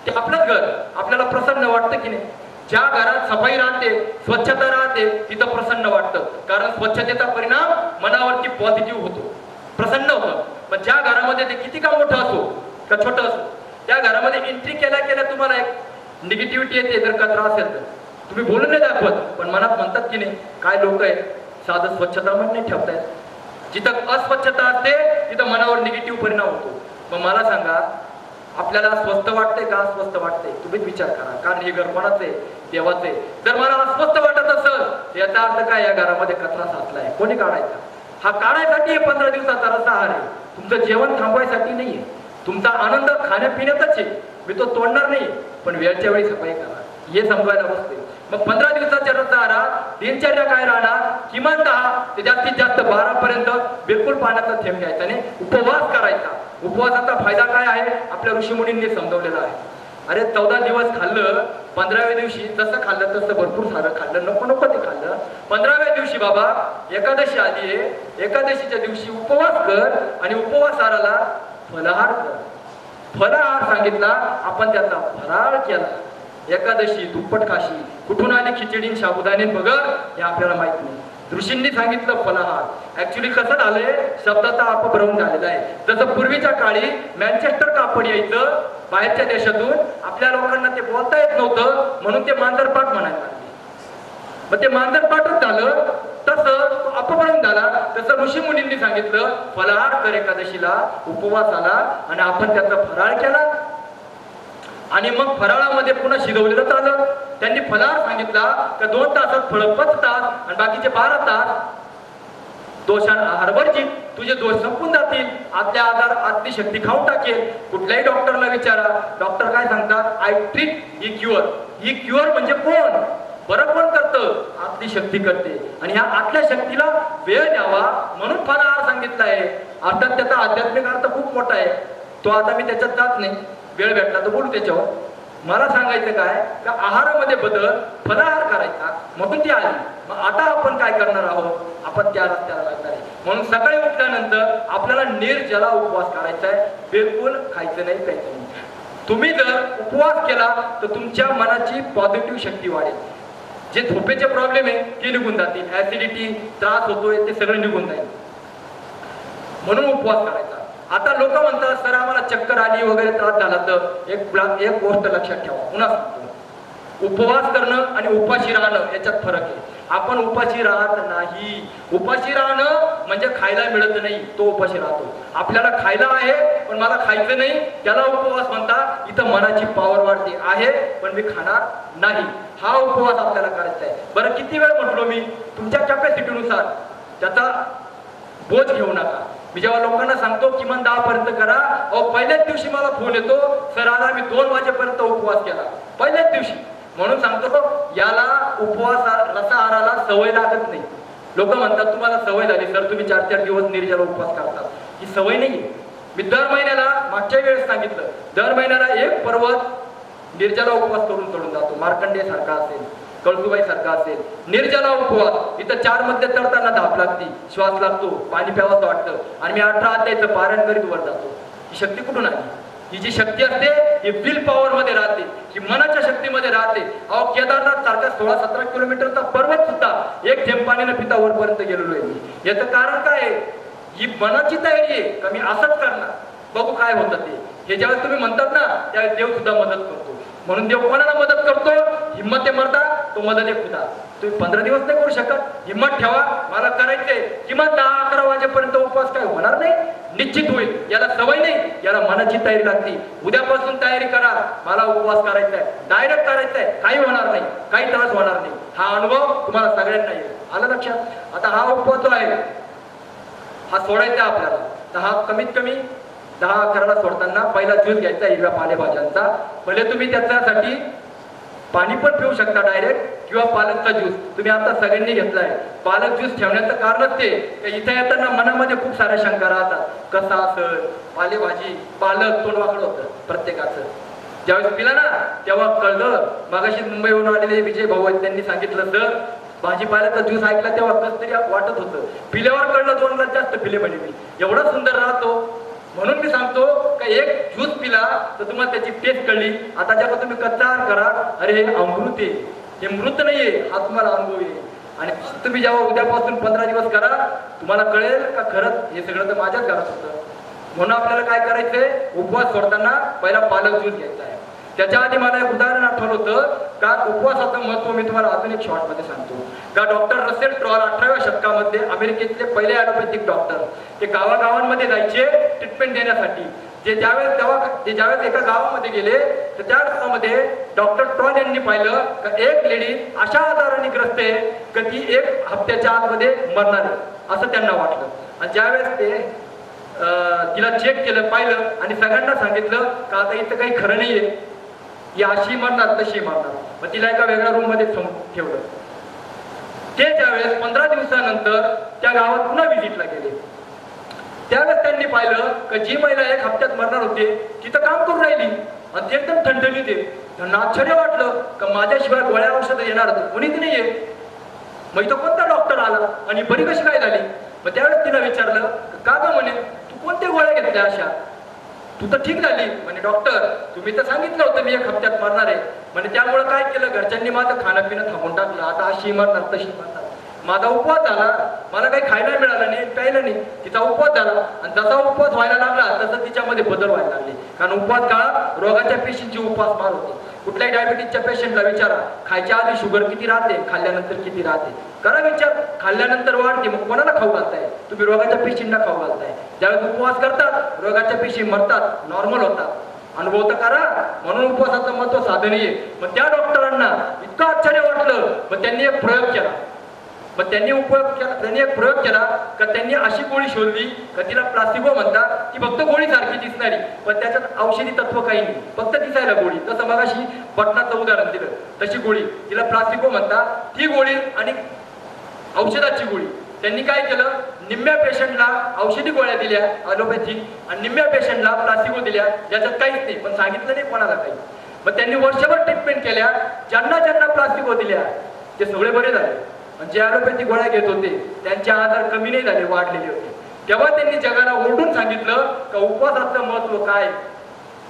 ते आपलंच घर, आपल्याला प्रसन्न वाटतं की नाही? ज्या घरात सफाई राहते, स्वच्छता राहते, तिथं प्रसन्न वाटतं. कारण स्वच्छतेचा परिणाम मनावरती पॉझिटिव्ह होतो, प्रसन्न होतं. पण ज्या घरामध्ये ते किती का मोठं असो का छोटं असो, त्या घरामध्ये एंट्री केल्या तुम्हाला एक निगेटिव्हिटी येते. जर कचरा असेल तर तुम्ही बोलून नाही दाखवत, पण मनात म्हणतात की नाही, काय लोक आहेत साधं स्वच्छता पण नाही ठेवतायत. जिथं अस्वच्छता असते तिथं मनावर निगेटिव्ह परिणाम होतो. मग मला सांगा, आपल्याला अस्वस्थ वाटतंय का अस्वस्थ वाटतंय? तुम्हीच विचार करा. कारण हे घर कोणाचं आहे? देवाचं आहे. जर मला अस्वस्थ वाटत असेल याचा अर्थ काय? या घरामध्ये कचरा साचलाय. कोणी काढायचा? हा काढायसाठी 15 दिवसाचा रस्ता आहार आहे. तुमचं जेवण थांबवायसाठी नाहीये. तुमचा आनंद खाण्यापिण्याचाच आहे. मी तो तोडणार नाही, पण वेळच्या वेळी सफाई करा हे समजायला बसते. मग 15 दिवसाच्या रस्ता आहारात दिनचर्या काय राहणार? किमान 10 ते जास्तीत जास्त 12 पर्यंत बिलकुल पाण्याचा थेंब घ्यायचा नाही. उपवास करायचा. उपवासाचा फायदा काय आहे? आपल्या ऋषीमुनींनी समजवलेला आहे. अरे 14 दिवस खाल्लं, 15व्या दिवशी जसं खाल्लं तसं भरपूर सारं खाल्लं, नको ते खाल्लं. 15व्या दिवशी बाबा एकादशी आली आहे, एकादशीच्या दिवशी उपवास कर आणि उपवासाला फलाहार कर. फलाहार सांगितला, आपण त्याचा फराळ केला. एकादशी दुप्पट खाशी, कुठून आली खिचडी साबुदाणे बगर हे आपल्याला माहित नाही. ऋषींनी सांगितलं फलाहार. ऍक्च्युली कसं झालंय, शब्दाचा अपभ्रम झालेला आहे. जसं पूर्वीच्या काळी मॅनचेस्टर कापड यायचं बाहेरच्या देशातून, आपल्या लोकांना ते बोलता येत नव्हतं म्हणून ते मांजरपाट म्हणायला लागले. मग ते मांजरपाटच झालं, तसं अपभ्रम झाला. तसं ऋषी मुनींनी सांगितलं फलाहार कर एकादशीला, उपवासाला, आणि आपण त्याचा फराळ केला. आणि मग फराळामध्ये पुन्हा शिजवलेलं आलं. त्यांनी फलाहार सांगितला का 2 तासात फळं पचतात आणि बाकीचे 12 तास दोषान आहार वर्जित. तुझे दोष संपून जातील, आतल्या आजार आतली शक्ती खाऊन टाकेल. कुठल्याही डॉक्टरला विचारा, डॉक्टर काय सांगतात? I treat he cure. He cure म्हणजे कोण? बरं कोण करतं? आतली शक्ती करते. आणि ह्या आतल्या शक्तीला वेळ द्यावा म्हणून फलाहार सांगितला आहे. अर्थात त्याचा आध्यात्मिक अर्थ खूप मोठा आहे, तो आता मी त्याच्यात जात नाही. वेळ भेटला तर बोलू त्याच्यावर. मला सांगायचं काय का आहारामध्ये बदल, फलाहार करायचा, म्हणून ती आली. मग आता आपण काय करणार आहोत? आपण त्या रस्त्याला लागणार आहे. म्हणून सकाळी उठल्यानंतर आपल्याला निर्जला उपवास करायचा आहे. बिलकुल खायचं नाही, प्यायचं नाही. तुम्ही जर उपवास केला तर तुमच्या मनाची पॉझिटिव्ह शक्ती वाढेल. जे झोपेचे प्रॉब्लेम आहे ते निघून जातील. ऍसिडिटी त्रास होतोय ते सगळं निघून जाईल. म्हणून उपवास करायचा. आता लोक म्हणतात सर आम्हाला चक्कर आली वगैरे त्रास झाला तर एक गोष्ट लक्षात ठेवा. पुन्हा सांगतो, उपवास करणं आणि उपाशी राहणं याच्यात फरक आहे. आपण उपाशी राहत नाही. उपाशी राहणं म्हणजे खायला मिळत नाही, तो उपाशी राहतो. आपल्याला खायला आहे पण मला खायचं नाही, त्याला उपवास म्हणतात. इथं मनाची पॉवर वाढते आहे पण मी खाणार नाही, हा उपवास आपल्याला करायचा आहे. बरं किती वेळ म्हटलो मी? तुमच्या कॅपॅसिटीनुसार त्याचा बोज घेऊ नका. मी जेव्हा लोकांना सांगतो किमान 10 पर्यंत करा, पहिल्याच दिवशी मला फोन येतो, सर आज आम्ही 2 वाजेपर्यंत उपवास केला, पहिल्याच दिवशी. म्हणून सांगतो याला उपवास रसाहाराला सवय लागत नाही. लोक म्हणतात तुम्हाला सवय झाली सर, तुम्ही 4-4 दिवस निर्जला उपवास करतात. ही सवय नाहीये. मी दर महिन्याला, मागच्या वेळेस सांगितलं, दर महिन्याला एक पर्वत निर्जला उपवास करून चढून जातो. मार्कंडेय सारखा असेल, कळसुबाई सारखा असेल, निर्जला उपवास. इथं 4 मध्ये चढताना धाप लागती, श्वास लागतो, पाणी प्यावंसं वाटतं, आणि मी 18 अध्यायाचं पारायण करीत वर जातो. ही शक्ती कुठून आली? ही जी शक्ती असते ही विल पॉवर मध्ये राहते, ही मनाच्या शक्तीमध्ये राहते. अहो केदारनाथ सारखा 16-17 किलोमीटरचा पर्वत सुद्धा एक थेंब पाण्याने पिता वरपर्यंत गेलेलो आहे. याचं कारण काय आहे? ही मनाची तयारी आहे का मी असंच करणार, बघू काय होतं ते. हे ज्यावेळेस तुम्ही म्हणतात ना त्यावेळेस देव सुद्धा मदत करतो. म्हणून देव कोणाला मदत करतो? हिम्मत मर्दा तो मदत खुदा. तुम्ही 15 दिवस नाही करू शकत. हिम्मत ठेवा, मला करायचंय. किमान 10-11 वाजेपर्यंत उपवास काय होणार नाही, निश्चित होईल. याला सवय नाही, याला मनाची तयारी लागते. उद्यापासून तयारी करा, मला उपवास करायचा आहे, डायरेक्ट करायचा आहे, काही होणार नाही, काही त्रास होणार नाही. हा अनुभव तुम्हाला सगळ्यांना येईल. आलं लक्षात? आता हा उपवास जो आहे हा सोडायचा आपल्याला. तर हा कमीत कमी 10-11ला सोडताना पहिला ज्यूस घ्यायचा हिरव्या पालेभाज्यांचा. भले तुम्ही त्याच्यासाठी पाणी पण पिऊ शकता डायरेक्ट, किंवा पालकचा ज्यूस. तुम्ही आता सगळ्यांनी घेतलाय. पालक ज्यूस ठेवण्याचं कारणच ते इथे येताना मनामध्ये खूप साऱ्या शंका राहतात. कसा असेल पालेभाजी, पालक, तोंड वाकडं होतं प्रत्येकाचं. ज्यावेळेस पिला ना तेव्हा कळलं. मागाशी मुंबईवरून आलेले विजय भाऊ आहेत, त्यांनी सांगितलं सर भाजीपाल्याचा ज्यूस ऐकला तेव्हा कसं तरी वाटत होतं. पिल्यावर कळलं 2 ग्लास जास्त पिले म्हणजे मी. एवढा सुंदर राहतो. म्हणून मी सांगतो का एक ज्यूस पिला तर तुम्हाला त्याची टेस्ट कळली. आता जेव्हा तुम्ही कच्चा करा, अरे हे अमृत आहे, हे मृत नाहीये, हा तुम्हाला अनुभव येईल. आणि तुम्ही जेव्हा उद्यापासून 15 दिवस करा, तुम्हाला कळेल का खरंच हे सगळं तर माझ्याच घरात होतं. म्हणून आपल्याला काय करायचंय, उपवास सोडताना पहिला पालक ज्यूस घ्यायचा आहे. त्याच्या आधी मला एक उदाहरण आठवलं होतं का उपवासाचं महत्व मी तुम्हाला अजून एक शॉर्ट मध्ये सांगतो. का डॉक्टर रसेल ट्रॉल 18व्या शतकामध्ये अमेरिकेतले पहिले ॲलोपॅथिक डॉक्टर, ते गावागावांमध्ये जायचे ट्रीटमेंट देण्यासाठी. ज्यावेळेस एका गावामध्ये गेले तर त्या गावामध्ये डॉक्टर ट्रॉल यांनी पाहिलं का एक लेडी अशा आजाराने ग्रस्त आहे का ती 1 हप्त्याच्या आतमध्ये मरणार आहे असं त्यांना वाटलं. आणि ज्यावेळेस ते तिला चेक केलं, पाहिलं आणि सगळ्यांना सांगितलं का आता इथं काही खरं नाहीये, ही अशी मरणार तशी मरणार. मग तिला एका वेगळ्या रूम मध्ये ठेवलं. ते ज्यावेळेस 15 दिवसानंतर त्या गावात पुन्हा व्हिजिटला गेले, त्यावेळेस त्यांनी पाहिलं की जी महिला 1 हप्त्यात मरणार होती तिथं काम करून राहिली आणि ते एकदम ठणठणीत आहे. त्यांना आश्चर्य वाटलं का माझ्याशिवाय गोळ्या औषध येणार कोणीच नाहीये, मग इथं कोणता डॉक्टर आला आणि बरी कशी काय झाली. मग त्यावेळेस तिला विचारलं का ग म्हणे तू कोणत्या गोळ्या घेतल्या अशा, तू तर ठीक झाली. म्हणे डॉक्टर तुम्ही तर सांगितलं होतं मी 1 हप्त्यात मरणार आहे. म्हणजे त्यामुळे काय केलं, घरच्यांनी माझं खाणं पिणं थांबून टाकलं. आता अशी मरणार तशी मरणार. माझा उपवास झाला, मला काही खायला मिळालं नाही, प्यायला नाही. तिचा उपवास झाला आणि जसा उपवास व्हायला लागला तसं तिच्यामध्ये बदल व्हायला लागले. कारण उपवास काळात रोगाच्या पेशींची उपवास मार होते. कुठल्याही डायबिटीसच्या पेशंटला विचारा खायच्या आधी शुगर किती राहते, खाल्ल्यानंतर किती राहते, करा विचार. खाल्ल्यानंतर वाढते, मग कोणाला खाऊ घालताय तुम्ही, रोगाच्या पेशींना खाऊ घालताय. ज्यावेळेस उपवास करतात रोगाच्या पेशी मरतात, नॉर्मल होतात. अनुभव तर करा. म्हणून उपवासाचं महत्व साधनीय. मग त्या डॉक्टरांना इतकं आश्चर्य वाटलं, मग त्यांनी एक प्रयोग केला. मग त्यांनी एक प्रयोग केला का त्यांनी अशी गोळी शोधली का तिला प्लासिबो म्हणतात. ती फक्त गोळी सारखी दिसणारी, पण त्याच्यात औषधी तत्व काही नाही, फक्त दिसायला गोळी. तसं मग अशी बटनाचं उदाहरण दिलं तशी गोळी, तिला प्लासिबो म्हणतात. ती गोळी आणि औषधाची गोळी. त्यांनी काय केलं, निम्म्या पेशंटला औषधी गोळ्या दिल्या ॲलोपॅथिक आणि निम्म्या पेशंटला प्लासिबो दिल्या, ज्याच्यात काहीच नाही, पण सांगितलं नाही कोणाला काही. मग त्यांनी वर्षभर ट्रीटमेंट केल्या. ज्यांना प्लासिबो दिल्या ते सगळे बरे झाले. जे ॲलोपॅथी गोळ्या घेत होते त्यांचे आजार कमी नाही झाले, वाढलेले होते. तेव्हा त्यांनी जगाला ओरडून सांगितलं का उपवासाचं महत्व काय.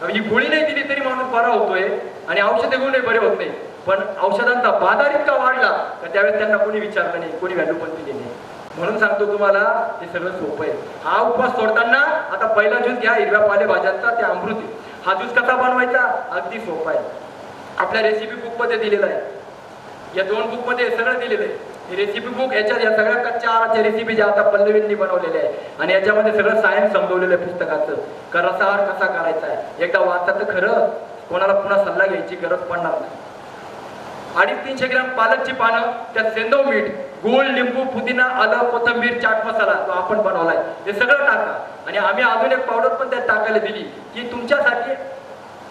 ही गोळी नाही दिली तरी माणूस बरा होतोय आणि औषधे घेऊनही बरे होत नाही, पण औषधांचा बाजार इतका वाढला तर त्यावेळेस त्यांना कोणी विचारलं नाही, कोणी व्हॅल्यू पण दिली नाही. म्हणून सांगतो तुम्हाला हे सगळं सोपं आहे. हा उपवास सोडताना आता पहिला ज्यूस घ्या हिरव्या पालेभाज्यांचा, ते अमृत आहे. हा ज्यूस कसा बनवायचा अगदी सोपा आहे. आपल्या रेसिपी बुक मध्ये दिलेला आहे. या 2 बुक मध्ये सगळं दिलेलं आहे. रेसिपी बुक याच्यात या सगळ्या कच्च्या आहाराच्या रेसिपी ज्या आता पल्लवींनी बनवलेल्या आहे आणि याच्यामध्ये सगळं सायन्स समजवलेलं आहे पुस्तकाचं. का रसाहार कसा करायचा आहे एकदा वाचा तर खरं, कोणाला पुन्हा सल्ला घ्यायची गरज पडणार नाही. 250-300 ग्रॅम पालकची पानं, त्यात सेंदव मीठ, गूळ, लिंबू, पुदिना, आलं, कोथिंबीर, चाट मसाला जो आपण बनवलाय हे सगळं टाका. आणि आम्ही अजून एक पावडर पण त्यात टाकायला दिली की तुमच्यासाठी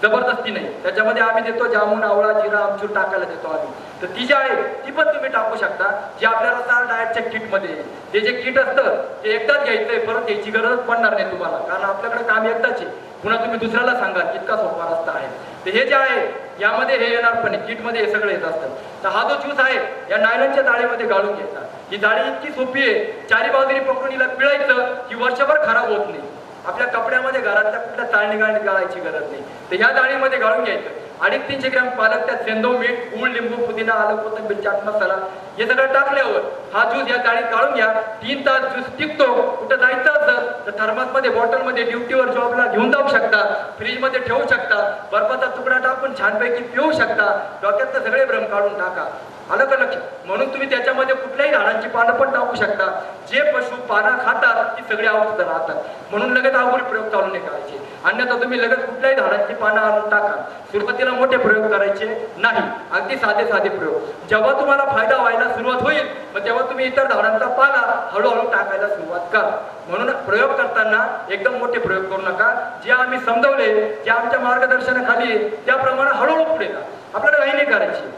जबरदस्ती नाही, त्याच्यामध्ये आम्ही देतो जामून, आवळा, जिरा, आमचूर टाकायला देतो आम्ही. तर ती जी आहे ती पण तुम्ही टाकू शकता, जी आपल्याला रसाहार डाएटच्या किटमध्ये. ते जे किट असतं ते एकदाच घ्यायचंय, परत यायची गरज पडणार नाही तुम्हाला, कारण आपल्याकडे काम एकदाच आहे. पुन्हा तुम्ही दुसऱ्याला सांगा इतका सोपा रस्ता आहे. तर हे जे आहे यामध्ये हे येणार पण किटमध्ये हे सगळं येत असतं. तर हा जो ज्यूस आहे या नायलॉनच्या जाळीमध्ये गाळून घ्यायचा. ही जाळी इतकी सोपी आहे, 4 बाजूनी पकडून हिला पिळायचं की वर्षभर खराब होत नाही. आपल्या कपड्यामध्ये घरातल्या कुठल्या चाळणी गाळायची गरज नाही. तर ह्या जाळीमध्ये गाळून घ्यायचं. 250-300 ग्रॅम पालक, त्यात सेंदव मीठ, गूळ, लिंबू, पुदिना, आलं, कोथिंबीर, चाट मसाला हे सगळं टाकल्यावर हा ज्यूस या जाळीत गाळून घ्या. 3 तास ज्यूस टिकतो. कुठं जायचं असेल तर थर्मासमध्ये, बॉटलमध्ये ड्युटीवर जॉबला घेऊन जाऊ शकता, फ्रीजमध्ये ठेवू शकता, बर्फाचा तुकडा टाकून छानपैकी पिऊ शकता. डोक्यातलं सगळे भ्रम काढून टाका. आलं का लक्षात? म्हणून तुम्ही त्याच्यामध्ये कुठल्याही झाडांची पानं पण टाकू शकता. जे पशु पानं खातात ती सगळी औषधं राहतात. म्हणून लगेच अवघड प्रयोग चालू नाही करायचे. अन्यथा तुम्ही लगेच कुठल्याही झाडांची पानं आणून टाका. सुरुवातीला मोठे प्रयोग करायचे नाही, अगदी साधे साधे प्रयोग. जेव्हा तुम्हाला फायदा व्हायला सुरुवात होईल मग तेव्हा तुम्ही इतर झाडांचा पाला हळूहळू टाकायला सुरुवात करा. म्हणून प्रयोग करताना एकदम मोठे प्रयोग करू नका. जे आम्ही समजवले, जे आमच्या मार्गदर्शनाखाली त्याप्रमाणे हळूहळू पुढे जा. आपल्याला काही नाही करायची.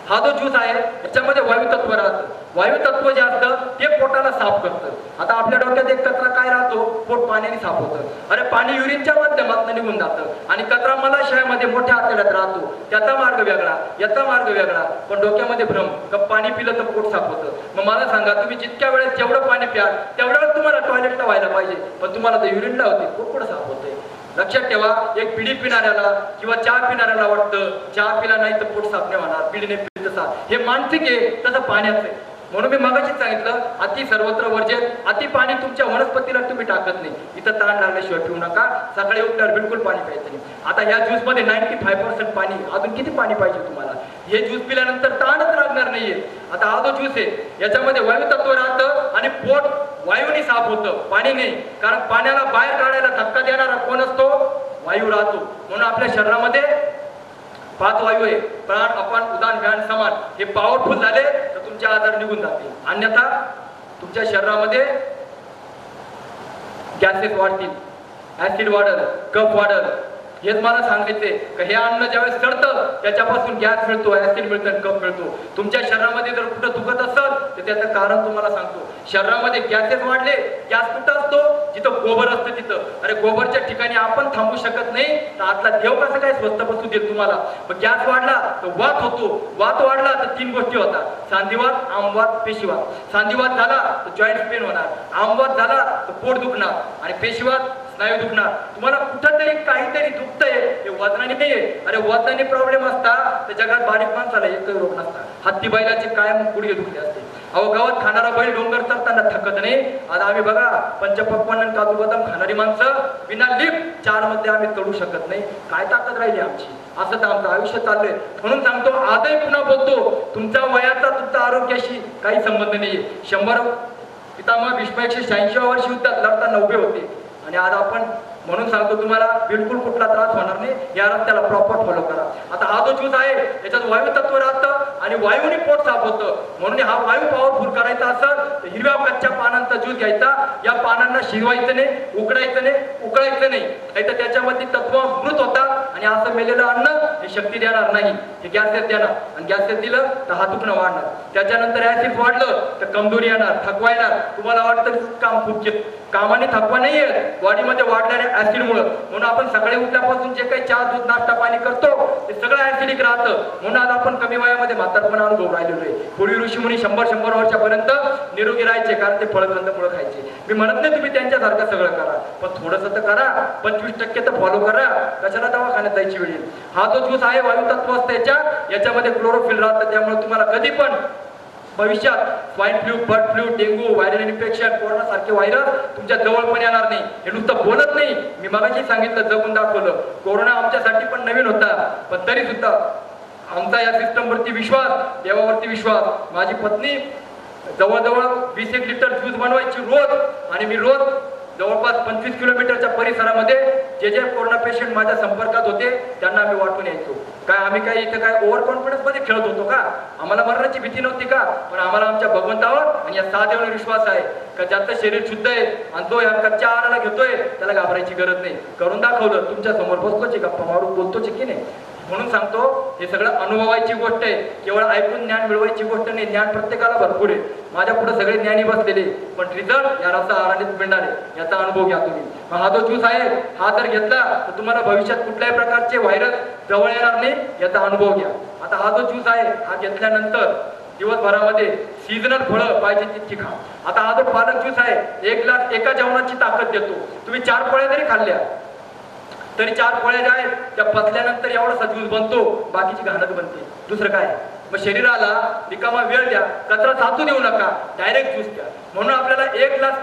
हा जो ज्यूस आहे याच्यामध्ये वायू तत्व राहतं. वायू तत्व जे असतं ते पोटाला साफ करतं. आता आपल्या डोक्यात एक कचरा काय राहतो, पोट पाण्याने साफ होतं. अरे पाणी युरिनच्या माध्यमातून निघून जातं आणि कचरा मलाशयामध्ये मोठ्या आतड्यात राहतो. त्याचा मार्ग वेगळा, याचा मार्ग वेगळा, पण डोक्यामध्ये भ्रम का पाणी पिलं तर पोट साफ होतं. मग मला सांगा, तुम्ही जितक्या वेळेस जेवढं पाणी प्याल तेवढ्या वेळेस तुम्हाला टॉयलेटला व्हायला पाहिजे, पण तुम्हाला तर युरिनला होते, पोट कुठं साफ होते. लक्षात ठेवा, एक पिढी पिणाऱ्याला किंवा चहा पिणाऱ्याला वाटतं चहा पिला नाही तर पोट साफ नाही होणार, पिढीने पिलं साफ. हे मानसिक आहे, तसं पाण्याचं आहे. म्हणून मी मगाशीच सांगितलं, अति सर्वत्र वर्जन. अति पाणी तुमच्या वनस्पतीला तुम्ही टाकत नाही. इथं ताण लागल्याशिवाय पिऊ नका. सकाळी उठल्यावर बिलकुल पाणी प्यायचं नाही. आता ह्या ज्यूस मध्ये 95% पाणी. अजून किती पाणी पाहिजे तुम्हाला? हे ज्यूस पिल्यानंतर ताणच लागणार नाहीये. आता हा जो ज्यूस आहे याच्यामध्ये वायू तत्व राहतं आणि पोट वायूने साफ होतं, पाणी नाही. कारण पाण्याला बाहेर काढायला धक्का देणारा कोण असतो? वायू राहतो. म्हणून आपल्या शरीरामध्ये 5 वायू आहे, प्राण, अपान, उदान, व्यान, समान. हे पॉवरफुल झाले तर तुमचे आजार निघून जातील. अन्यथा तुमच्या शरीरामध्ये गॅसेस वाढतील, ऍसिड वाढल, कफ वाढल. हेच मला सांगायचे का हे अन्न ज्यावेळेस सडतं त्याच्यापासून गॅस मिळतो, ऍसिड मिळतं, कफ मिळतो. तुमच्या शरीरामध्ये जर कुठं दुखत असेल तर त्याचं कारण तुम्हाला सांगतो. शरीरामध्ये गॅसेस वाढले, गॅस कुठं असतो? जिथं गोबर असतं तिथं. अरे गोबरच्या ठिकाणी आपण थांबू शकत नाही तर आतला देव कसं काय स्वस्त बसू देईल तुम्हाला? मग गॅस वाढला तर वात होतो, वात वाढला तर 3 गोष्टी होतात: सांधिवात, आमवात, पेशीवात. सांधिवात झाला तर जॉईंट पेन होणार, आमवात झाला तर पोट दुखणार आणि पेशीवात स्नायू दुखणार. तुम्हाला कुठंतरी काहीतरी दुखतंय, हे वजनाने नाहीये. अरे वजनाने प्रॉब्लेम असता तर जगात बारीक माणसाला एकही रोग नसता. हत्ती बैलाचे कायम गुडघे दुखले असते. अहो गावात खाणारा बैल डोंगर चढताना थकत नाही. आज आम्ही बघा पंचपक्वान्न आणि काजू बदाम खाणारी माणसं बिना लिफ्ट 4 मध्ये आम्ही चढू शकत नाही. काय ताकद राहिली आमची? असं तर आमचं आयुष्य चाललंय. म्हणून सांगतो, आजही पुन्हा बोलतो, तुमच्या वयाचा तुमच्या आरोग्याशी काही संबंध नाहीये. 100 पितामह भीष्म 186व्या वर्षी युद्धात लढताना उभे होते आणि आज आपण. म्हणून सांगतो तुम्हाला, बिलकुल कुठला त्रास होणार नाही. या रस्त्याला प्रॉपर फॉलो करा. आता हा जो ज्यूस आहे याच्यात वायू तत्व राहतं आणि वायूने पोट साफ होतं. म्हणून हा वायू पॉवरफुल करायचा असेल तर हिरव्या कच्च्या पानांचा ज्यूस घ्यायचा. या पानांना शिजवायचं नाही, उकडायचं नाही, उकळायचं नाही, नाहीतर त्याच्यामध्ये तत्व मृत होतात आणि असं मेलेलं अन्न हे शक्ती देणार नाही, हे गॅसेस देणार. आणि गॅसेस दिलं तर हा दुखणं वाढणार. त्याच्यानंतर ऍसिड वाढलं तर कमजोरी येणार, थकवा येणार. तुम्हाला वाटतं काम खूप कामाने थकवा नाही येत, बॉडीमध्ये वाढणाऱ्या ऍसिडमुळे. म्हणून आपण सकाळी उठल्यापासून जे काही चहा, दूध, नाश्ता, पाणी करतो ते सगळं ऍसिडिक राहतं. म्हणून आज आपण कमी वयामध्ये म्हातारपणा अनुभव राहिलेलो आहे. पूर्वी ऋषीमुनी 100 वर्षापर्यंत निरोगी राहायचे, कारण ते फळकंद मुळे खायचे. मी म्हणत नाही तुम्ही त्यांच्यासारखं सगळं करा, पण थोडंसं तर करा. 25% तर फॉलो करा. कशाला दवाखान्यात जायची वेळ येईल? हा जो ज्यूस आहे वायू तत्व असतं याच्यामध्ये क्लोरोफिल राहतं. त्यामुळे तुम्हाला कधी पण भविष्यात swine flu, bird flu, dengue, viral infection, corona सारखे व्हायरस तुमच्या जवळ पण येणार नाही. हे नुसतं बोलत नाही, मी मगाशी सांगितलं, जगून दाखवलं. कोरोना आमच्यासाठी पण नवीन होता, पण तरी सुद्धा आमचा या सिस्टमवरती विश्वास, देवावरती विश्वास. माझी पत्नी जवळजवळ 20 लिटर ज्यूस बनवायची रोज, आणि मी रोज जवळपास 25 किलोमीटरच्या परिसरामध्ये जे जे कोरोना पेशंट माझ्या संपर्कात होते त्यांना आम्ही वाटून यायचो. काय आम्ही काय इथं काय ओव्हर कॉन्फिडन्स मध्ये खेळत होतो का? आम्हाला मरणाची भीती नव्हती का? पण आम्हाला आमच्या भगवंतावर आणि या साधेवर विश्वास आहे का ज्याचं शरीर शुद्ध आहे आणि तो या कच्च्या आहाराला घेतोय त्याला घाबरायची गरज नाही. करून दाखवलं, तुमच्या समोर बसतोच, गप्पा मारून बोलतोच की नाही. म्हणून सांगतो, हे सगळं अनुभवायची गोष्ट आहे, केवळ ऐकून ज्ञान मिळवायची गोष्ट नाही. ज्ञान प्रत्येकाला भरपूर आहे. माझ्या पुढे सगळे ज्ञानी बसलेले, पण रिझल्ट या रस्ता आराणीत मिळणार आहे, याचा अनुभव घ्या तुम्ही. हा जो ज्यूस आहे हा जर घेतला तर तुम्हाला भविष्यात कुठल्याही प्रकारचे व्हायरस जवळ येणार नाही, याचा अनुभव घ्या. आता हा जो ज्यूस आहे हा घेतल्यानंतर दिवसभरामध्ये सीझनल फळं पाहिजे तितकी खा. आता हा जो पालक ज्यूस आहे 1 ग्लास एका जेवणाची ताकद देतो. तुम्ही 4 पोळ्या जरी खाल्ल्या तरी 4 पोळ्या ज्या आहेत त्या पचल्यानंतर एवढासा ज्यूस बनतो, बाकीची घाणच बनते. दुसरं काय? मग शरीराला रिकामा वेळ द्या, कचरा साचू देऊ नका, डायरेक्ट ज्यूस द्या. म्हणून आपल्याला 1 ग्लास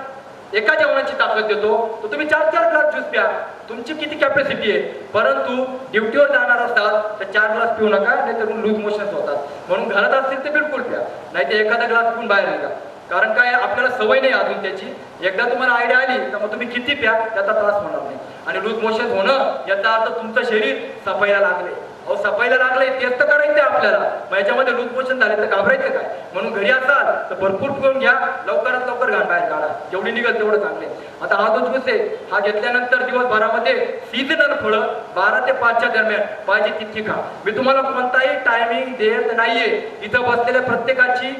एका जेवणाची ताकद देतो, तर तुम्ही 4-4 ग्लास ज्यूस प्या. तुमची किती कॅपॅसिटी आहे. परंतु ड्युटीवर जाणार असाल तर 4 ग्लास पिऊ नका, नाही तर लूज मोशन्स होतात. म्हणून घरात असतील तर बिलकुल प्या, नाही तर एखादा ग्लास पिऊन बाहेर निघा. कारण काय, आपल्याला सवय नाही अजून त्याची. एकदा तुम्हाला आयडिया आली तर मग तुम्ही किती प्या, त्याचा त्रास होणार नाही. आणि लूज मोशन होणं याचा अर्थ तुमचं शरीर सफाईला लागले. अहो सफाईला लागले तेच तर करायचं आपल्याला. मग याच्यामध्ये लूज मोशन झाले तर घाबरायचं काय. म्हणून घरी असाल तर भरपूर पिऊन घ्या, लवकरात लवकर घाण बाहेर काढा, जेवढी निघेल तेवढं चांगले. आता हा जो ज्यूस आहे हा घेतल्यानंतर दिवसभरामध्ये सीझनल फळं 12 ते 5च्या दरम्यान पाहिजे तितकी खा. मी तुम्हाला कोणताही टायमिंग देत नाहीये. इथं बसलेल्या प्रत्येकाची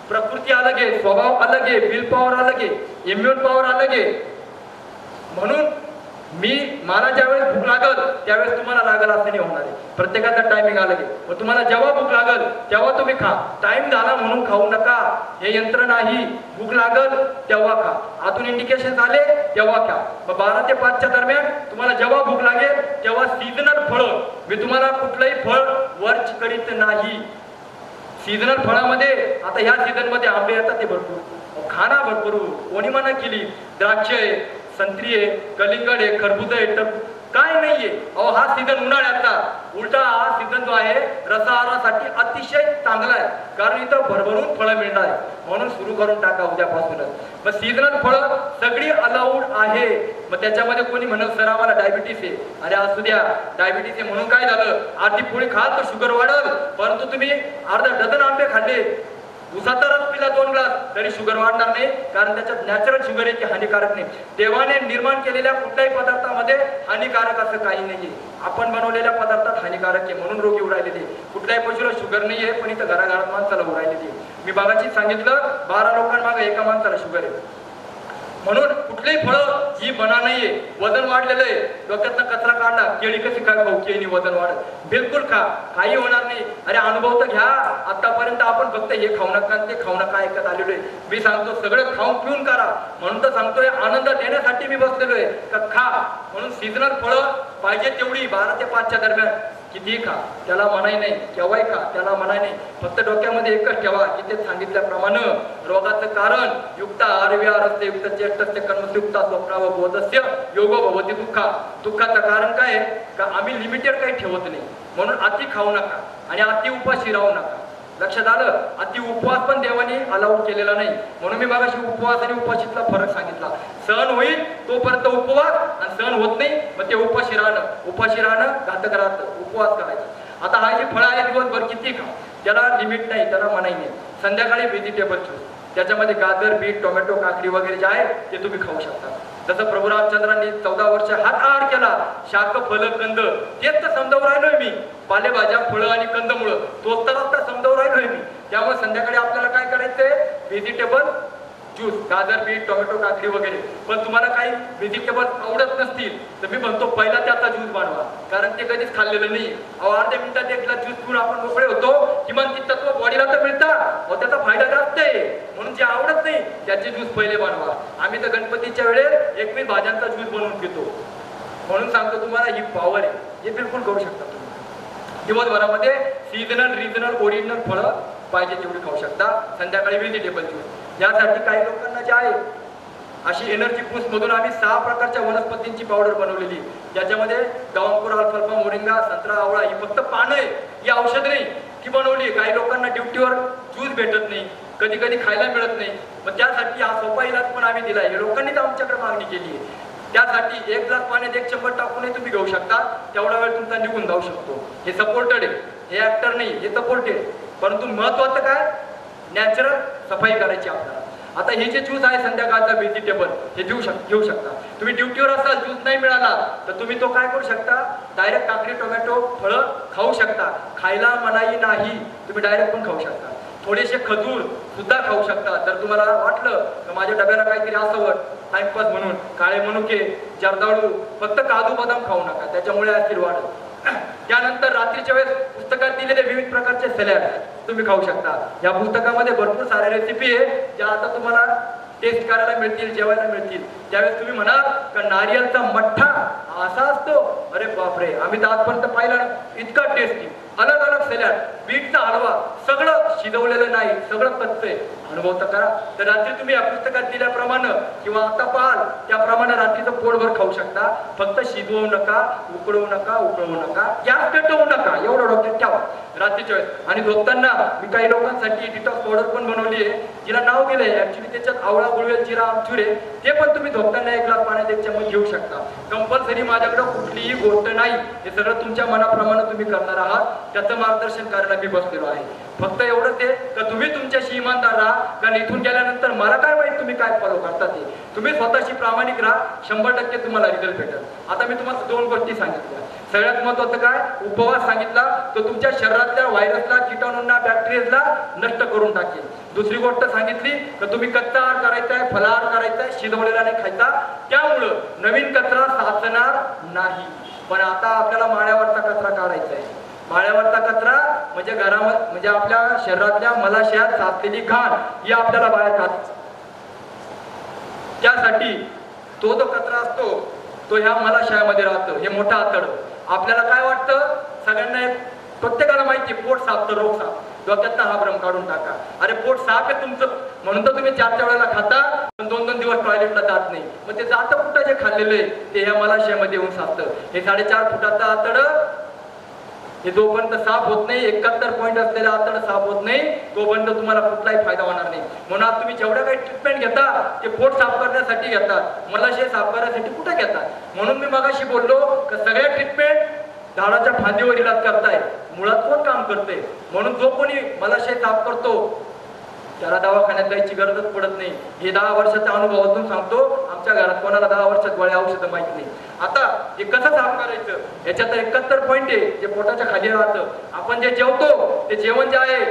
प्रकृती अलग आहे, स्वभाव अलग आहे, विल पॉवर अलग आहे, इम्युन पॉवर अलग आहे. म्हणून मला ज्यावेळेस भूक लागल त्यावेळेस तुम्हाला लागल असं नाही होणार आहे. प्रत्येकाचा टायमिंग अलग आहे. मग तुम्हाला जेव्हा भूक लागल तेव्हा तुम्ही खा. टाइम झाला म्हणून खाऊ नका, हे यंत्र नाही. भूक लागल तेव्हा खा, आतून इंडिकेशन आले तेव्हा खा. मग 12 ते 5च्या दरम्यान तुम्हाला जेव्हा भूक लागेल तेव्हा सीझनल फळं, मी तुम्हाला कुठलंही फळ वर्ज करीत नाही. सीझनल फळामध्ये आता ह्या सीझन मध्ये आंबे येतात ते भरपूर, खाना भरपूर. कोणी मना केली, द्राक्ष आहे, संत्री आहे, कलिंगड आहे, खरबूज आहे, काय नाहीये. अहो हा सीझन उन्हाळ्याचा. उलटा हा सीझन जो आहे रसाहारासाठी अतिशय चांगला आहे, कारण इथं भरभरून फळं मिळणार आहे. म्हणून सुरू करून टाका उद्यापासूनच. मग सीझनल फळं सगळी अलाउड आहे. मग त्याच्यामध्ये कोणी म्हणत सर आम्हाला डायबिटीस आहे, अरे असू द्या, डायबिटीस आहे म्हणून काय झालं, अर्धी पोळी खाल तर शुगर वाढल. परंतु तुम्ही अर्धा डझन आंबे खाल्ले, उसाचा रस पिला 2 ग्लास तरी शुगर वाढणार नाही, कारण त्याच्यात नॅचरल शुगर आहे की हानिकारक नाही. देवाने निर्माण केलेल्या कुठल्याही पदार्थामध्ये हानिकारक असं काही नाहीये. आपण बनवलेल्या पदार्थात हानिकारक आहे म्हणून रोग येऊ राहिलेले. कुठल्याही पशुला शुगर नाहीये, पण इथं घराघरात माणसाला होऊ राहिलेली. मी बाबाची सांगितलं 12 लोकांमागे एका माणसाला शुगर आहे. म्हणून कुठलीही फळं ही बना नाहीये. वजन वाढलेलं आहे, डोक्यातनं कचरा काढला, केळी कशी काय खाऊ, केळी वजन वाढत, बिलकुल खा, काही होणार नाही. अरे अनुभव तर घ्या. आतापर्यंत आपण फक्त हे खाऊ नका ते खाऊ नका ऐकत आलेलो आहे. मी सांगतो सगळं खाऊन पिऊन करा. म्हणून तर सांगतोय आनंद देण्यासाठी मी बसलेलो आहे का खा. म्हणून सीझनल फळं पाहिजे तेवढी 12 ते 5च्या दरम्यान कितीही खा, त्याला मनाई नाही. केव्हाही खा, त्याला मनाई नाही. फक्त डोक्यामध्ये एकच ठेवा की ते सांगितल्याप्रमाणे रोगाचं कारण युक्त आहारविहारस्य युक्त चेष्टस्य कर्मयुक्त स्वप्ना व बोधस्य योगो भवती दुःखा. दुःखाचं कारण काय आहे का आम्ही लिमिटेड काही ठेवत नाही. म्हणून अति खाऊ नका आणि अति उपाशी राहू नका. लक्षात आलं. अति उपवास पण देवाने अलाउड केलेला नाही. म्हणून मी मागाशी उपवास आणि उपाशीतला फरक सांगितला. सहन होईल तोपर्यंत उपवास, आणि सहन होत नाही मग ते उपाशी राहणं घातक राहतं. उपवास करायचा. आता हा जी फळ आहे दिवसभर किती खा, त्याला लिमिट नाही, त्याला मनाई नाही. संध्याकाळी व्हेजिटेबल ज्यूस, त्याच्यामध्ये गाजर, बीट, टोमॅटो, काकडी वगैरे जे आहे ते तुम्ही खाऊ शकता. जसं प्रभू रामचंद्रांनी 14 वर्ष हात आहार केला, शाक फल कंद, तेच तर समजावून राहिलोय मी. पालेभाज्या, फळं आणि कंदमुळं, तोच तर रस्ता समजावून राहिलोय मी. त्यामुळे संध्याकाळी आपल्याला काय करायचंय, व्हेजिटेबल ज्यूस, गाजर, बीट, टोमॅटो, काकडी वगैरे. पण तुम्हाला काही व्हेजिटेबल आवडत नसतील तर मी म्हणतो पहिला त्याचा ज्यूस बनवा, कारण ते कधीच खाल्लेलं नाही. अर्ध्या मिनिटात एक ग्लास ज्यूस पिऊन आपण मोकळे होतो. किमान ती तत्व बॉडीला तर मिळतात, त्याचा फायदा जास्त आहे. म्हणून जे आवडत नाही त्याचे ज्यूस पहिले बनवा. आम्ही तर गणपतीच्या वेळेस 21 भाज्यांचा ज्यूस बनवून पितो. म्हणून सांगतो तुम्हाला ही पॉवर आहे, हे बिलकुल करू शकता तुम्ही. दिवसभरामध्ये सीझनल, रिजनल, ओरिजिनल फळं पाहिजे तेवढी खाऊ शकता. संध्याकाळी व्हेजिटेबल ज्यूस. यासाठी काही लोकांना जे आहे अशी एनर्जी बूस्ट मधून आम्ही 6 प्रकारच्या वनस्पतींची पावडर बनवलेली, ज्याच्यामध्ये गावंकुर, अल्फाल्फा, मोरिंगा, संत्रा, आवळा ही फक्त पानं आहे, ही औषध नाही, ती बनवली. काही लोकांना ड्युटीवर ज्यूस भेटत नाही, कधी कधी खायला मिळत नाही. मग त्यासाठी हा सोपा इलाज पण आम्ही दिला. हे लोकांनीच आमच्याकडे मागणी केली आहे. त्यासाठी 1 ग्लास पाण्यात 1 चम्मच टाकूनही तुम्ही घेऊ शकता. तेवढा वेळ तुमचा निघून जाऊ शकतो. हे सपोर्टेड आहे, हे ऍक्टर नाही, हे सपोर्टेड. परंतु महत्वाचं काय, नॅचरल सफाई करायची आपल्याला. आता हे जे ज्यूस आहे संध्याकाळचा व्हेजिटेबल, हे घेऊ शकता तुम्ही. ड्युटीवर असाल, ज्यूस नाही मिळाला तर तुम्ही तो काय करू शकता, डायरेक्ट काकडी, टोमॅटो, फळं खाऊ शकता. खायला मनाई नाही, तुम्ही डायरेक्ट पण खाऊ शकता. थोडेसे खजूर सुद्धा खाऊ शकता. जर तुम्हाला वाटलं तर माझ्या डब्याला काहीतरी असावं टाइमपास म्हणून, काळे मनुके, जर्दाळू, फक्त काजू बदाम खाऊ नका, त्याच्यामुळे ऍसिड वाढेल. त्यानंतर रात्रीच्या वेळेस पुस्तकात दिलेले विविध प्रकारचे सॅलड तुम्ही खाऊ शकता. या पुस्तकामध्ये भरपूर साऱ्या रेसिपी आहे ज्या आता तुम्हाला टेस्ट करायला मिळतील, जेवायला मिळतील. त्यावेळेस तुम्ही म्हणाल का नारियलचा मठ्ठा असा असतो? अरे बापरे, आम्ही तर आजपर्यंत पाहिला ना. इतका टेस्टी, अलग अलग सॅलड, बीटचा हलवा, सगळं शिजवलेलं नाही, सगळं कच्चं आहे. अनुभव तर करा. तर रात्री तुम्ही या पुस्तकात दिल्याप्रमाणे किंवा आता पाहाल त्याप्रमाणे रात्रीचं पोटभर खाऊ शकता. फक्त शिजवू नका, उकळवू नका, गॅस पेटवू नका, एवढं डोक्यात ठेवा रात्रीच्या वेळेस. आणि झोपताना मी काही लोकांसाठी डिटॉक्स पावडर पण बनवली आहे, जिला नाव दिलंय. ऍक्च्युली त्याच्यात आवळा, गुळवेल, जिरा, आमचूर आहे. ते पण तुम्ही झोपताना 1 ग्लास पाण्यात त्याच्यामध्ये घेऊ शकता. कंपल्सरी माझ्याकडे कुठलीही गोष्ट नाही, हे सगळं तुमच्या मनाप्रमाणे तुम्ही करणार आहात. त्याचं मार्गदर्शन करायला मी बसलेलो आहे. फक्त एवढंच आहे का तुम्ही तुमच्याशी इमानदार राहा. कारण इथून गेल्यानंतर मला काय माहित तुम्ही काय फॉलो करता ते. तुम्ही स्वतःशी प्रामाणिक राहा, 100% तुम्हाला रिझल्ट भेटेल. आता मी तुम्हाला 2 गोष्टी सांगितल्या. सगळ्यात महत्त्वाचं काय, उपवास सांगितला तो तुमच्या शरीरातल्या व्हायरसला, कीटाणूंना, बॅक्टेरियाला नष्ट करून टाकेल. दुसरी गोष्ट सांगितली तर तुम्ही कच्चा आहार करायचा आहे, फलाहार करायचा आहे, शिजवलेला नाही खायचा. त्यामुळं नवीन कचरा साचणार नाही. पण आता आपल्याला माळ्यावरचा कचरा काढायचा आहे. माळ्यावरचा कचरा म्हणजे घरामध्ये, म्हणजे आपल्या शरीरातल्या मलाशयात साचलेली घाण ही आपल्याला बाहेर काढायची. त्यासाठी तो जो कचरा असतो तो ह्या मलाशयामध्ये राहतो. हे मोठं आतड. आपल्याला काय वाटतं, सगळ्यांना प्रत्येकाला माहिती पोट साफ तर रोग साफ. डोक्यातनं हा भ्रम काढून टाका. अरे पोट साफ आहे तुमचं म्हणून तर तुम्ही 4 वेळेला खाता, पण 2-2 दिवस टॉयलेटला जात नाही. मग ते जातं कुठं जे खाल्लेलं आहे ते ह्या मलाशयामध्ये येऊन साचतं. हे 4.5 फुटाचं आतड हे जोपर्यंत साफ होत नाही, 71 पॉईंट असलेलं आतड साफ होत नाही, तोपर्यंत तुम्हाला कुठलाही फायदा होणार नाही. म्हणून आज तुम्ही जेवढ्या काही ट्रीटमेंट घेता ते पोट साफ करण्यासाठी घेतात, मलाशय साफ करण्यासाठी कुठे घेतात. म्हणून मी मगाशी बोललो की सगळ्या ट्रीटमेंट झाडाच्या फांदीवर इलाज करताय, मुळात कोण काम करते. म्हणून जो कोणी मलाशय साफ करतो त्याला दवाखान्यात जायची गरजच पडत नाही. हे 10 वर्षाच्या अनुभवातून सांगतो. आमच्या घरात कोणाला 10 वर्षात गोळ्या औषधं माहित नाही. आता हे कसं साफ करायचं, याच्यात 71 पॉईंट आहे जे पोटाच्या खाली राहतं. आपण जे जेवतो ते जेवण जे आहे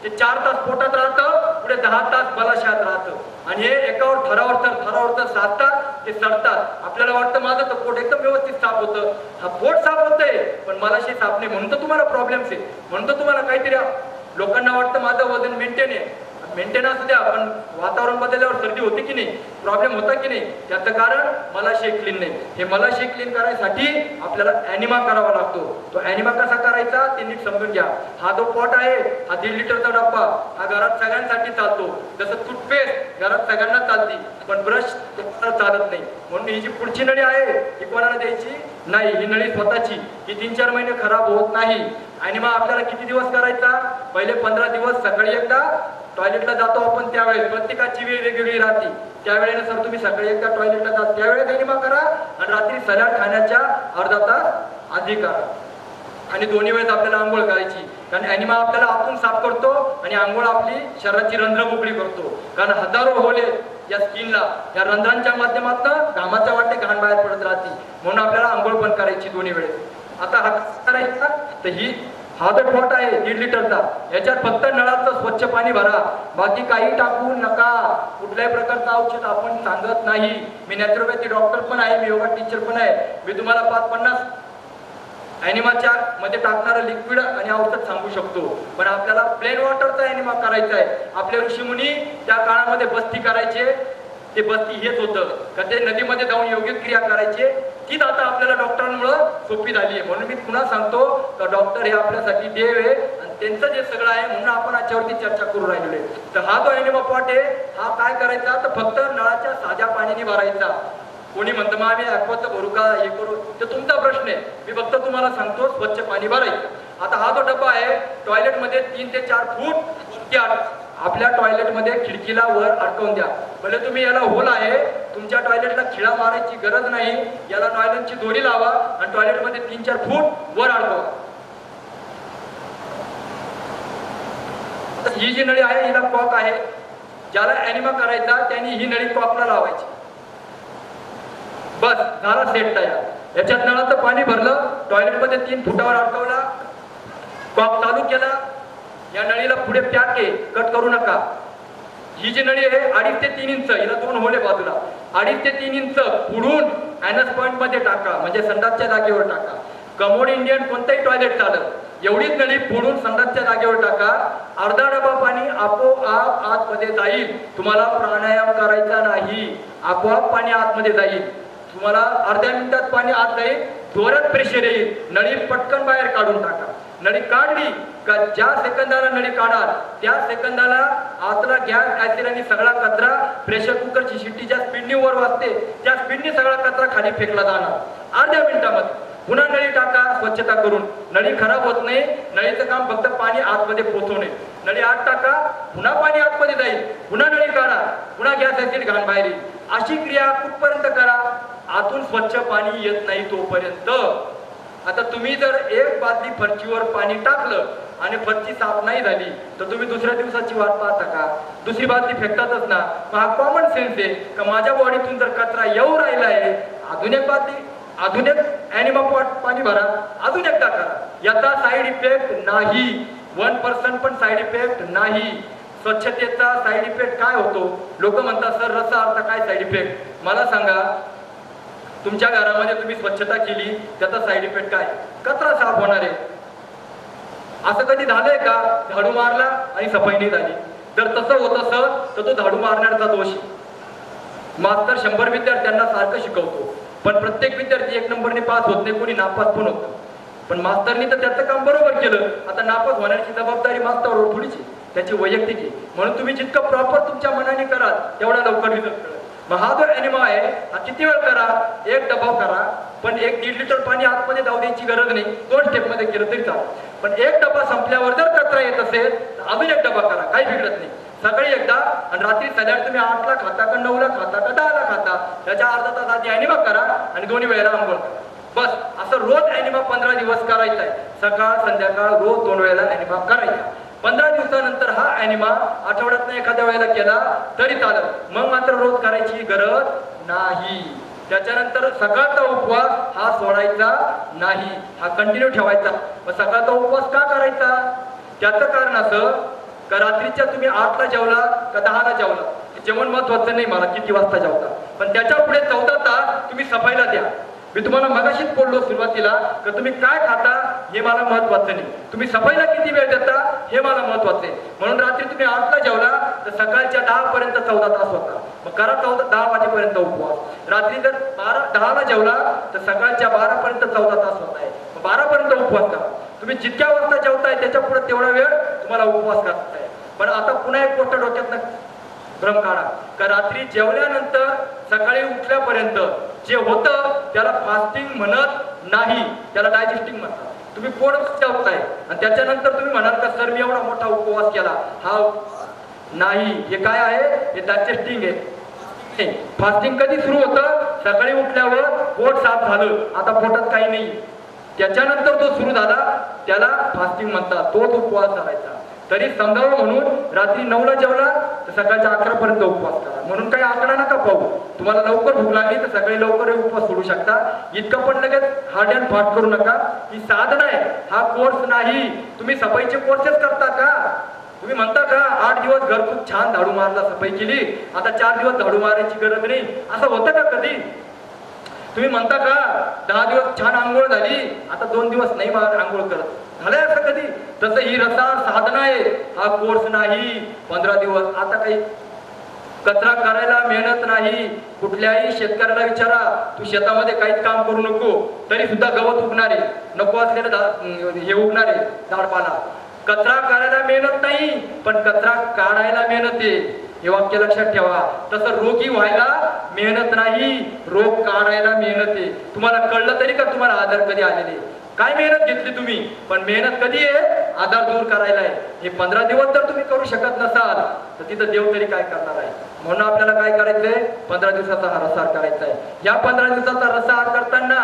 ते 4 तास पोटात राहतं, पुढे 10 तास मलाशयात राहतं. आणि हे एकावर थरावर तर साधतात, ते सडतात. आपल्याला वाटतं माझं तर पोट एकदम व्यवस्थित साफ होतं. हा पोट साफ होतंय पण मलाशय साफ नाही, म्हणून तर तुम्हाला प्रॉब्लेम्स आहे. म्हणून तर तुम्हाला काहीतरी लोकांना वाटतं माझं वजन मेंटेन आहे. मेंटेन असू द्या, पण वातावरण बदलल्यावर सर्दी होते की नाही, प्रॉब्लेम होता की नाही, त्याचं कारण मलाशय क्लीन नाही. हे मलाशय क्लीन करायसाठी आपल्याला ॲनिमा करावा लागतो. तो ॲनिमा कसा करायचा ते नीट समजून घ्या. हा जो पॉट आहे हा 1.5 लिटरचा डब्बा, हा घरात सगळ्यांसाठी चालतो. जसं टूथपेस्ट घरात सगळ्यांना चालती, पण ब्रश चालत नाही. म्हणून ही जी पुढची नळी आहे ही कोणाला द्यायची नाही. ही नळी स्वतःची, ही 3-4 महिने खराब होत नाही. ॲनिमा आपल्याला किती दिवस करायचा, पहिले 15 दिवस सकाळी एकदा, टॉयलेटला जातो आपण त्यावेळेस प्रत्येकाची वेळ वेगवेगळी राहते. त्यावेळेनुसार तुम्ही सकाळी एकदा टॉयलेटला जाता त्यावेळेस ॲनिमा करा, आणि रात्री सलाड खाण्याच्या अर्धा तास आधी करा. आणि दोन्ही वेळेस आपल्याला आंघोळ करायची. कारण ॲनिमा आपल्याला आतून साफ करतो आणि आंघोळ आपली शरीराची रंध्र मोकळी करतो. कारण हजारो होले या स्किनला, या रंध्रांच्या माध्यमातून घामाच्या वाटे घाण बाहेर पडत राहते. म्हणून आपल्याला आंघोळ पण करायची दोन्ही वेळेस. आता हा करायचा तर हा जो पॉट आहे 1.5 लिटरचा, याच्यात फक्त नळाचं स्वच्छ पाणी भरा, बाकी काही टाकू नका. कुठल्याही प्रकारचं औषध आपण सांगत नाही. मी नॅचरोपॅथी डॉक्टर पण आहे, मी योगा टीचर पण आहे. मी तुम्हाला 5-50 ॲनिमाच्या मध्ये टाकणारं लिक्विड आणि औषध सांगू शकतो, पण आपल्याला प्लेन वॉटरचा ॲनिमा करायचा आहे. आपले ऋषीमुनी त्या काळामध्ये बस्ती करायचे. ते बस्ती हेच होतं का ते नदीमध्ये जाऊन योग्य क्रिया करायचे. तीच आता आपल्याला डॉक्टरांमुळे सोपी झाली आहे. म्हणून मी पुन्हा सांगतो का डॉक्टर हे आपल्यासाठी देव आहे आणि त्यांचं जे सगळं आहे म्हणून आपण याच्यावरती चर्चा करू राहिलेलो आहे. तर हा जो ॲनिमा पॉट आहे हा काय करायचा, तर फक्त नळाच्या साध्या पाण्याने भरायचा. कोणी म्हणतं मग आम्ही ॲक्वाचं भरू का, हे करू, ते तुमचा प्रश्न आहे. मी फक्त तुम्हाला सांगतो स्वच्छ पाणी भरायचं. आता हा जो डब्बा आहे टॉयलेटमध्ये 3 ते 4 फूट आपल्या टॉयलेटमध्ये खिडकीला वर अडकवून द्या. भले तुम्ही याला होल आहे, तुमच्या टॉयलेटला खिळा मारायची गरज नाही. याला नॉयलनची दोरी लावा आणि टॉयलेटमध्ये 3-4 फूट वर अडकवा. आता ही जी नळी आहे हिला कॉक आहे. ज्याला ॲनिमा करायचा त्यांनी ही नळी कॉकला लावायची. बस झाला सेट तयार. याच्यात नळाचं पाणी भरलं, टॉयलेटमध्ये 3 फुटावर अडकवला, कॉक चालू केला. या नळीला पुढे पॅक आहे, कट करू नका. ही जी नळी आहे 2.5 ते 3 इंच, हिला 2 होले बाजूला. 2.5 ते 3 इंच पुढून ॲनस पॉइंट मध्ये टाका, म्हणजे संडासच्या जागेवर टाका. कमोड इंडियन कोणतंही टॉयलेट चालत, एवढीच नळी फोडून संडासच्या जागेवर टाका. अर्धा डबा पाणी आपोआप आतमध्ये जाईल. तुम्हाला प्राणायाम करायचा नाही, आपोआप पाणी आतमध्ये जाईल. तुम्हाला अर्ध्या मिनिटात पाणी आत जाईल, जोरात प्रेशर येईल, नळी पटकन बाहेर काढून टाका. नळी काढली का ज्या सेकंदाला नळी काढाल त्या सेकंदाला आतला गॅस ऍसिड आणि सगळा कचरा प्रेशर कुकरची शिट्टी ज्या स्पीडनी वर वाजते त्या स्पीडनी सगळा कचरा खाली फेकला जाणार. अर्ध्या मिनिटामध्ये पुन्हा नळी टाका स्वच्छता करून. नळी खराब होत नाही, नळीचं काम फक्त पाणी आतमध्ये पोहोचवणे. नळी आत टाका, पुन्हा पाणी आतमध्ये जाईल, पुन्हा नळी काढा, पुन्हा गॅस ऍसिड घाण बाहेर येईल. अशी क्रिया कुठपर्यंत करा, आतून स्वच्छ पाणी येत नाही तोपर्यंत. आता तुम्ही जर एक बादली फरचीवर पाणी टाकलं आणि फरची साफ नाही झाली तर तुम्ही दुसऱ्या दिवसाची वाट पाहता का? दुसरी बादली फेकतातच ना. मग हा कॉमन सेन्स आहे का माझ्या बॉडीतून जर कचरा येऊ राहिला आहे, अजून एक बादली अजून एक ॲनिमा पॉट पाणी भरा, अजून एकदा करा. याचा साईड इफेक्ट नाही, 1% पण साईड इफेक्ट नाही. स्वच्छतेचा साईड इफेक्ट काय होतो? लोक म्हणतात सर रसा अर्थ काय साईड इफेक्ट? मला सांगा, तुमच्या घरामध्ये तुम्ही स्वच्छता केली त्याचा साईड इफेक्ट काय? कचरा साफ होणार आहे. असं कधी झालंय का झाडू मारला आणि सफाई नाही झाली? जर तसं होत असं तर तो झाडू मारण्याचा दोष. मास्तर 100 विद्यार्थ्यांना सारखं शिकवतो पण प्रत्येक विद्यार्थी 1 नंबरने पास होत नाही, कोणी नापास पण होतं. पण मास्तरनी तर त्याचं काम बरोबर केलं. आता नापास होण्याची जबाबदारी मास्तरवर थोडीची, त्याची वैयक्तिक आहे. म्हणून तुम्ही जितकं प्रॉपर तुमच्या मनाने कराल तेवढा लवकर रिझल्ट कळेल. मग हा जो ॲनिमा आहे हा किती वेळ करा? 1 डबा करा, पण 1-1.5 लिटर पाणी आतमध्ये जाऊ द्यायची गरज नाही. 2 स्टेपमध्ये केलं तरी चालेल. पण 1 डबा संपल्यावर जर कचरा येत असेल तर अजून 1 डबा करा, काही बिघडत नाही. सकाळी एकदा आणि रात्री सध्या तुम्ही 8ला खाता का 9ला खाता का 10ला खाता, त्याच्या अर्धा तास आधी ॲनिमा करा आणि 2 वेळेला आंघोळ करा. बस असं रोज ॲनिमा 15 दिवस करायचा आहे. सकाळ संध्याकाळ रोज 2 वेळेला ॲनिमा करायचा. 15 दिवसानंतर हा ॲनिमा आठवड्यातनं एखाद्या वेळेला केला तरी चालेल, मग मात्र रोज करायची गरज नाही. त्याच्यानंतर सकाळचा उपवास हा सोडायचा नाही, हा कंटिन्यू ठेवायचा. मग सकाळचा उपवास का करायचा? त्याचं कारण असं का रात्रीच्या तुम्ही 8ला जेवला का 10ला जेवला, जेवण महत्वाचं नाही मला किती वाजता जेवता, पण त्याच्या पुढे 14 तास तुम्ही सफाईला द्या. मी तुम्हाला मगाशीच बोललो सुरुवातीला की तुम्ही काय खाता हे मला महत्वाचं नाही, तुम्ही सफाईला किती वेळ देता हे मला महत्वाचं आहे. म्हणून रात्री तुम्ही 8ला जेवला तर सकाळच्या 10 पर्यंत 14 तास होता, मग करा 10 वाजेपर्यंत उपवास. रात्री जर 10ला जेवला तर सकाळच्या 12 पर्यंत 14 तास होत आहे, 12 पर्यंत उपवास करा. तुम्ही जितक्या वाजता जेवताय त्याच्या पुढे तेवढा वेळ तुम्हाला उपवास करताय. पण आता पुन्हा एक गोष्ट डोक्यात भ्रम काढा का रात्री जेवल्यानंतर सकाळी उठल्यापर्यंत जे होतं त्याला फास्टिंग म्हणत नाही, त्याला डायजेस्टिंग म्हणतात. तुम्ही पोट जेवताय आणि त्याच्यानंतर तुम्ही म्हणाल का सर मी एवढा मोठा उपवास केला, हा नाही. हे काय आहे? हे डायजेस्टिंग आहे. फास्टिंग कधी सुरू होतं? सकाळी उठल्यावर पोट साफ झालं, आता पोटात काही नाही, त्याच्यानंतर जो सुरू झाला त्याला फास्टिंग म्हणतात, तोच उपवास करायचा. तरी समजावं म्हणून रात्री 9ला जेवला तर सकाळच्या 11 पर्यंत उपवास करा. म्हणून काही आकडा नका पाहू. तुम्हाला लवकर भूक लागली तर सकाळी लवकर उपवास सोडू शकता. इतकं पण लगेच हार्ड अँड फास्ट करू नका. ही साधना आहे, हा कोर्स नाही. तुम्ही सफाईचे कोर्सेस करता का? तुम्ही म्हणता का 8 दिवस घर खूप छान झाडू मारला, सफाई केली, आता 4 दिवस झाडू मारायची गरज नाही, असं होतं का कधी? तुम्ही म्हणता का 10 दिवस छान आंघोळ झाली, आता 2 दिवस नाही आंघोळ करत, झालंय असं कधी? तसं ही रसाळ साधना आहे, हा कोर्स नाही. 15 दिवस आता काही कचरा करायला मेहनत नाही. कुठल्याही शेतकऱ्याला विचारा, तू शेतामध्ये काहीच काम करू नको तरी सुद्धा गवत उगणारे, नको असलेलं हे उगणारे झाडपाला. कचरा करायला मेहनत नाही पण कचरा काढायला मेहनत आहे, हे वाक्य लक्षात ठेवा. तसं रोगी व्हायला मेहनत नाही, रोग काढायला मेहनत आहे. तुम्हाला कळलं तरी का तुम्हाला आजार कधी आलेले? काय मेहनत घेतली तुम्ही, पण मेहनत कधी आहे? आजार दूर करायला आहे. हे 15 दिवस जर तुम्ही करू शकत नसाल तर तिथं देव तरी काय करणार आहे? म्हणून आपल्याला काय करायचंय? 15 दिवसाचा हा रसाळ करायचा आहे. या 15 दिवसाचा रसाळ करताना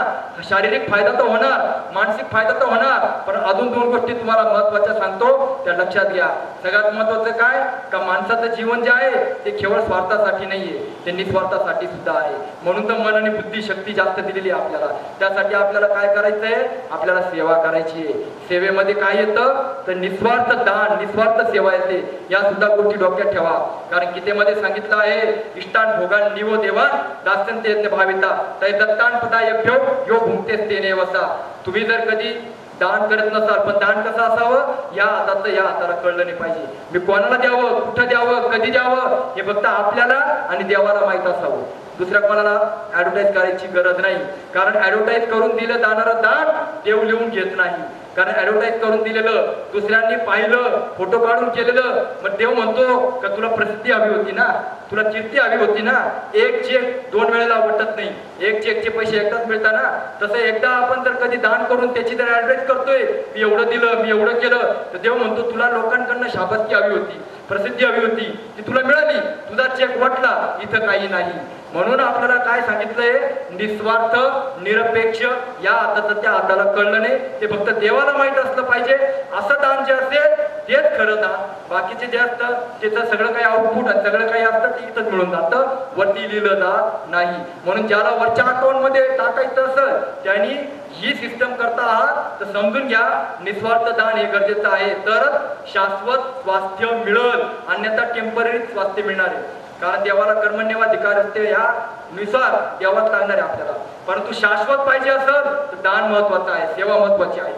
शारीरिक फायदा तर होणार, मानसिक फायदा तर होणार, पण अजून 2 गोष्टी तुम्हाला महत्वाच्या सांगतो, त्या लक्षात घ्या. सगळ्यात महत्वाचं काय का माणसाचं जीवन जे आहे ते केवळ स्वार्थासाठी नाहीये, ते निस्वार्थासाठी सुद्धा आहे. म्हणून तर मन आणि बुद्धी शक्ती जास्त दिलेली आहे आपल्याला. त्यासाठी आपल्याला काय करायचंय? आपल्याला सेवा करायची आहे. सेवेमध्ये काय येतं तर निस्वार्थ दान, निस्वार्थ सेवा येते. या सुद्धा गोष्टी डोक्यात ठेवा. कारण गीतेमध्ये सांगितलं आहे, इष्टान भोगान निवो देवा दास्यन्ते भाविता तै दत्तान पदायभ्यो यो भुंक्तेस्ते नेवसा. तुम्ही जर कधी दान करत नसाल, पण दान कसं असावं, या हाताचं या हाताला कळलं नाही पाहिजे. मी कोणाला द्यावं, कुठं द्यावं, कधी द्यावं हे फक्त आपल्याला आणि देवाला माहित असावं. दुसऱ्या कोणाला ऍडव्हर्टाईज करायची गरज नाही. कारण ऍडव्हर्टाईज करून दिलं जाणारं दान देव लिहून घेत नाही. कारण ऍडव्हर्टाईज करून दिलेलं, दुसऱ्यांनी पाहिलं, फोटो काढून केलेलं, मग देव म्हणतो का तुला प्रसिद्धी हवी होती ना, तुला कीर्ती हवी होती ना. एक चेक 2 वेळेला वाटत नाही, एक चेकचे पैसे एकदाच मिळतात ना. तसं एकदा आपण जर कधी दान करून त्याची जर ऍडव्हर्टाईज करतोय, मी एवढं दिलं, मी एवढं केलं, तर देव म्हणतो तुला लोकांकडनं शाबासकी हवी होती, प्रसिद्धी हवी होती, ती तुला मिळाली, तुझा चेक वाटला, इथं काही नाही. म्हणून आपल्याला काय सांगितलंय, निस्वार्थ निरपेक्ष या हाताचं त्या हाताला कळलं नाही, ते फक्त देवाला माहित असलं पाहिजे. असं दान जे असेल तेच खरं दान. बाकीचे जे असतं त्याचं सगळं काही आउटपुट आणि सगळं काही असतं ते इथंच मिळून जातं, वरती लिहिलं जात नाही. म्हणून ज्याला वरच्या अकाउंट मध्ये टाकायचं असेल त्यांनी ही सिस्टम करता आहात तर समजून घ्या, निस्वार्थ दान हे गरजेचं आहे, तरच शाश्वत स्वास्थ्य मिळेल, अन्यथा टेम्पररी स्वास्थ्य मिळणार आहे. कारण देवाला कर्मण्यवाधिकार असते, या नुसार देवाच लागणार आहे आपल्याला. परंतु शाश्वत पाहिजे असेल तर दान महत्वाचं आहे, सेवा महत्वाची आहे.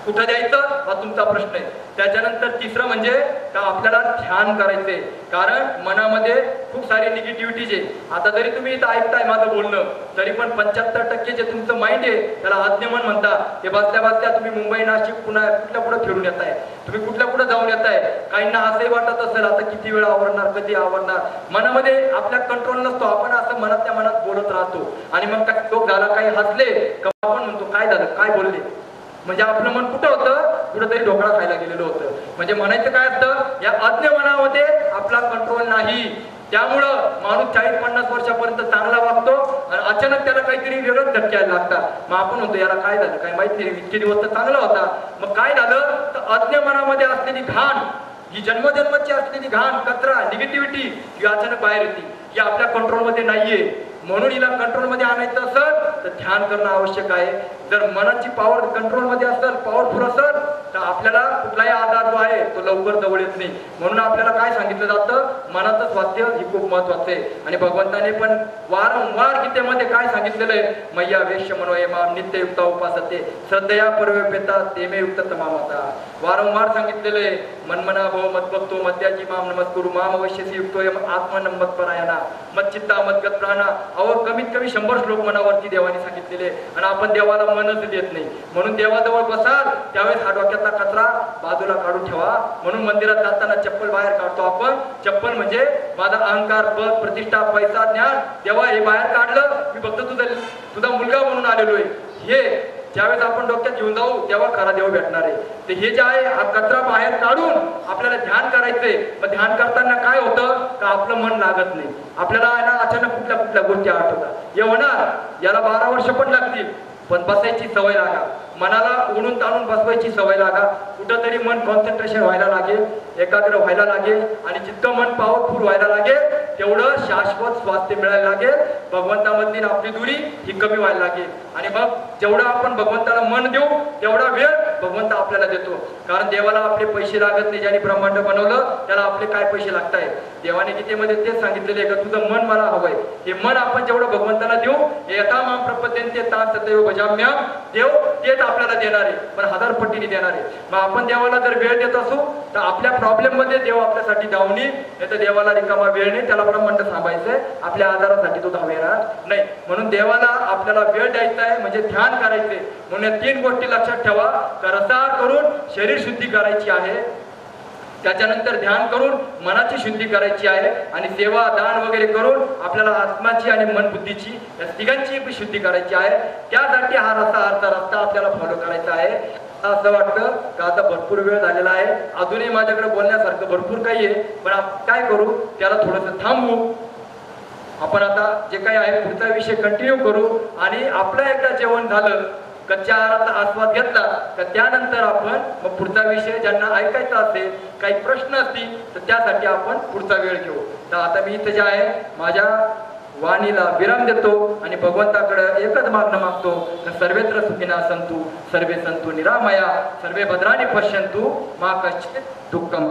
कुठं द्यायचं हा तुमचा प्रश्न आहे. त्याच्यानंतर तिसरं म्हणजे का आपल्याला ध्यान करायचंय. कारण मनामध्ये खूप सारी निगेटिव्हिटीज आहे. आता जरी तुम्ही इथं ऐकताय माझं बोलणं, तरी पण 75% जे तुमचं माइंड आहे त्याला आज्ञामन म्हणतात. हे बसल्या बसल्या तुम्ही मुंबई, नाशिक, पुन्हा कुठल्या पुढे फिरून येताय, तुम्ही कुठल्या पुढे जाऊन येताय. काहींना असंही वाटत असेल आता किती वेळ आवरणार, कधी आवरणार. मनामध्ये आपल्या कंट्रोल नसतो, आपण असं मनातल्या मनात बोलत राहतो. आणि मग काय तो झाला, काही हसले का आपण म्हणतो काय झालं, काय बोलले. म्हणजे आपलं मन कुठं होतं, कुठंतरी ढोकळा खायला गेलेलं होतं. म्हणजे म्हणायचं काय असतं, या अज्ञ मनामध्ये आपला कंट्रोल नाही. त्यामुळं माणूस 40-50 वर्षापर्यंत चांगला वागतो आणि अचानक त्याला काहीतरी वेगळंच धक्क्याला लागतात. मग आपण म्हणतो याला काय झालं, काय माहित नाही, इतके दिवस तर चांगला होता. मग काय झालं तर अज्ञ मनामध्ये असलेली घाण, ही जन्मजन्माची असलेली घाण, कचरा, निगेटिव्हिटी ही अचानक बाहेर येते. ही आपल्या कंट्रोलमध्ये नाहीये. म्हणून हिला कंट्रोलमध्ये आणायचं असेल तर ध्यान करणं आवश्यक आहे. जर मनाची पॉवर कंट्रोलमध्ये असेल, पॉवरफुल असेल, तर आपल्याला कुठलाही आजार जो आहे तो लवकर जवळ येत नाही. म्हणून आपल्याला काय सांगितलं जातं, मनाचं स्वास्थ्य ही खूप महत्वाचं आहे. आणि भगवंताने पण वारंवार गीतेमध्ये काय सांगितलेलं आहे, मय्या वेश्य मनोये माम नित्ययुक्त उपासते श्रद्धया परवेपेता तेमे युक्त तमामता. वारंवार सांगितलेलं आहे, मनमना भव मद्भक्तो मद्याजी माम नमस्कुरु माम अवश्यसी युक्तोयम आत्मनमत्परायणा मच्चित्ता मद्गत प्राणा. अहो कमीत कमी 100 श्लोक मनावरती देवाने सांगितलेले, आणि आपण देवाला मनच देत नाही. म्हणून देवाजवळ बसाल त्यावेळेस हा डोक्यातला कचरा बाजूला काढून ठेवा. म्हणून मंदिरात जाताना चप्पल बाहेर काढतो आपण. चप्पल म्हणजे माझा अहंकार, पद, प्रतिष्ठा, पैसा, ज्ञान, देवा हे बाहेर काढलं. मी फक्त तुझा मुलगा म्हणून आलेलो आहे. हे ज्यावेळेस आपण डोक्यात घेऊन जाऊ तेव्हा खरा देव भेटणार आहे. तर हे जे आहे हा कचरा बाहेर काढून आपल्याला ध्यान करायचंय. मग ध्यान करताना काय होतं का आपलं मन लागत नाही. आपल्याला ना अचानक कुठल्या कुठल्या गोष्टी आठवतात. हे होणार, याला 12 वर्ष पण लागतील, पण बसायची सवय लागा. मनाला उडून ताणून बसवायची सवय लागा. कुठंतरी मन कॉन्सन्ट्रेशन व्हायला लागेल, एकाग्र व्हायला लागेल, आणि जितकं मन पॉवरफुल व्हायला लागेल तेवढं शाश्वत स्वास्थ्य मिळायला लागेल. भगवंतामधली आपली दुरी ही कमी व्हायला लागेल. आणि मग जेवढा आपण भगवंताला मन देऊ तेवढा वेळ भगवंत आपल्याला देतो. कारण देवाला आपले पैसे लागत नाही. ज्याने ब्रह्मांड बनवलं त्याला आपले काय पैसे लागत आहेत. देवाने गीतेमध्ये तेच सांगितलेले का तुझं मन मला हवंय. हे मन आपण जेवढं भगवंताला देऊ, यथा माम प्रपद्यन्ते तां तथैव भजाम्यहम्, देव तेच आपल्याला देणार आहे, पण 1000 पटीने देणार आहे. मग आपण देवाला जर वेळ देत असू तर आपल्या प्रॉब्लेम मध्ये देव आपल्यासाठी धावून येईल. नाही तर देवाला रिकामा वेळ नाही, त्याला ब्रह्मांड सांभाळायचंय, आपल्या आजारासाठी तो धावेणार नाही. म्हणून देवाला आपल्याला वेळ द्यायचा आहे, म्हणजे ध्यान करायचंय. म्हणून या 3 गोष्टी लक्षात ठेवा. रसाळ करून शरीर शुद्धी करायची आहे, त्याच्यानंतर ध्यान करून मनाची शुद्धी करायची आहे, आणि सेवा दान वगैरे करून आपल्याला आत्माची आणि मन बुद्धीची या तिघांची शुद्धी करायची आहे. त्यासाठी हा रस्ता आपल्याला फॉलो करायचा आहे. असं वाटतं का आता भरपूर वेळ झालेला आहे, अजूनही माझ्याकडे बोलण्यासारखं भरपूर काही आहे, पण काय करू, त्याला थोडंसं थांबवू. आपण आता जे काही आहे पुढचा विषय कंटिन्यू करू. आणि आपलं एकदा जेवण झालं, कच्च्या आहाराचा आस्वाद घेतला तर त्यानंतर आपण मग पुढचा विषय ज्यांना ऐकायचा असेल, काही प्रश्न असतील तर त्यासाठी आपण पुढचा वेळ घेऊ. तर आता मी इथं जे आहे माझ्या वाणीला विराम देतो आणि भगवंताकडे एकच मागणं मागतो, सर्वेत्र सुखिना संतु सर्वे संतु निरामया सर्वे भद्राणी पश्यंतु मा कश्चित् दुःखम.